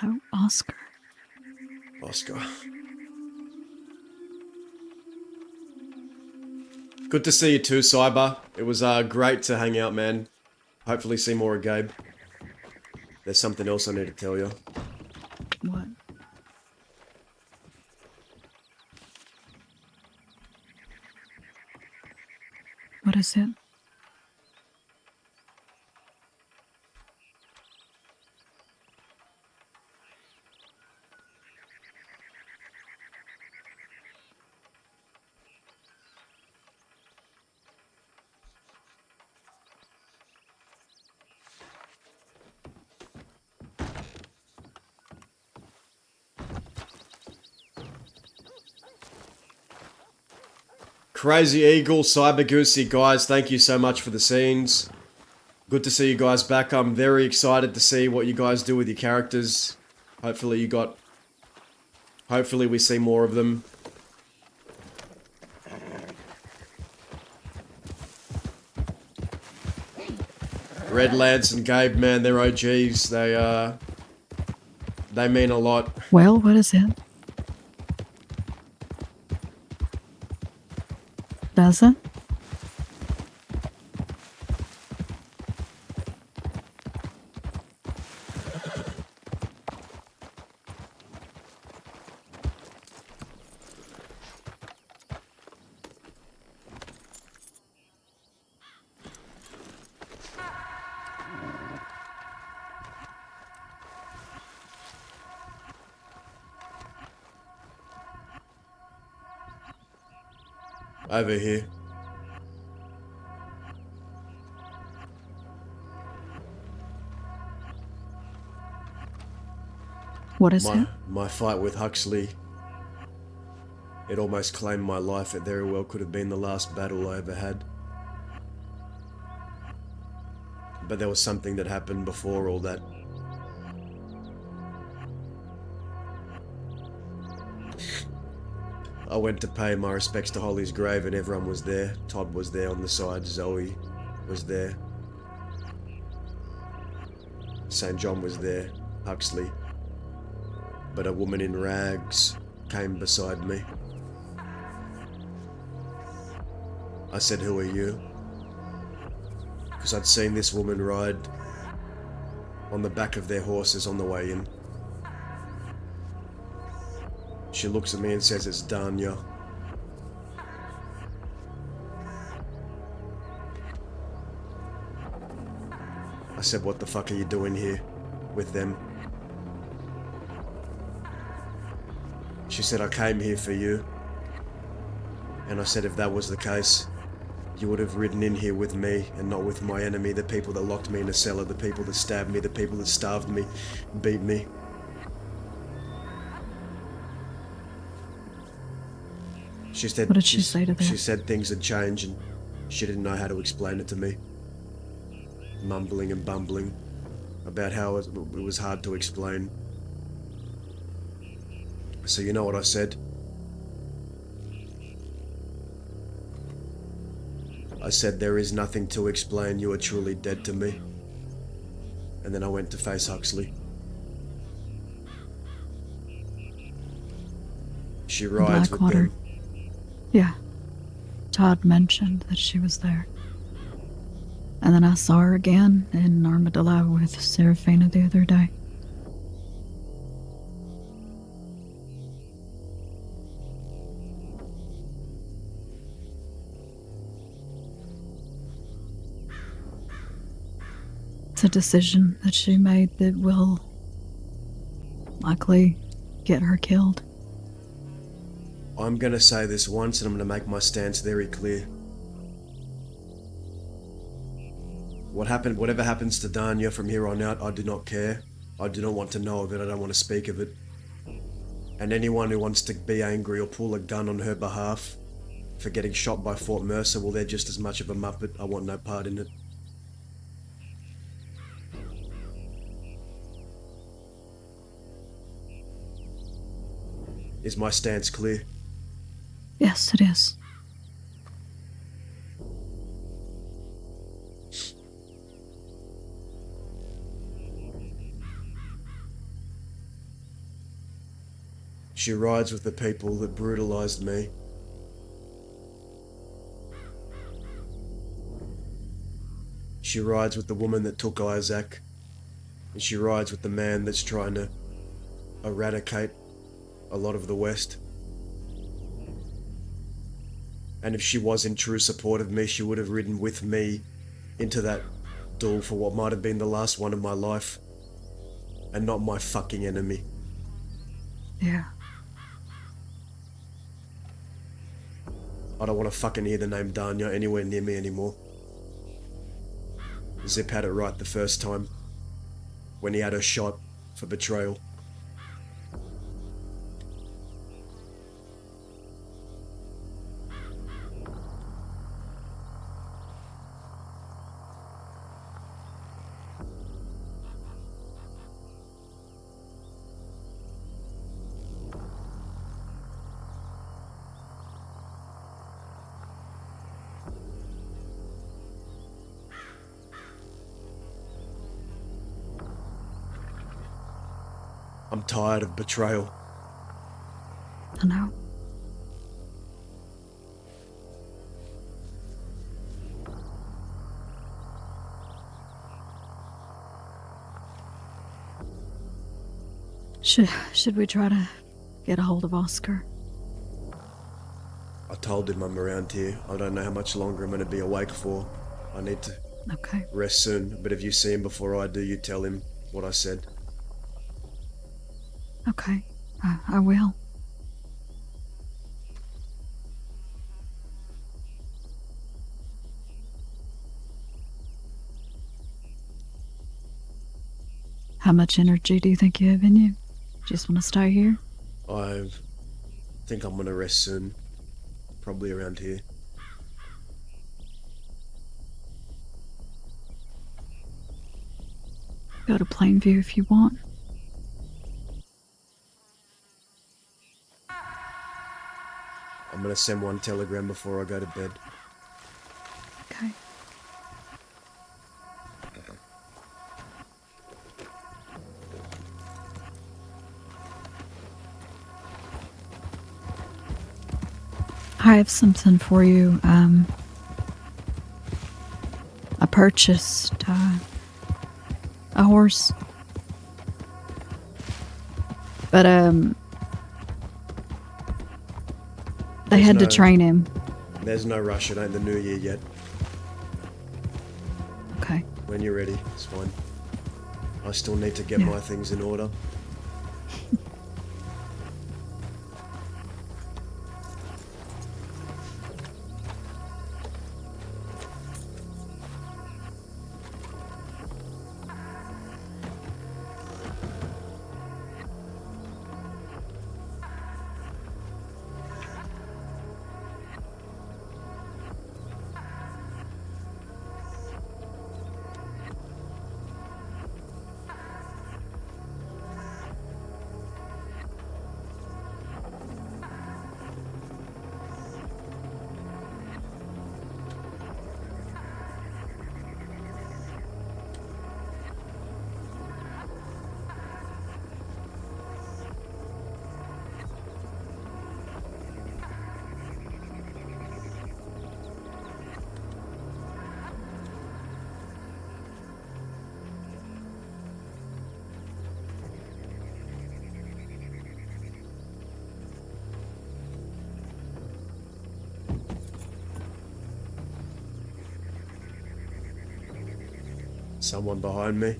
Oh, Oscar. Oscar. Good to see you too, Cyber. It was great to hang out, man. Hopefully see more of Gabe. There's something else I need to tell you. What? What is it? Crazy Eagle, Cyber Goosey, guys, thank you so much for the scenes. Good to see you guys back. I'm very excited to see what you guys do with your characters. Hopefully we see more of them. Red Lance and Gabe, man, they're OGs. They mean a lot. Well, what is it? Does it? Over here. What is it? My fight with Huxley. It almost claimed my life. It very well could have been the last battle I ever had. But there was something that happened before all that. I went to pay my respects to Holly's grave and everyone was there. Todd was there on the side. Zoe was there. St. John was there. Huxley. But a woman in rags came beside me. I said, "Who are you?" Because I'd seen this woman ride on the back of their horses on the way in. She looks at me and says, "It's Danya." I said, "What the fuck are you doing here with them?" She said, "I came here for you." And I said, "If that was the case, you would have ridden in here with me and not with my enemy, the people that locked me in a cellar, the people that stabbed me, the people that starved me, beat me." She said, What did she say to that? She said things had changed and she didn't know how to explain it to me. Mumbling and bumbling about how it was hard to explain. So you know what I said? I said, "There is nothing to explain, you are truly dead to me." And then I went to face Huxley. She rides with Blackwater. them. Yeah. Todd mentioned that she was there. And then I saw her again in Armadillo with Serafina the other day. It's a decision that she made that will likely get her killed. I'm gonna say this once and I'm gonna make my stance very clear. Whatever happens to Danya from here on out, I do not care. I do not want to know of it, I don't want to speak of it. And anyone who wants to be angry or pull a gun on her behalf for getting shot by Fort Mercer, well, they're just as much of a muppet. I want no part in it. Is my stance clear? Yes, it is. She rides with the people that brutalized me. She rides with the woman that took Isaac. And she rides with the man that's trying to eradicate a lot of the West. And if she was in true support of me, she would have ridden with me into that duel for what might have been the last one of my life. And not my fucking enemy. Yeah. I don't want to fucking hear the name Danya anywhere near me anymore. Zip had it right the first time. When he had her shot for betrayal. I'm tired of betrayal. I know. Should we try to get a hold of Oscar? I told him I'm around here. I don't know how much longer I'm going to be awake for. I need to rest soon, but if you see him before I do, you tell him what I said. Okay, I will. How much energy do you think you have in you? Just want to stay here? I think I'm going to rest soon. Probably around here. Go to Plainview if you want. I'm going to send one telegram before I go to bed. Okay. I have something for you. I purchased a horse. But they had to train him. There's no rush. It ain't the new year yet. Okay. When you're ready, it's fine. I still need to get my things in order. Someone behind me.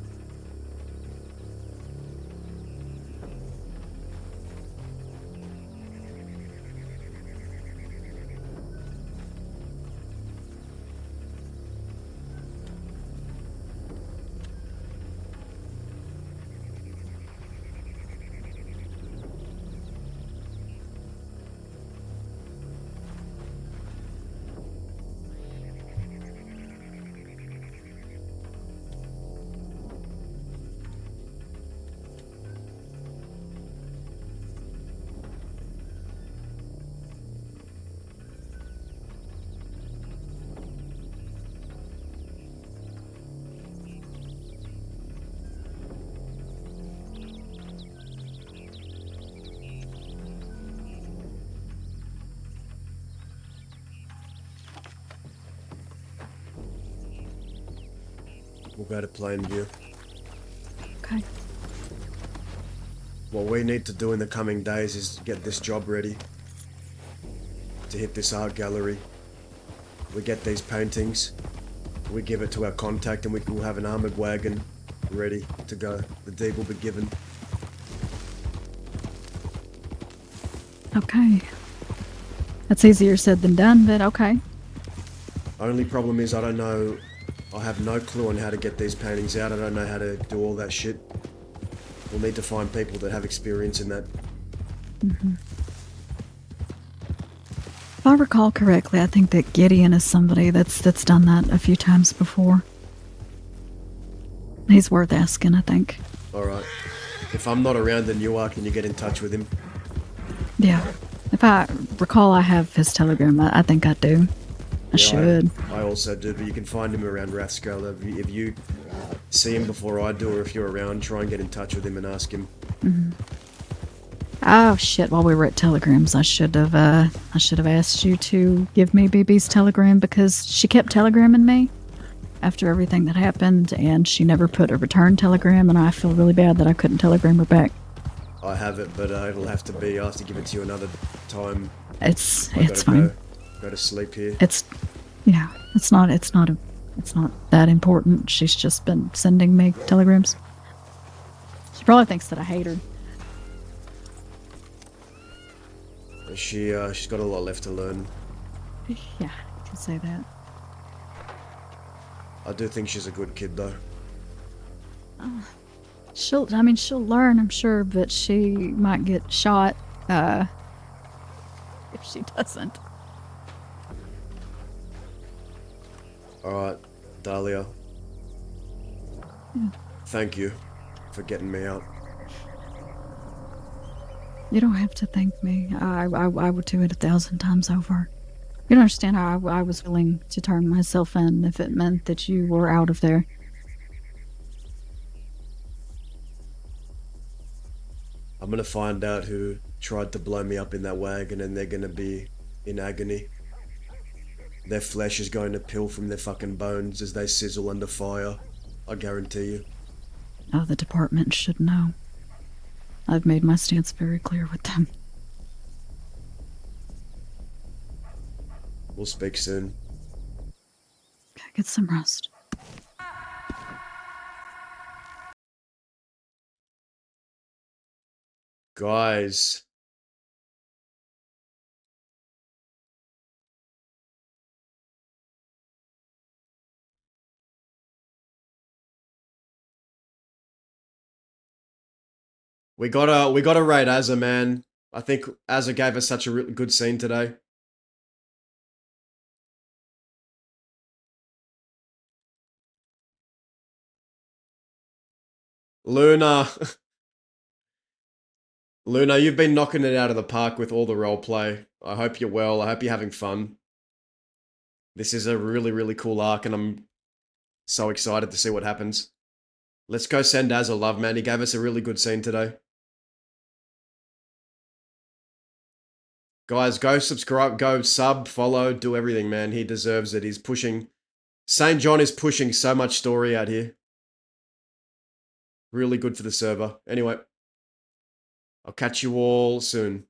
We'll go to Plainview. Okay. What we need to do in the coming days is get this job ready. To hit this art gallery. We get these paintings. We give it to our contact and we'll have an armoured wagon ready to go. The deed will be given. Okay. That's easier said than done, but okay. Only problem is I don't know. I have no clue on how to get these paintings out. I don't know how to do all that shit. We'll need to find people that have experience in that. Mm-hmm. If I recall correctly, I think that Gideon is somebody that's done that a few times before. He's worth asking, I think. Alright. If I'm not around, then you are. Can you get in touch with him? Yeah. If I recall, I have his telegram. I think I do. I should. I also do, but you can find him around Rathscale. If you see him before I do, or if you're around, try and get in touch with him and ask him. Mhm. Oh shit! While we were at telegrams, I should have asked you to give me BB's telegram because she kept telegramming me after everything that happened, and she never put a return telegram, and I feel really bad that I couldn't telegram her back. I have it, but it'll have to be. I'll have to give it to you another time. It's fine. Go to sleep here. It's not that important. She's just been sending me telegrams. She probably thinks that I hate her. She's got a lot left to learn. Yeah, you can say that. I do think she's a good kid, though. She'll learn, I'm sure, but she might get shot, if she doesn't. Alright, Dahlia. Yeah. Thank you for getting me out. You don't have to thank me. I would do it 1,000 times over. You don't understand how I was willing to turn myself in if it meant that you were out of there. I'm gonna find out who tried to blow me up in that wagon, and they're gonna be in agony. Their flesh is going to peel from their fucking bones as they sizzle under fire. I guarantee you. Oh, the department should know. I've made my stance very clear with them. We'll speak soon. Okay, get some rest. Guys. We gotta rate Azza, man. I think Azza gave us such a really good scene today. Luna. Luna, you've been knocking it out of the park with all the roleplay. I hope you're well. I hope you're having fun. This is a really, really cool arc, and I'm so excited to see what happens. Let's go send Azza love, man. He gave us a really good scene today. Guys, go subscribe, go sub, follow, do everything, man. He deserves it. He's pushing... St. John is pushing so much story out here. Really good for the server. Anyway, I'll catch you all soon.